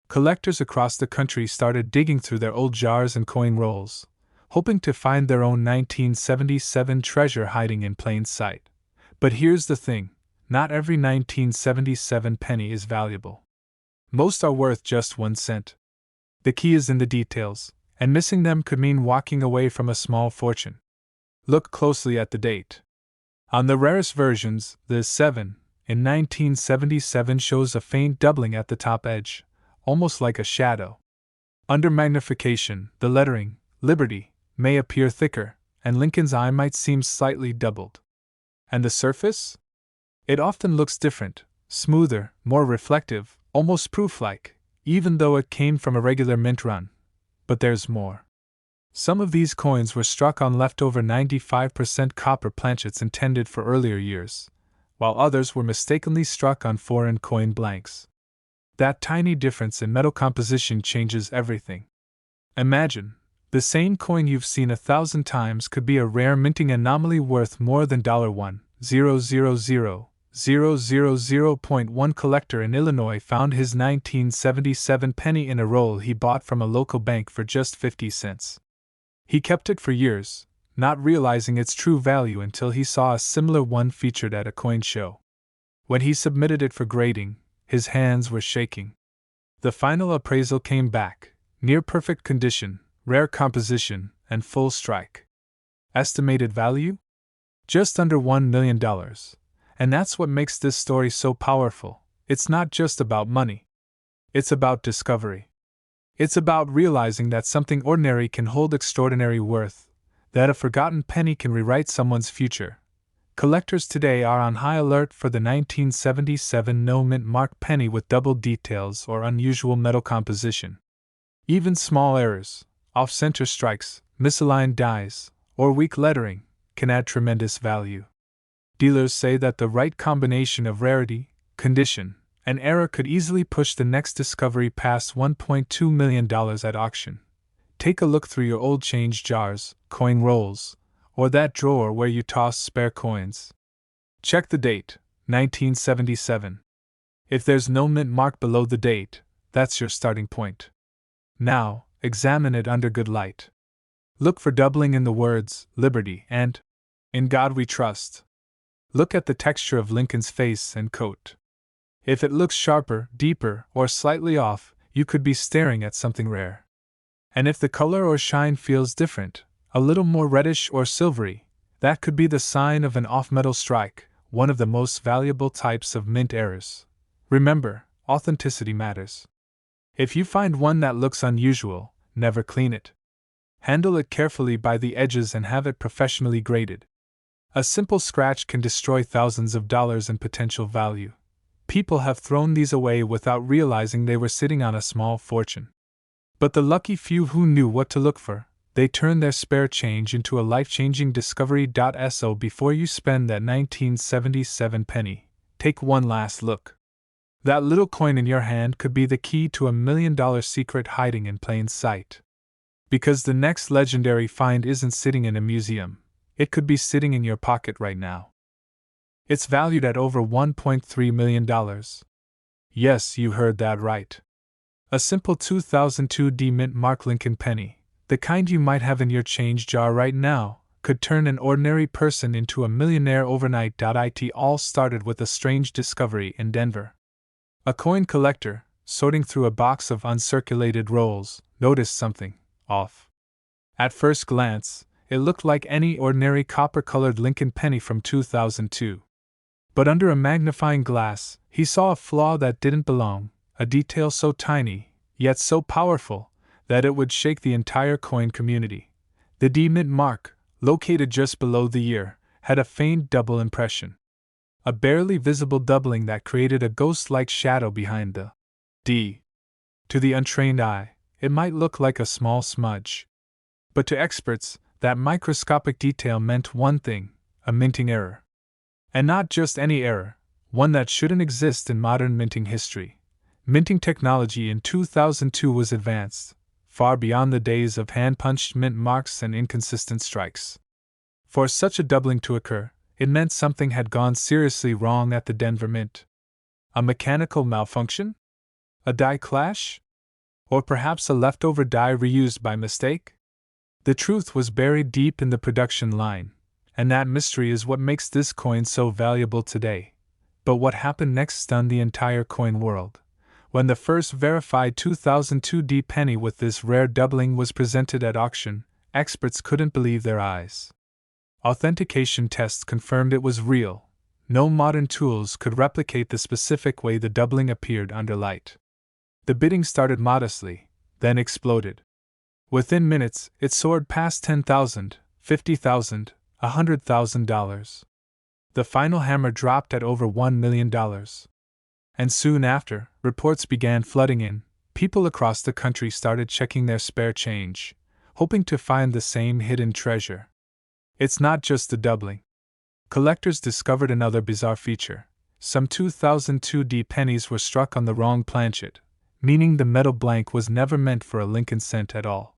A: Collectors across the country started digging through their old jars and coin rolls, hoping to find their own 1977 treasure hiding in plain sight. But here's the thing, not every 1977 penny is valuable. Most are worth just 1 cent. The key is in the details, and missing them could mean walking away from a small fortune. Look closely at the date. On the rarest versions, the 7 in 1977 shows a faint doubling at the top edge, almost like a shadow. Under magnification, the lettering, Liberty, may appear thicker, and Lincoln's eye might seem slightly doubled. And the surface? It often looks different, smoother, more reflective, almost proof-like, even though it came from a regular mint run. But there's more. Some of these coins were struck on leftover 95% copper planchets intended for earlier years, while others were mistakenly struck on foreign coin blanks. That tiny difference in metal composition changes everything. Imagine, the same coin you've seen 1,000 times could be a rare minting anomaly worth more than $1,000,000.0. One collector in Illinois found his 1977 penny in a roll he bought from a local bank for just 50 cents. He kept it for years, not realizing its true value until he saw a similar one featured at a coin show. When he submitted it for grading, his hands were shaking. The final appraisal came back, near perfect condition, rare composition, and full strike. Estimated value? Just under $1 million. And that's what makes this story so powerful. It's not just about money. It's about discovery. It's about realizing that something ordinary can hold extraordinary worth, that a forgotten penny can rewrite someone's future. Collectors today are on high alert for the 1977 no-mint mark penny with double details or unusual metal composition. Even small errors, off-center strikes, misaligned dies, or weak lettering, can add tremendous value. Dealers say that the right combination of rarity, condition, and error could easily push the next discovery past $1.2 million at auction. Take a look through your old change jars, coin rolls, or that drawer where you toss spare coins. Check the date, 1977. If there's no mint mark below the date, that's your starting point. Now, examine it under good light. Look for doubling in the words, Liberty and In God We Trust. Look at the texture of Lincoln's face and coat. If it looks sharper, deeper, or slightly off, you could be staring at something rare. And if the color or shine feels different, a little more reddish or silvery, that could be the sign of an off-metal strike, one of the most valuable types of mint errors. Remember, authenticity matters. If you find one that looks unusual, never clean it. Handle it carefully by the edges and have it professionally graded. A simple scratch can destroy thousands of dollars in potential value. People have thrown these away without realizing they were sitting on a small fortune. But the lucky few who knew what to look for, they turned their spare change into a life-changing discovery. So before you spend that 1977 penny, take one last look. That little coin in your hand could be the key to $1 million secret hiding in plain sight. Because the next legendary find isn't sitting in a museum, it could be sitting in your pocket right now. It's valued at over $1.3 million. Yes, you heard that right. A simple 2002 D-mint mark Lincoln penny, the kind you might have in your change jar right now, could turn an ordinary person into a millionaire overnight. It all started with a strange discovery in Denver. A coin collector, sorting through a box of uncirculated rolls, noticed something off. At first glance, it looked like any ordinary copper-colored Lincoln penny from 2002. But under a magnifying glass, he saw a flaw that didn't belong, a detail so tiny, yet so powerful, that it would shake the entire coin community. The D-mint mark, located just below the year, had a faint double impression. A barely visible doubling that created a ghost-like shadow behind the D. To the untrained eye, it might look like a small smudge. But to experts, that microscopic detail meant one thing: a minting error. And not just any error, one that shouldn't exist in modern minting history. Minting technology in 2002 was advanced, far beyond the days of hand-punched mint marks and inconsistent strikes. For such a doubling to occur, it meant something had gone seriously wrong at the Denver Mint. A mechanical malfunction? A die clash? Or perhaps a leftover die reused by mistake? The truth was buried deep in the production line, and that mystery is what makes this coin so valuable today. But what happened next stunned the entire coin world. When the first verified 2002 penny with this rare doubling was presented at auction, experts couldn't believe their eyes. Authentication tests confirmed it was real. No modern tools could replicate the specific way the doubling appeared under light. The bidding started modestly, then exploded. Within minutes, it soared past $10,000, $50,000, $100,000. The final hammer dropped at over $1 million. And soon after, reports began flooding in. People across the country started checking their spare change, hoping to find the same hidden treasure. It's not just the doubling. Collectors discovered another bizarre feature. Some 2002 pennies were struck on the wrong planchet, meaning the metal blank was never meant for a Lincoln cent at all.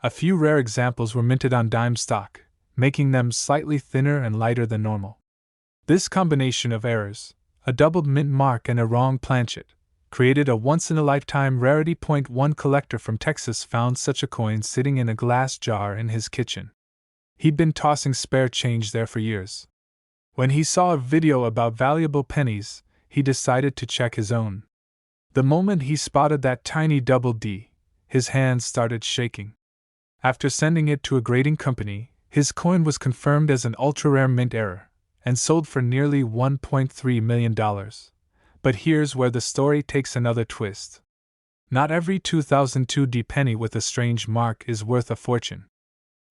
A: A few rare examples were minted on dime stock, making them slightly thinner and lighter than normal. This combination of errors, a doubled mint mark and a wrong planchet, created a once-in-a-lifetime rarity. One collector from Texas found such a coin sitting in a glass jar in his kitchen. He'd been tossing spare change there for years. When he saw a video about valuable pennies, he decided to check his own. The moment he spotted that tiny double D, his hands started shaking. After sending it to a grading company, his coin was confirmed as an ultra-rare mint error, and sold for nearly $1.3 million. But here's where the story takes another twist. Not every 2002 penny with a strange mark is worth a fortune.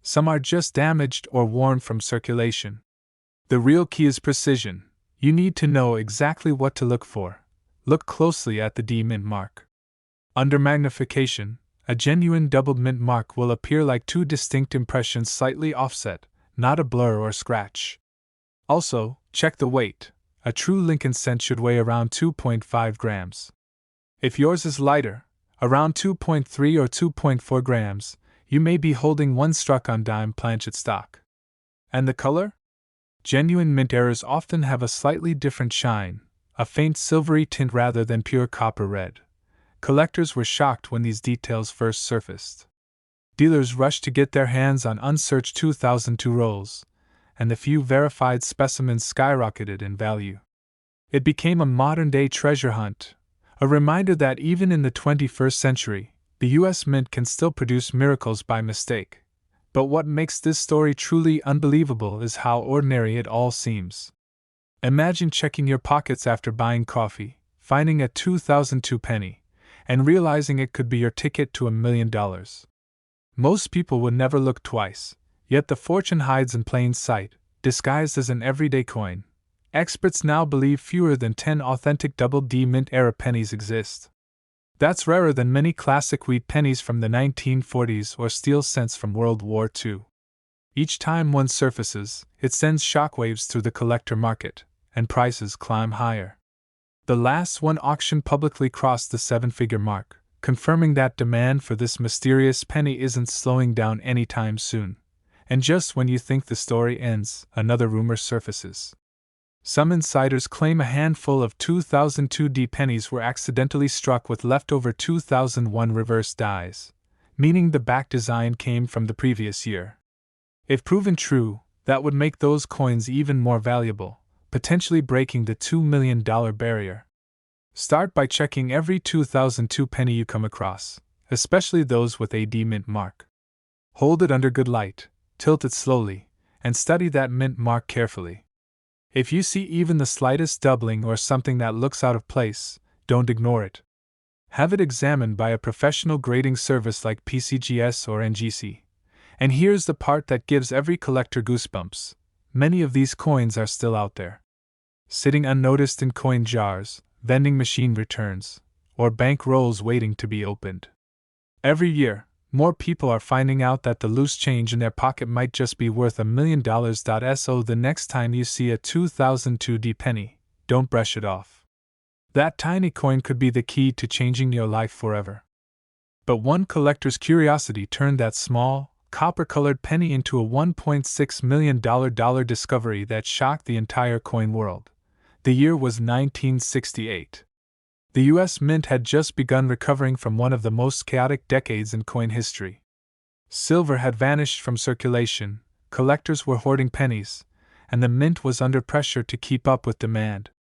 A: Some are just damaged or worn from circulation. The real key is precision. You need to know exactly what to look for. Look closely at the D mint mark. Under magnification, a genuine doubled mint mark will appear like two distinct impressions slightly offset, not a blur or scratch. Also, check the weight. A true Lincoln cent should weigh around 2.5 grams. If yours is lighter, around 2.3 or 2.4 grams, you may be holding one struck on dime planchet stock. And the color? Genuine mint errors often have a slightly different shine, a faint silvery tint rather than pure copper red. Collectors were shocked when these details first surfaced. Dealers rushed to get their hands on unsearched 2002 rolls, and the few verified specimens skyrocketed in value. It became a modern-day treasure hunt, a reminder that even in the 21st century, the U.S. Mint can still produce miracles by mistake. But what makes this story truly unbelievable is how ordinary it all seems. Imagine checking your pockets after buying coffee, finding a 2002 penny, and realizing it could be your ticket to $1 million. Most people would never look twice, yet the fortune hides in plain sight, disguised as an everyday coin. Experts now believe fewer than 10 authentic double D mint era pennies exist. That's rarer than many classic wheat pennies from the 1940s or steel cents from World War II. Each time one surfaces, it sends shockwaves through the collector market, and prices climb higher. The last one auctioned publicly crossed the seven-figure mark, confirming that demand for this mysterious penny isn't slowing down anytime soon. And just when you think the story ends, another rumor surfaces. Some insiders claim a handful of 2002 pennies were accidentally struck with leftover 2001 reverse dies, meaning the back design came from the previous year. If proven true, that would make those coins even more valuable, potentially breaking the $2 million barrier. Start by checking every 2002 penny you come across, especially those with a D mint mark. Hold it under good light, tilt it slowly, and study that mint mark carefully. If you see even the slightest doubling or something that looks out of place, don't ignore it. Have it examined by a professional grading service like PCGS or NGC. And here's the part that gives every collector goosebumps. Many of these coins are still out there, sitting unnoticed in coin jars, vending machine returns, or bank rolls waiting to be opened. Every year, more people are finding out that the loose change in their pocket might just be worth $1 million. So the next time you see a 2002 penny, don't brush it off. That tiny coin could be the key to changing your life forever. But one collector's curiosity turned that small, copper-colored penny into a $1.6 million discovery that shocked the entire coin world. The year was 1968. The U.S. Mint had just begun recovering from one of the most chaotic decades in coin history. Silver had vanished from circulation, collectors were hoarding pennies, and the mint was under pressure to keep up with demand.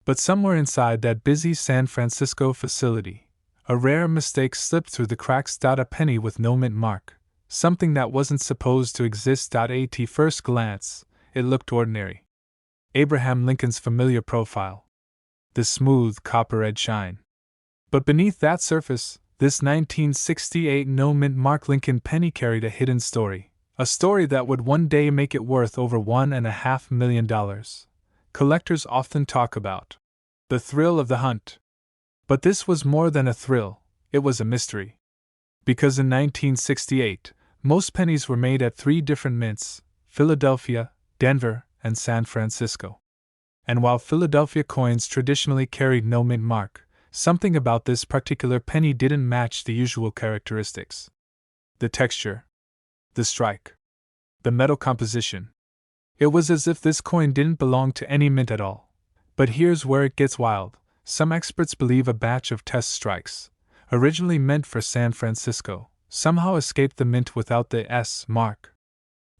A: But somewhere inside that busy San Francisco facility, a rare mistake slipped through the cracks. A penny with no mint mark, something that wasn't supposed to exist. At first glance, it looked ordinary. Abraham Lincoln's familiar profile, the smooth copper-edge shine. But beneath that surface, this 1968 no mint mark Lincoln penny carried a hidden story, a story that would one day make it worth over $1.5 million. Collectors often talk about the thrill of the hunt. But this was more than a thrill, it was a mystery. Because in 1968, most pennies were made at 3 different mints: Philadelphia, Denver, and San Francisco. And while Philadelphia coins traditionally carried no mint mark, something about this particular penny didn't match the usual characteristics. The texture, the strike, the metal composition. It was as if this coin didn't belong to any mint at all. But here's where it gets wild. Some experts believe a batch of test strikes, originally meant for San Francisco, somehow escaped the mint without the S mark.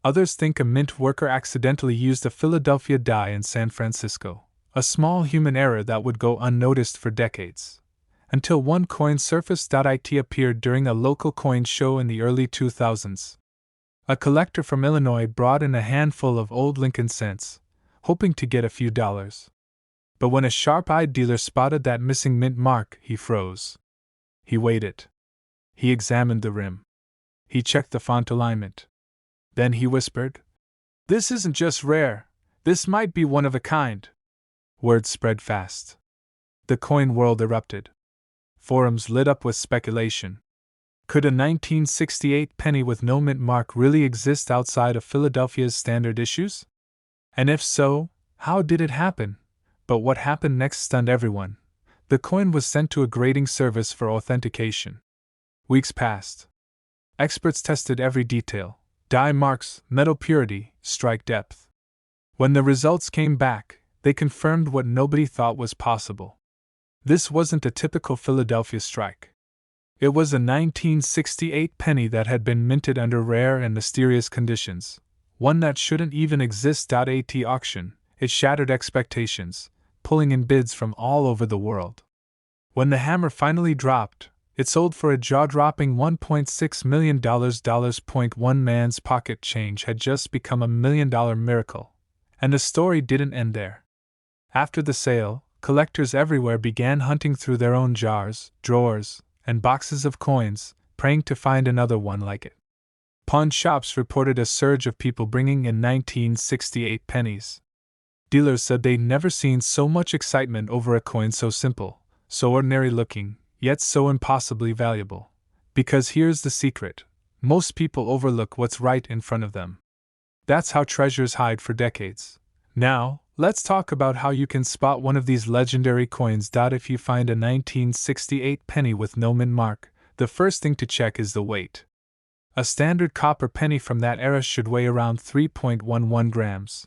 A: Others think a mint worker accidentally used a Philadelphia die in San Francisco, a small human error that would go unnoticed for decades, until one coin surfaced. It appeared during a local coin show in the early 2000s. A collector from Illinois brought in a handful of old Lincoln cents, hoping to get a few dollars. But when a sharp-eyed dealer spotted that missing mint mark, he froze. He weighed it. He examined the rim. He checked the font alignment. Then he whispered, "This isn't just rare, this might be one of a kind." Word spread fast. The coin world erupted. Forums lit up with speculation. Could a 1968 penny with no mint mark really exist outside of Philadelphia's standard issues? And if so, how did it happen? But what happened next stunned everyone. The coin was sent to a grading service for authentication. Weeks passed. Experts tested every detail: die marks, metal purity, strike depth. When the results came back, they confirmed what nobody thought was possible. This wasn't a typical Philadelphia strike. It was a 1968 penny that had been minted under rare and mysterious conditions, one that shouldn't even exist. At auction, it shattered expectations, pulling in bids from all over the world. When the hammer finally dropped, it sold for a jaw-dropping $1.6 million. One man's pocket change had just become $1 million miracle. And the story didn't end there. After the sale, collectors everywhere began hunting through their own jars, drawers, and boxes of coins, praying to find another one like it. Pawn shops reported a surge of people bringing in 1968 pennies. Dealers said they'd never seen so much excitement over a coin so simple, so ordinary looking, yet so impossibly valuable. Because here's the secret: most people overlook what's right in front of them. That's how treasures hide for decades. Now, let's talk about how you can spot one of these legendary coins. If you find a 1968 penny with no mint mark, the first thing to check is the weight. A standard copper penny from that era should weigh around 3.11 grams.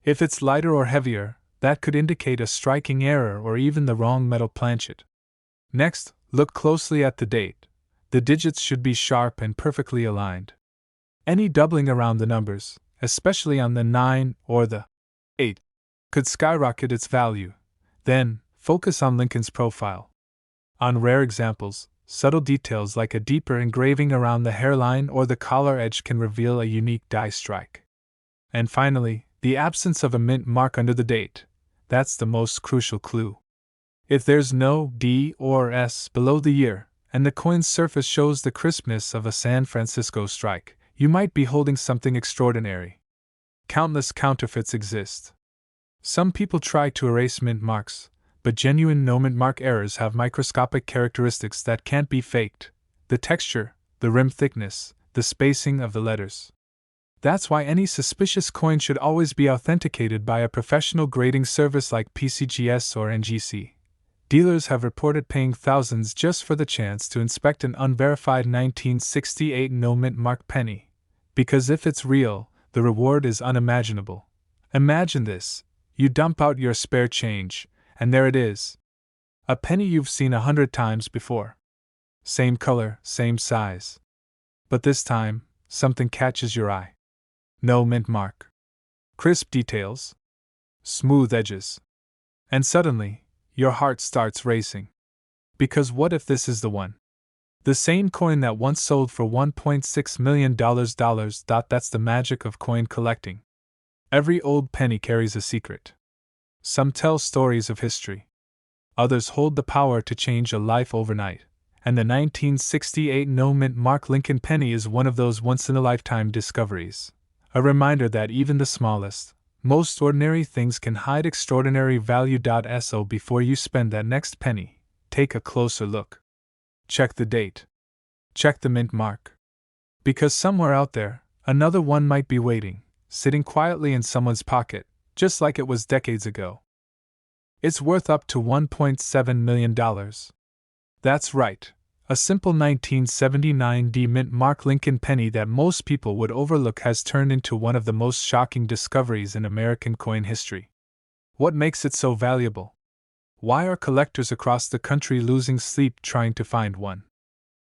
A: If it's lighter or heavier, that could indicate a striking error or even the wrong metal planchet. Next, look closely at the date. The digits should be sharp and perfectly aligned. Any doubling around the numbers, especially on the 9 or the 8, could skyrocket its value. Then, focus on Lincoln's profile. On rare examples, subtle details like a deeper engraving around the hairline or the collar edge can reveal a unique die strike. And finally, the absence of a mint mark under the date. That's the most crucial clue. If there's no D or S below the year, and the coin's surface shows the crispness of a San Francisco strike, you might be holding something extraordinary. Countless counterfeits exist. Some people try to erase mint marks, but genuine no mint mark errors have microscopic characteristics that can't be faked: the texture, the rim thickness, the spacing of the letters. That's why any suspicious coin should always be authenticated by a professional grading service like PCGS or NGC. Dealers have reported paying thousands just for the chance to inspect an unverified 1968 no-mint mark penny, because if it's real, the reward is unimaginable. Imagine this: you dump out your spare change, and there it is. A penny you've seen 100 times before. Same color, same size. But this time, something catches your eye. No mint mark. Crisp details. Smooth edges. And suddenly, your heart starts racing. Because what if this is the one? The same coin that once sold for $1.6 million. That's the magic of coin collecting. Every old penny carries a secret. Some tell stories of history. Others hold the power to change a life overnight. And the 1968 no-mint mark Lincoln penny is one of those once-in-a-lifetime discoveries. A reminder that even the smallest, most ordinary things can hide extraordinary value. So before you spend that next penny, take a closer look. Check the date. Check the mint mark. Because somewhere out there, another one might be waiting, sitting quietly in someone's pocket, just like it was decades ago. It's worth up to $1.7 million. That's right, a simple 1979 mint mark Lincoln penny that most people would overlook has turned into one of the most shocking discoveries in American coin history. What makes it so valuable? Why are collectors across the country losing sleep trying to find one?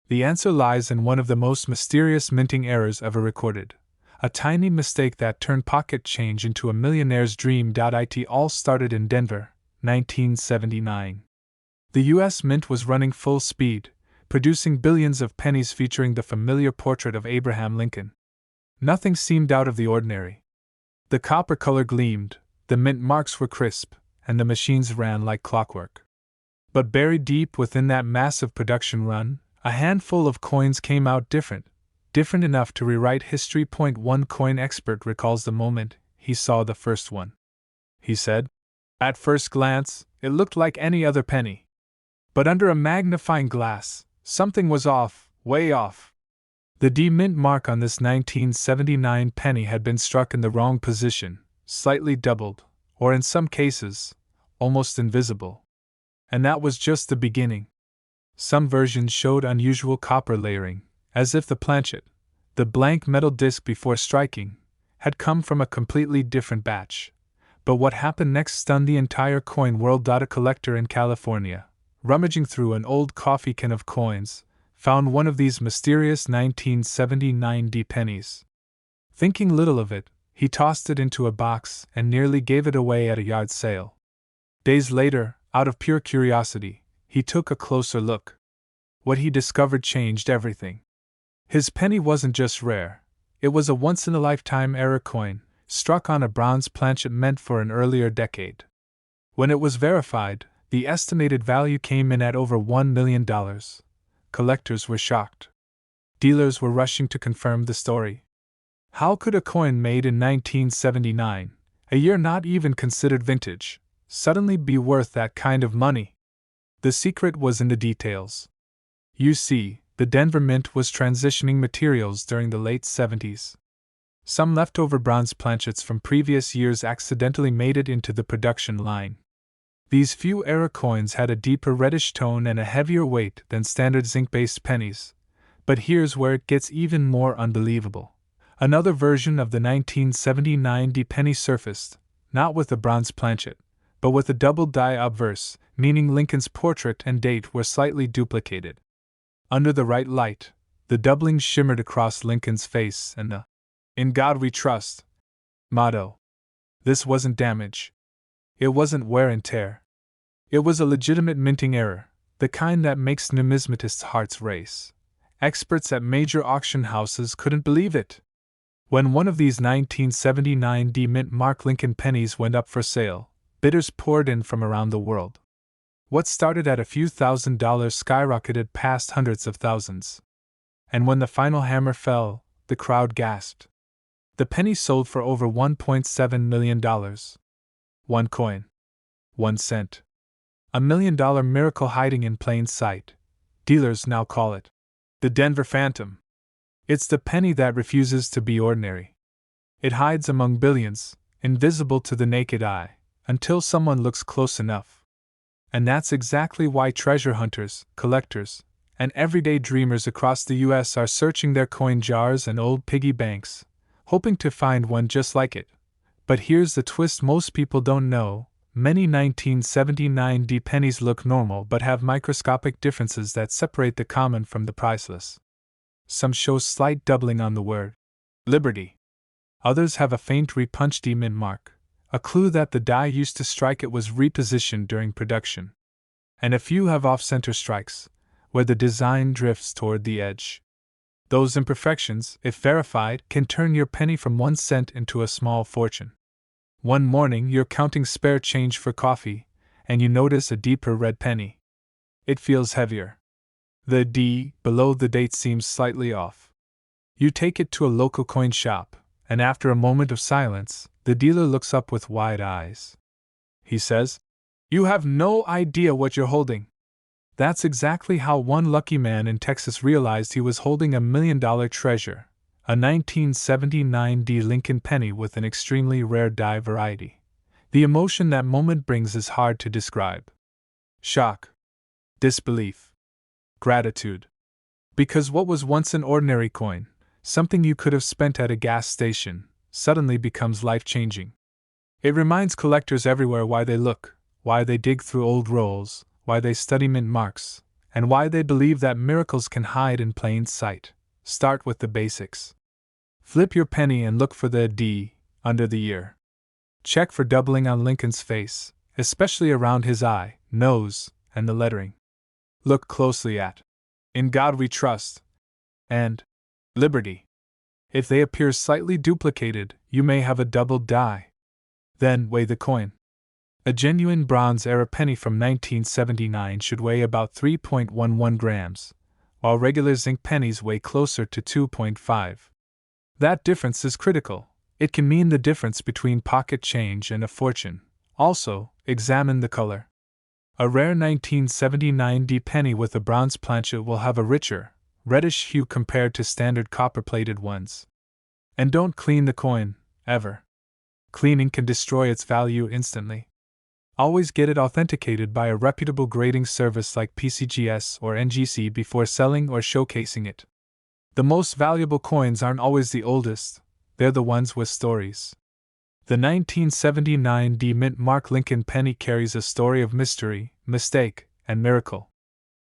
A: The answer lies in one of the most mysterious minting errors ever recorded. A tiny mistake that turned pocket change into a millionaire's dream. It all started in Denver, 1979. The U.S. Mint was running full speed, producing billions of pennies featuring the familiar portrait of Abraham Lincoln. Nothing seemed out of the ordinary. The copper color gleamed, the mint marks were crisp, and the machines ran like clockwork. But buried deep within that massive production run, a handful of coins came out different enough to rewrite history. One coin expert recalls the moment he saw the first one. He said, "At first glance, it looked like any other penny. But under a magnifying glass, something was off, way off. The D mint mark on this 1979 penny had been struck in the wrong position, slightly doubled, or in some cases, almost invisible. And that was just the beginning. Some versions showed unusual copper layering, as if the planchet, the blank metal disc before striking, had come from a completely different batch. But what happened next stunned the entire coin world. A collector in California, rummaging through an old coffee can of coins, found one of these mysterious 1979 D pennies. Thinking little of it, he tossed it into a box and nearly gave it away at a yard sale. Days later, out of pure curiosity, he took a closer look. What he discovered changed everything. His penny wasn't just rare, it was a once-in-a-lifetime error coin, struck on a bronze planchet meant for an earlier decade. When it was verified, the estimated value came in at over $1 million. Collectors were shocked. Dealers were rushing to confirm the story. How could a coin made in 1979, a year not even considered vintage, suddenly be worth that kind of money? The secret was in the details. You see, the Denver Mint was transitioning materials during the late 70s. Some leftover bronze planchets from previous years accidentally made it into the production line. These few error coins had a deeper reddish tone and a heavier weight than standard zinc-based pennies. But here's where it gets even more unbelievable. Another version of the 1979 D penny surfaced, not with a bronze planchet, but with a double die obverse, meaning Lincoln's portrait and date were slightly duplicated. Under the right light, the doublings shimmered across Lincoln's face and the "In God We Trust" motto. This wasn't damage. It wasn't wear and tear. It was a legitimate minting error, the kind that makes numismatists' hearts race. Experts at major auction houses couldn't believe it. When one of these 1979 D mint mark Lincoln pennies went up for sale, bidders poured in from around the world. What started at a few $1,000s skyrocketed past hundreds of thousands. And when the final hammer fell, the crowd gasped. The penny sold for over $1.7 million. One coin. 1 cent. $1 million miracle hiding in plain sight. Dealers now call it the Denver Phantom. It's the penny that refuses to be ordinary. It hides among billions, invisible to the naked eye, until someone looks close enough. And that's exactly why treasure hunters, collectors, and everyday dreamers across the U.S. are searching their coin jars and old piggy banks, hoping to find one just like it. But here's the twist most people don't know. Many 1979 D pennies look normal but have microscopic differences that separate the common from the priceless. Some show slight doubling on the word Liberty. Others have a faint repunched D mint mark, a clue that the die used to strike it was repositioned during production. And a few have off-center strikes, where the design drifts toward the edge. Those imperfections, if verified, can turn your penny from 1 cent into a small fortune. One morning you're counting spare change for coffee, and you notice a deeper red penny. It feels heavier. The D below the date seems slightly off. You take it to a local coin shop, and after a moment of silence, the dealer looks up with wide eyes. He says, "You have no idea what you're holding." That's exactly how one lucky man in Texas realized he was holding a $1 million treasure, a 1979 D Lincoln penny with an extremely rare die variety. The emotion that moment brings is hard to describe. Shock. Disbelief. Gratitude. Because what was once an ordinary coin, something you could have spent at a gas station, suddenly becomes life-changing. It reminds collectors everywhere why they look, why they dig through old rolls, why they study mint marks, and why they believe that miracles can hide in plain sight. Start with the basics. Flip your penny and look for the D under the ear. Check for doubling on Lincoln's face, especially around his eye, nose, and the lettering. Look closely at "In God We Trust" and "Liberty." If they appear slightly duplicated, you may have a doubled die. Then weigh the coin. A genuine bronze-era penny from 1979 should weigh about 3.11 grams, while regular zinc pennies weigh closer to 2.5. That difference is critical. It can mean the difference between pocket change and a fortune. Also, examine the color. A rare 1979 D penny with a bronze planchet will have a richer, reddish hue compared to standard copper-plated ones. And don't clean the coin, ever. Cleaning can destroy its value instantly. Always get it authenticated by a reputable grading service like PCGS or NGC before selling or showcasing it. The most valuable coins aren't always the oldest, they're the ones with stories. The 1979 D Mint Mark Lincoln penny carries a story of mystery, mistake, and miracle.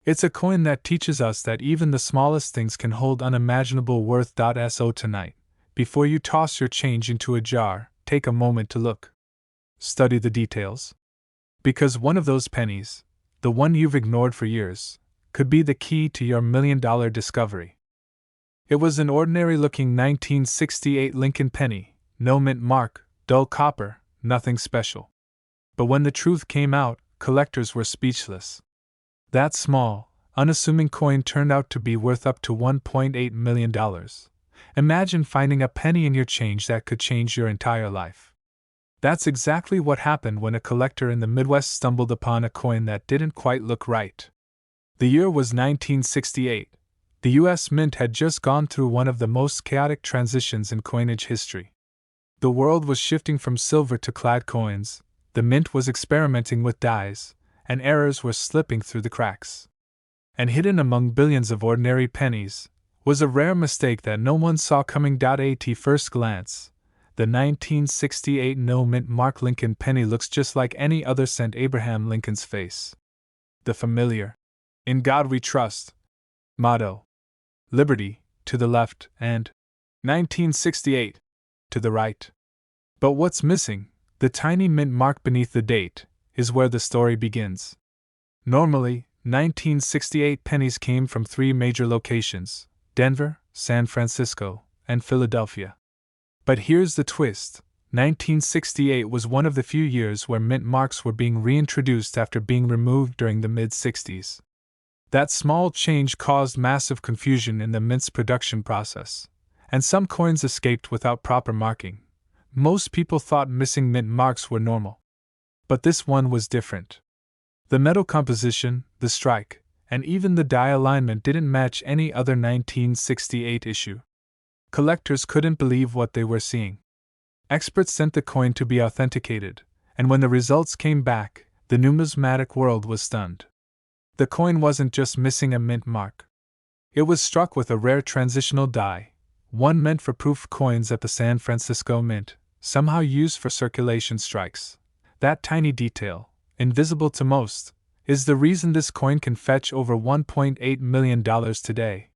A: It's a coin that teaches us that even the smallest things can hold unimaginable worth. So tonight, before you toss your change into a jar, take a moment to look. Study the details. Because one of those pennies, the one you've ignored for years, could be the key to your $1 million discovery. It was an ordinary-looking 1968 Lincoln penny, no mint mark, dull copper, nothing special. But when the truth came out, collectors were speechless. That small, unassuming coin turned out to be worth up to $1.8 million. Imagine finding a penny in your change that could change your entire life. That's exactly what happened when a collector in the Midwest stumbled upon a coin that didn't quite look right. The year was 1968. The U.S. Mint had just gone through one of the most chaotic transitions in coinage history. The world was shifting from silver to clad coins, the Mint was experimenting with dies, and errors were slipping through the cracks. And hidden among billions of ordinary pennies was a rare mistake that no one saw coming. At first glance, the 1968 no mint Mark Lincoln penny looks just like any other cent. Abraham Lincoln's face. The familiar "In God We Trust" motto. Liberty, to the left, and 1968, to the right. But what's missing, the tiny mint mark beneath the date, is where the story begins. Normally, 1968 pennies came from 3 major locations: Denver, San Francisco, and Philadelphia. But here's the twist: 1968 was one of the few years where mint marks were being reintroduced after being removed during the mid-60s. That small change caused massive confusion in the mint's production process, and some coins escaped without proper marking. Most people thought missing mint marks were normal. But this one was different. The metal composition, the strike, and even the die alignment didn't match any other 1968 issue. Collectors couldn't believe what they were seeing. Experts sent the coin to be authenticated, and when the results came back, The numismatic world was stunned. The coin wasn't just missing a mint mark. It was struck with a rare transitional die, one meant for proof coins at the San Francisco Mint, somehow used for circulation strikes. That tiny detail, invisible to most, is the reason this coin can fetch over $1.8 million today.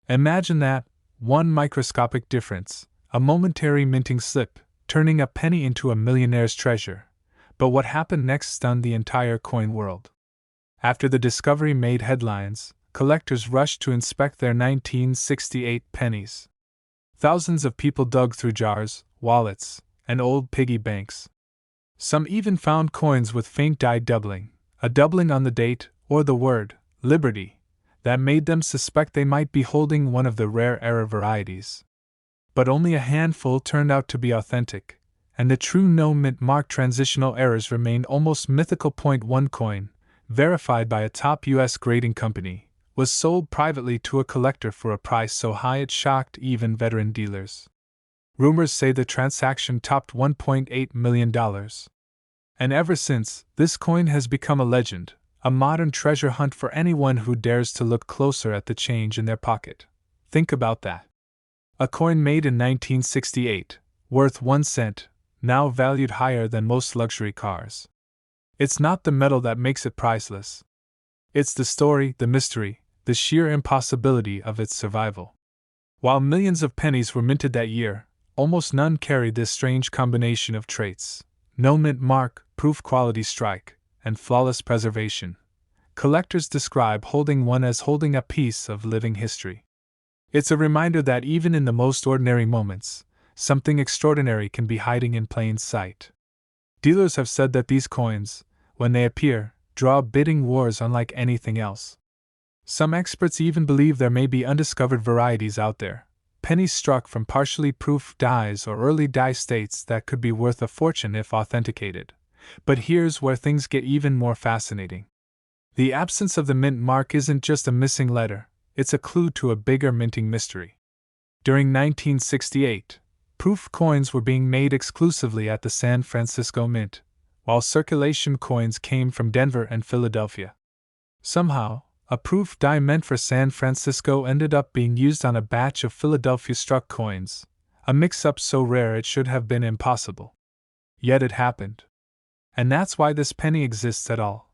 A: Imagine that, one microscopic difference, a momentary minting slip, turning a penny into a millionaire's treasure. But what happened next stunned the entire coin world. After the discovery made headlines, collectors rushed to inspect their 1968 pennies. Thousands of people dug through jars, wallets, and old piggy banks. Some even found coins with faint die doubling, a doubling on the date, or the word, Liberty, that made them suspect they might be holding one of the rare error varieties. But only a handful turned out to be authentic, and the true no-mint mark transitional errors remained almost mythical. One coin, verified by a top U.S. grading company, was sold privately to a collector for a price so high it shocked even veteran dealers. Rumors say the transaction topped $1.8 million. And ever since, this coin has become a legend, a modern treasure hunt for anyone who dares to look closer at the change in their pocket. Think about that. A coin made in 1968, worth 1 cent, now valued higher than most luxury cars. It's not the metal that makes it priceless. It's the story, the mystery, the sheer impossibility of its survival. While millions of pennies were minted that year, almost none carried this strange combination of traits: no mint mark, proof quality strike, and flawless preservation. Collectors describe holding one as holding a piece of living history. It's a reminder that even in the most ordinary moments, something extraordinary can be hiding in plain sight. Dealers have said that these coins, when they appear, draw bidding wars unlike anything else. Some experts even believe there may be undiscovered varieties out there, pennies struck from partially proof dies or early die states that could be worth a fortune if authenticated. But here's where things get even more fascinating. The absence of the mint mark isn't just a missing letter, it's a clue to a bigger minting mystery. During 1968, proof coins were being made exclusively at the San Francisco Mint, while circulation coins came from Denver and Philadelphia. Somehow, a proof die meant for San Francisco ended up being used on a batch of Philadelphia-struck coins, a mix-up so rare it should have been impossible. Yet it happened. And that's why this penny exists at all.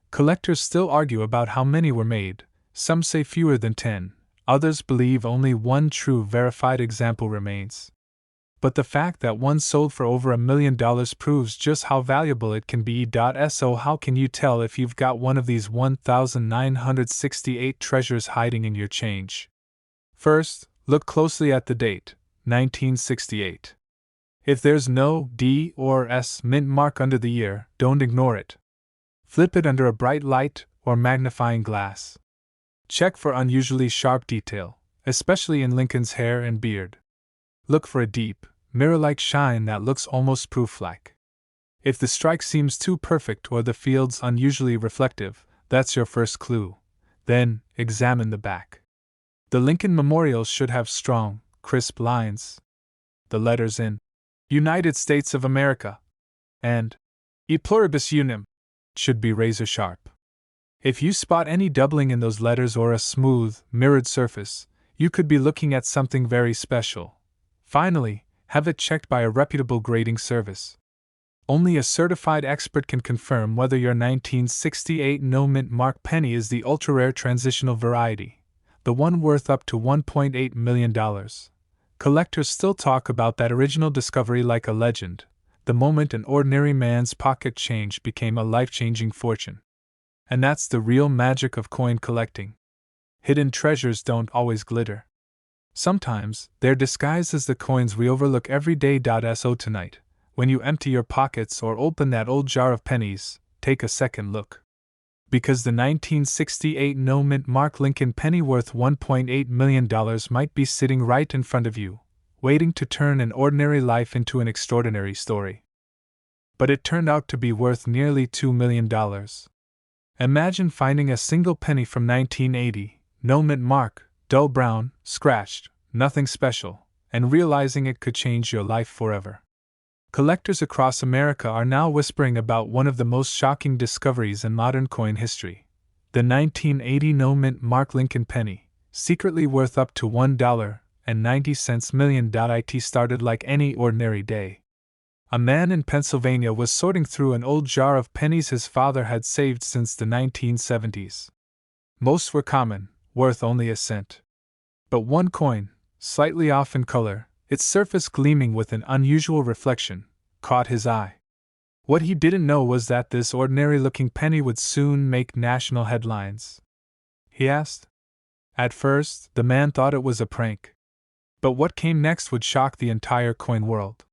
A: Collectors still argue about how many were made, some say fewer than 10, others believe only one true verified example remains. But the fact that one sold for over $1 million proves just how valuable it can be. So how can you tell if you've got one of these 1,968 treasures hiding in your change? First, look closely at the date, 1968. If there's no D or S mint mark under the year, don't ignore it. Flip it under a bright light or magnifying glass. Check for unusually sharp detail, especially in Lincoln's hair and beard. Look for a deep, mirror-like shine that looks almost proof-like. If the strike seems too perfect or the field's unusually reflective, that's your first clue. Then, examine the back. The Lincoln memorial should have strong, crisp lines. The letters in United States of America and E pluribus unum should be razor-sharp. If you spot any doubling in those letters or a smooth, mirrored surface, you could be looking at something very special. Finally, have it checked by a reputable grading service. Only a certified expert can confirm whether your 1968 no-mint mark penny is the ultra-rare transitional variety, the one worth up to $1.8 million. Collectors still talk about that original discovery like a legend, the moment an ordinary man's pocket change became a life-changing fortune. And that's the real magic of coin collecting. Hidden treasures don't always glitter. Sometimes, they're disguised as the coins we overlook every day. So tonight, when you empty your pockets or open that old jar of pennies, take a second look. Because the 1968 no-mint mark Lincoln penny worth $1.8 million might be sitting right in front of you, waiting to turn an ordinary life into an extraordinary story. But it turned out to be worth nearly $2 million. Imagine finding a single penny from 1980, no-mint mark, dull brown, scratched, nothing special, and realizing it could change your life forever. Collectors across America are now whispering about one of the most shocking discoveries in modern coin history: the 1980 no-mint mark Lincoln penny, secretly worth up to $1.90 million. It started like any ordinary day. A man in Pennsylvania was sorting through an old jar of pennies his father had saved since the 1970s. Most were common, worth only a cent. But one coin, slightly off in color, its surface gleaming with an unusual reflection, caught his eye. What he didn't know was that this ordinary-looking penny would soon make national headlines. He asked. At first, the man thought it was a prank. But what came next would shock the entire coin world.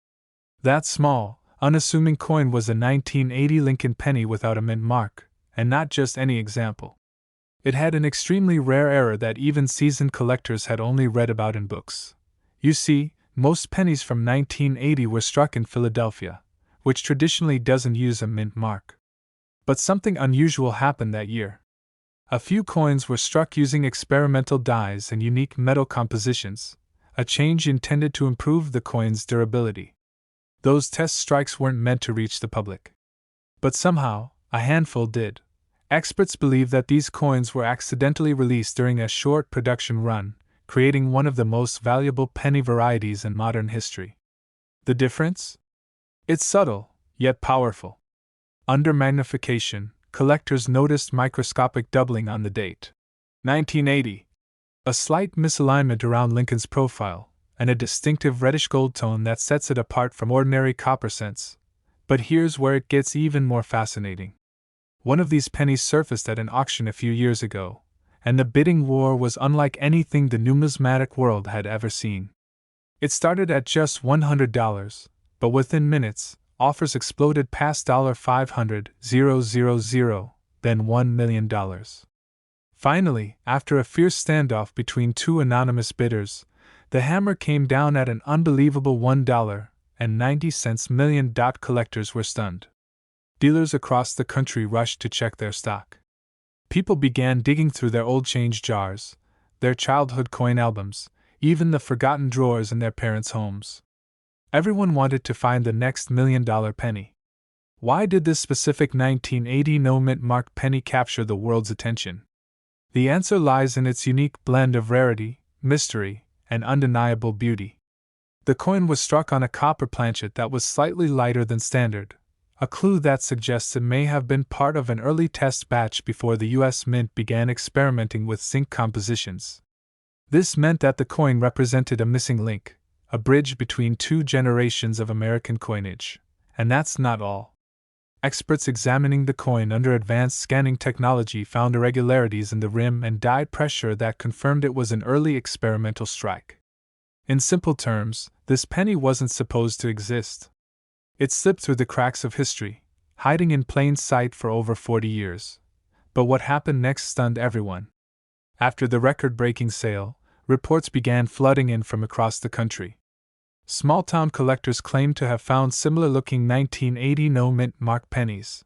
A: That small, unassuming coin was a 1980 Lincoln penny without a mint mark, and not just any example. It had an extremely rare error that even seasoned collectors had only read about in books. You see, most pennies from 1980 were struck in Philadelphia, which traditionally doesn't use a mint mark. But something unusual happened that year. A few coins were struck using experimental dies and unique metal compositions, a change intended to improve the coin's durability. Those test strikes weren't meant to reach the public. But somehow, a handful did. Experts believe that these coins were accidentally released during a short production run, creating one of the most valuable penny varieties in modern history. The difference? It's subtle, yet powerful. Under magnification, collectors noticed microscopic doubling on the date. 1980. A slight misalignment around Lincoln's profile, and a distinctive reddish gold tone that sets it apart from ordinary copper cents. But here's where it gets even more fascinating. One of these pennies surfaced at an auction a few years ago, and the bidding war was unlike anything the numismatic world had ever seen. It started at just $100, but within minutes, offers exploded past $500,000, then $1 million. Finally, after a fierce standoff between two anonymous bidders, the hammer came down at an unbelievable $1.90 million. Collectors were stunned. Dealers across the country rushed to check their stock. People began digging through their old change jars, their childhood coin albums, even the forgotten drawers in their parents' homes. Everyone wanted to find the next $1 million penny. Why did this specific 1980 no-mint mark penny capture the world's attention? The answer lies in its unique blend of rarity, mystery, and undeniable beauty. The coin was struck on a copper planchet that was slightly lighter than standard, a clue that suggests it may have been part of an early test batch before the U.S. Mint began experimenting with zinc compositions. This meant that the coin represented a missing link, a bridge between two generations of American coinage. And that's not all. Experts examining the coin under advanced scanning technology found irregularities in the rim and die pressure that confirmed it was an early experimental strike. In simple terms, this penny wasn't supposed to exist. It slipped through the cracks of history, hiding in plain sight for over 40 years. But what happened next stunned everyone. After the record-breaking sale, reports began flooding in from across the country. Small-town collectors claimed to have found similar-looking 1980 no-mint mark pennies.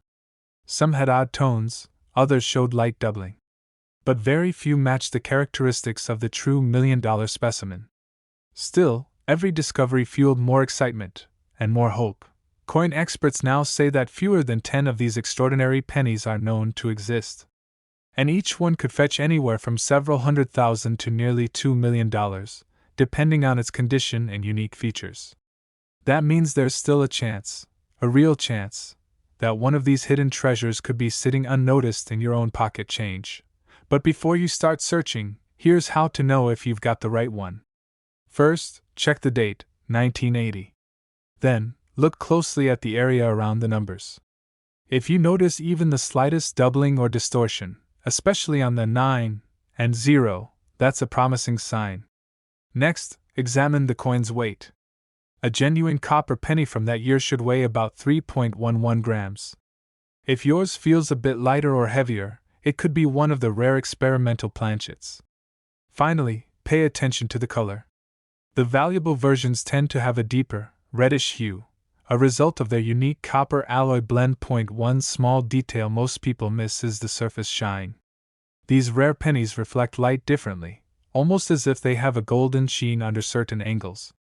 A: Some had odd tones, others showed light doubling. But very few matched the characteristics of the true million-dollar specimen. Still, every discovery fueled more excitement, and more hope. Coin experts now say that fewer than 10 of these extraordinary pennies are known to exist. And each one could fetch anywhere from several $100,000 to nearly $2 million, depending on its condition and unique features. That means there's still a chance, a real chance, that one of these hidden treasures could be sitting unnoticed in your own pocket change. But before you start searching, here's how to know if you've got the right one. First, check the date, 1980. Then, look closely at the area around the numbers. If you notice even the slightest doubling or distortion, especially on the 9 and 0, that's a promising sign. Next, examine the coin's weight. A genuine copper penny from that year should weigh about 3.11 grams. If yours feels a bit lighter or heavier, it could be one of the rare experimental planchets. Finally, pay attention to the color. The valuable versions tend to have a deeper, reddish hue, a result of their unique copper alloy blend. One small detail most people miss is the surface shine. These rare pennies reflect light differently, almost as if they have a golden sheen under certain angles.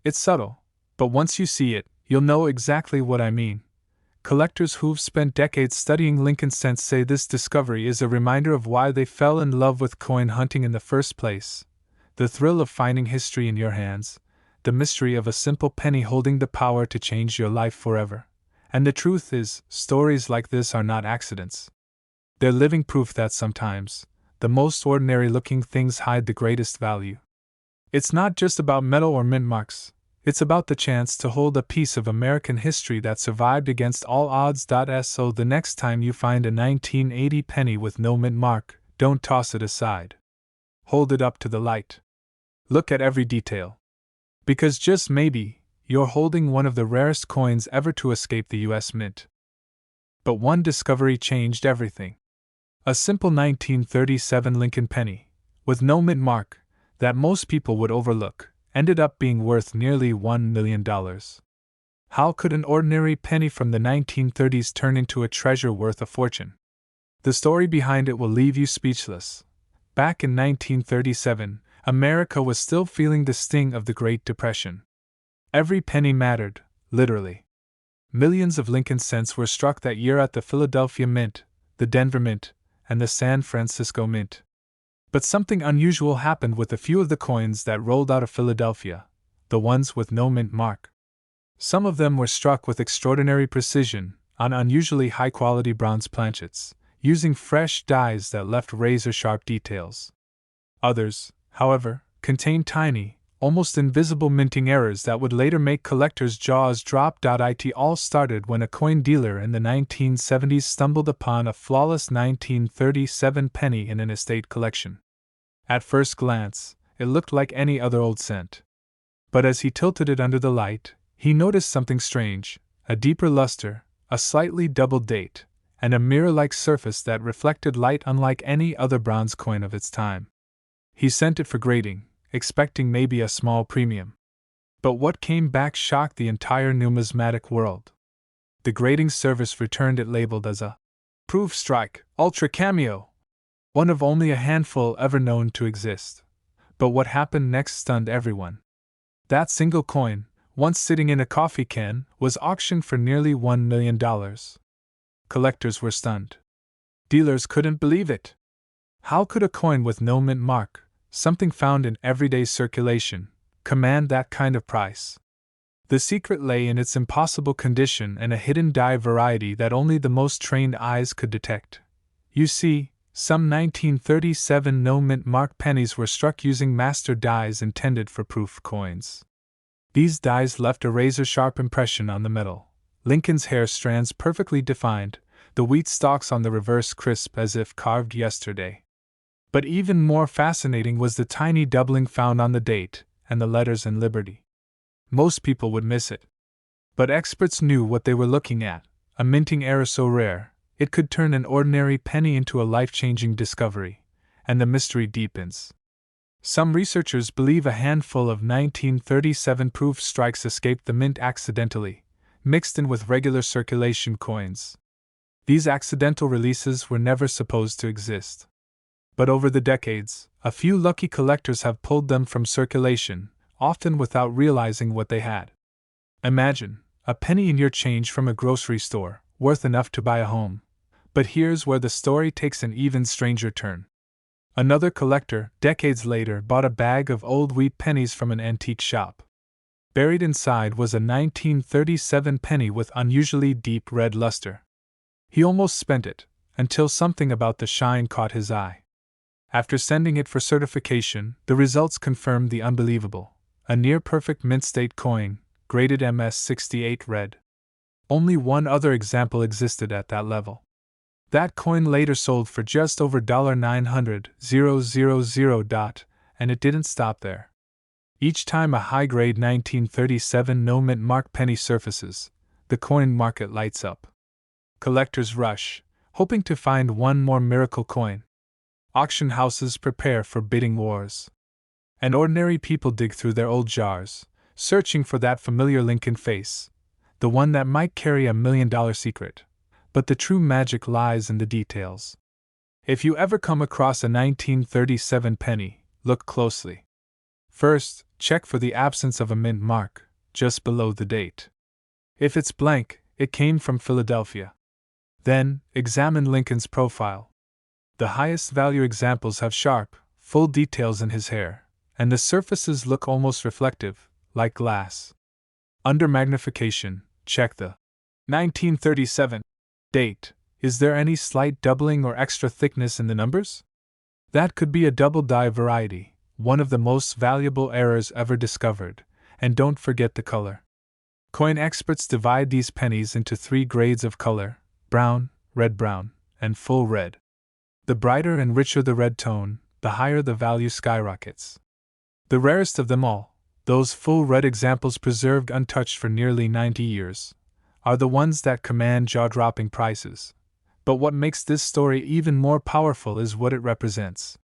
A: It's subtle, but once you see it, you'll know exactly what I mean. Collectors who've spent decades studying Lincoln cents say this discovery is a reminder of why they fell in love with coin hunting in the first place. The thrill of finding history in your hands, the mystery of a simple penny holding the power to change your life forever. And the truth is, stories like this are not accidents. They're living proof that sometimes, the most ordinary looking things hide the greatest value. It's not just about metal or mint marks. It's about the chance to hold a piece of American history that survived against all odds. So the next time you find a 1980 penny with no mint mark, don't toss it aside. Hold it up to the light. Look at every detail. Because just maybe, you're holding one of the rarest coins ever to escape the U.S. Mint. But one discovery changed everything. A simple 1937 Lincoln penny, with no mint mark, that most people would overlook, ended up being worth nearly $1 million. How could an ordinary penny from the 1930s turn into a treasure worth a fortune? The story behind it will leave you speechless. Back in 1937, America was still feeling the sting of the Great Depression. Every penny mattered, literally. Millions of Lincoln cents were struck that year at the Philadelphia Mint, the Denver Mint, and the San Francisco Mint. But something unusual happened with a few of the coins that rolled out of Philadelphia, the ones with no mint mark. Some of them were struck with extraordinary precision, on unusually high-quality bronze planchets, using fresh dies that left razor-sharp details. Others, however, contained tiny, almost invisible minting errors that would later make collectors' jaws drop. It all started when a coin dealer in the 1970s stumbled upon a flawless 1937 penny in an estate collection. At first glance, it looked like any other old cent. But as he tilted it under the light, he noticed something strange: a deeper luster, a slightly doubled date, and a mirror-like surface that reflected light unlike any other bronze coin of its time. He sent it for grading, expecting maybe a small premium. But what came back shocked the entire numismatic world. The grading service returned it labeled as a proof strike, ultra cameo, one of only a handful ever known to exist. But what happened next stunned everyone. That single coin, once sitting in a coffee can, was auctioned for nearly $1 million. Collectors were stunned. Dealers couldn't believe it. How could a coin with no mint mark, something found in everyday circulation, command that kind of price? The secret lay in its impossible condition and a hidden die variety that only the most trained eyes could detect. You see, some 1937 no-mint mark pennies were struck using master dies intended for proof coins. These dies left a razor-sharp impression on the metal, Lincoln's hair strands perfectly defined, the wheat stalks on the reverse crisp as if carved yesterday. But even more fascinating was the tiny doubling found on the date and the letters in Liberty. Most people would miss it. But experts knew what they were looking at, a minting error so rare, it could turn an ordinary penny into a life-changing discovery, and the mystery deepens. Some researchers believe a handful of 1937 proof strikes escaped the mint accidentally, mixed in with regular circulation coins. These accidental releases were never supposed to exist. But over the decades, a few lucky collectors have pulled them from circulation, often without realizing what they had. Imagine, a penny in your change from a grocery store, worth enough to buy a home. But here's where the story takes an even stranger turn. Another collector, decades later, bought a bag of old wheat pennies from an antique shop. Buried inside was a 1937 penny with unusually deep red luster. He almost spent it, until something about the shine caught his eye. After sending it for certification, the results confirmed the unbelievable: a near-perfect mint-state coin, graded MS-68 red. Only one other example existed at that level. That coin later sold for just over $900,000, and it didn't stop there. Each time a high-grade 1937 no-mint mark penny surfaces, the coin market lights up. Collectors rush, hoping to find one more miracle coin. Auction houses prepare for bidding wars. And ordinary people dig through their old jars, searching for that familiar Lincoln face, the one that might carry $1 million secret. But the true magic lies in the details. If you ever come across a 1937 penny, look closely. First, check for the absence of a mint mark, just below the date. If it's blank, it came from Philadelphia. Then, examine Lincoln's profile. The highest value examples have sharp, full details in his hair, and the surfaces look almost reflective, like glass. Under magnification, check the 1937 date. Is there any slight doubling or extra thickness in the numbers? That could be a double die variety, one of the most valuable errors ever discovered, and don't forget the color. Coin experts divide these pennies into 3 grades of color: brown, red-brown, and full red. The brighter and richer the red tone, the higher the value skyrockets. The rarest of them all, those full red examples preserved untouched for nearly 90 years, are the ones that command jaw-dropping prices. But what makes this story even more powerful is what it represents.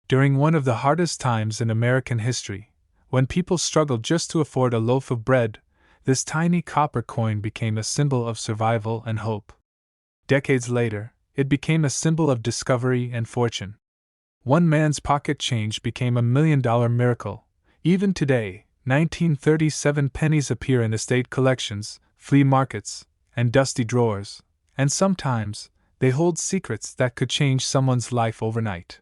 A: During one of the hardest times in American history, when people struggled just to afford a loaf of bread, this tiny copper coin became a symbol of survival and hope. Decades later, it became a symbol of discovery and fortune. One man's pocket change became $1 million miracle. Even today, 1937 pennies appear in estate collections, flea markets, and dusty drawers, and sometimes, they hold secrets that could change someone's life overnight.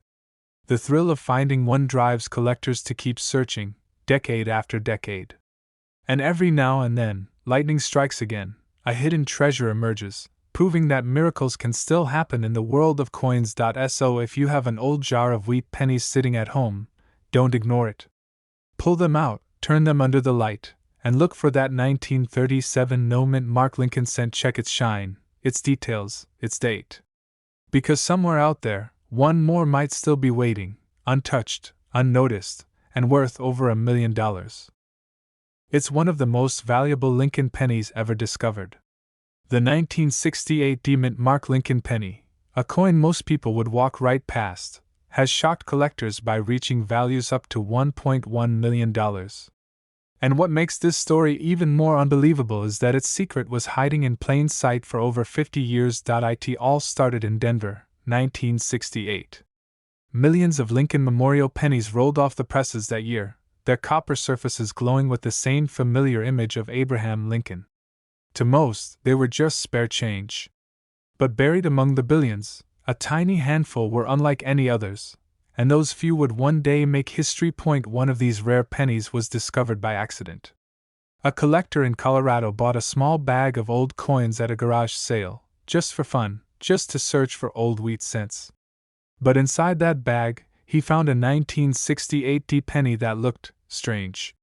A: The thrill of finding one drives collectors to keep searching, decade after decade. And every now and then, lightning strikes again, a hidden treasure emerges, proving that miracles can still happen in the world of coins. So if you have an old jar of wheat pennies sitting at home, don't ignore it. Pull them out, turn them under the light, and look for that 1937 no mint mark Lincoln cent. Check its shine, its details, its date. Because somewhere out there, one more might still be waiting, untouched, unnoticed, and worth over $1 million. It's one of the most valuable Lincoln pennies ever discovered. The 1968 D-mint mark Lincoln penny, a coin most people would walk right past, has shocked collectors by reaching values up to $1.1 million. And what makes this story even more unbelievable is that its secret was hiding in plain sight for over 50 years. It all started in Denver, 1968. Millions of Lincoln Memorial pennies rolled off the presses that year, their copper surfaces glowing with the same familiar image of Abraham Lincoln. To most, they were just spare change. But buried among the billions, a tiny handful were unlike any others, and those few would one day make history. One of these rare pennies was discovered by accident. A collector in Colorado bought a small bag of old coins at a garage sale, just for fun, just to search for old wheat cents. But inside that bag, he found a 1968 D penny that looked strange.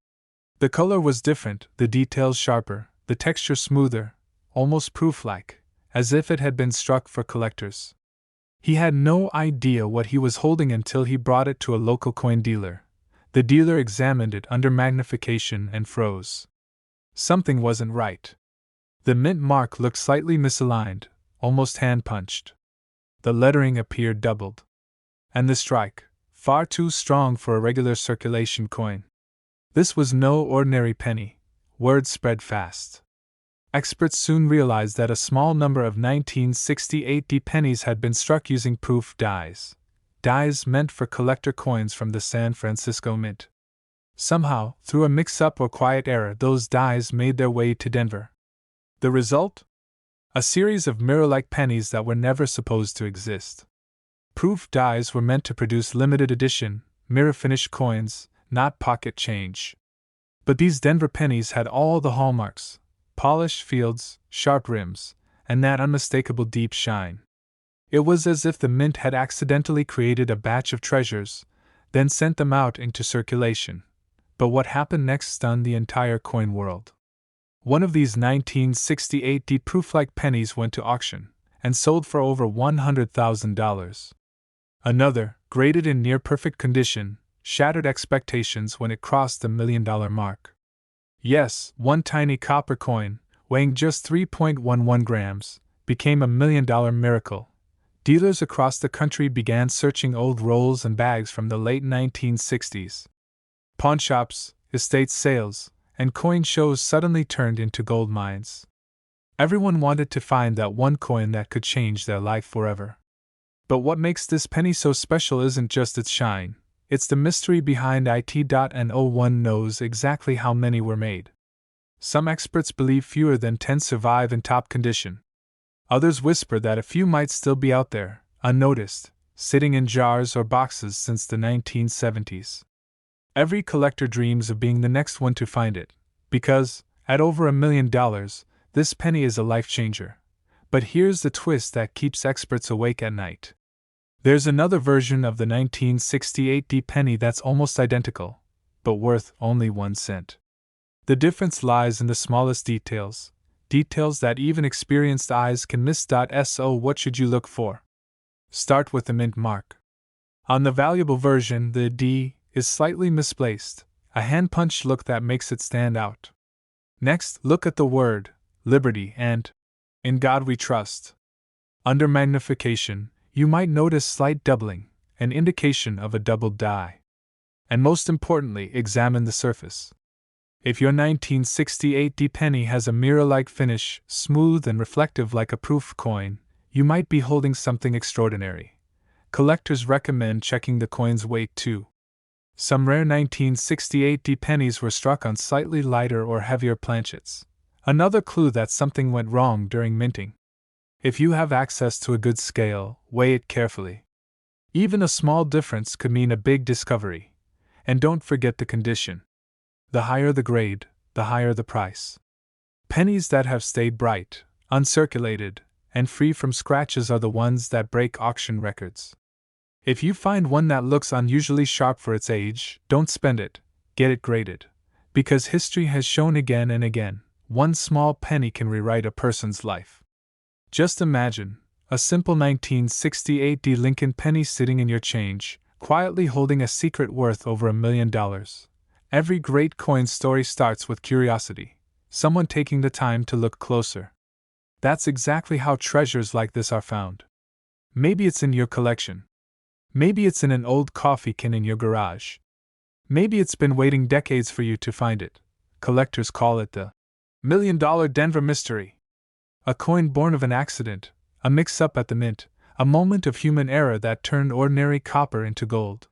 A: The color was different, the details sharper, the texture smoother, almost proof-like, as if it had been struck for collectors. He had no idea what he was holding until he brought it to a local coin dealer. The dealer examined it under magnification and froze. Something wasn't right. The mint mark looked slightly misaligned, almost hand-punched. The lettering appeared doubled. And the strike, far too strong for a regular circulation coin. This was no ordinary penny. Word spread fast. Experts soon realized that a small number of 1968 D pennies had been struck using proof dies meant for collector coins from the San Francisco Mint. Somehow, through a mix-up or quiet error, those dies made their way to Denver. The result? A series of mirror-like pennies that were never supposed to exist. Proof dies were meant to produce limited edition, mirror-finished coins, not pocket change. But these Denver pennies had all the hallmarks: polished fields, sharp rims, and that unmistakable deep shine. It was as if the mint had accidentally created a batch of treasures, then sent them out into circulation. But what happened next stunned the entire coin world. One of these 1968 D proof-like pennies went to auction, and sold for over $100,000. Another, graded in near-perfect condition, shattered expectations when it crossed the $1 million mark. Yes, one tiny copper coin, weighing just 3.11 grams, became $1 million miracle. Dealers across the country began searching old rolls and bags from the late 1960s. Pawnshops, estate sales, and coin shows suddenly turned into gold mines. Everyone wanted to find that one coin that could change their life forever. But what makes this penny so special isn't just its shine, it's the mystery behind it. No one knows exactly how many were made. Some experts believe fewer than 10 survive in top condition. Others whisper that a few might still be out there, unnoticed, sitting in jars or boxes since the 1970s. Every collector dreams of being the next one to find it, because, at over $1 million, this penny is a life changer. But here's the twist that keeps experts awake at night. There's another version of the 1968 D penny that's almost identical, but worth only 1 cent. The difference lies in the smallest details, details that even experienced eyes can miss. So what should you look for? Start with the mint mark. On the valuable version, the D is slightly misplaced, a hand-punched look that makes it stand out. Next, look at the word, Liberty, and In God We Trust. Under magnification, you might notice slight doubling, an indication of a doubled die. And most importantly, examine the surface. If your 1968 D penny has a mirror-like finish, smooth and reflective like a proof coin, you might be holding something extraordinary. Collectors recommend checking the coin's weight too. Some rare 1968 D pennies were struck on slightly lighter or heavier planchets. Another clue that something went wrong during minting. If you have access to a good scale, weigh it carefully. Even a small difference could mean a big discovery. And don't forget the condition. The higher the grade, the higher the price. Pennies that have stayed bright, uncirculated, and free from scratches are the ones that break auction records. If you find one that looks unusually sharp for its age, don't spend it, get it graded. Because history has shown again and again, one small penny can rewrite a person's life. Just imagine, a simple 1968 D Lincoln penny sitting in your change, quietly holding a secret worth over $1 million. Every great coin story starts with curiosity, someone taking the time to look closer. That's exactly how treasures like this are found. Maybe it's in your collection. Maybe it's in an old coffee can in your garage. Maybe it's been waiting decades for you to find it. Collectors call it the $1 million Denver mystery. A coin born of an accident, a mix-up at the mint, a moment of human error that turned ordinary copper into gold.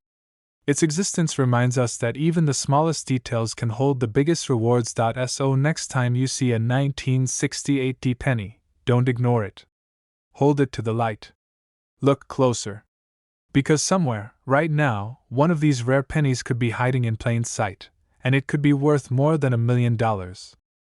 A: Its existence reminds us that even the smallest details can hold the biggest rewards. So next time you see a 1968 D penny, don't ignore it. Hold it to the light. Look closer. Because somewhere, right now, one of these rare pennies could be hiding in plain sight, and it could be worth more than $1 million.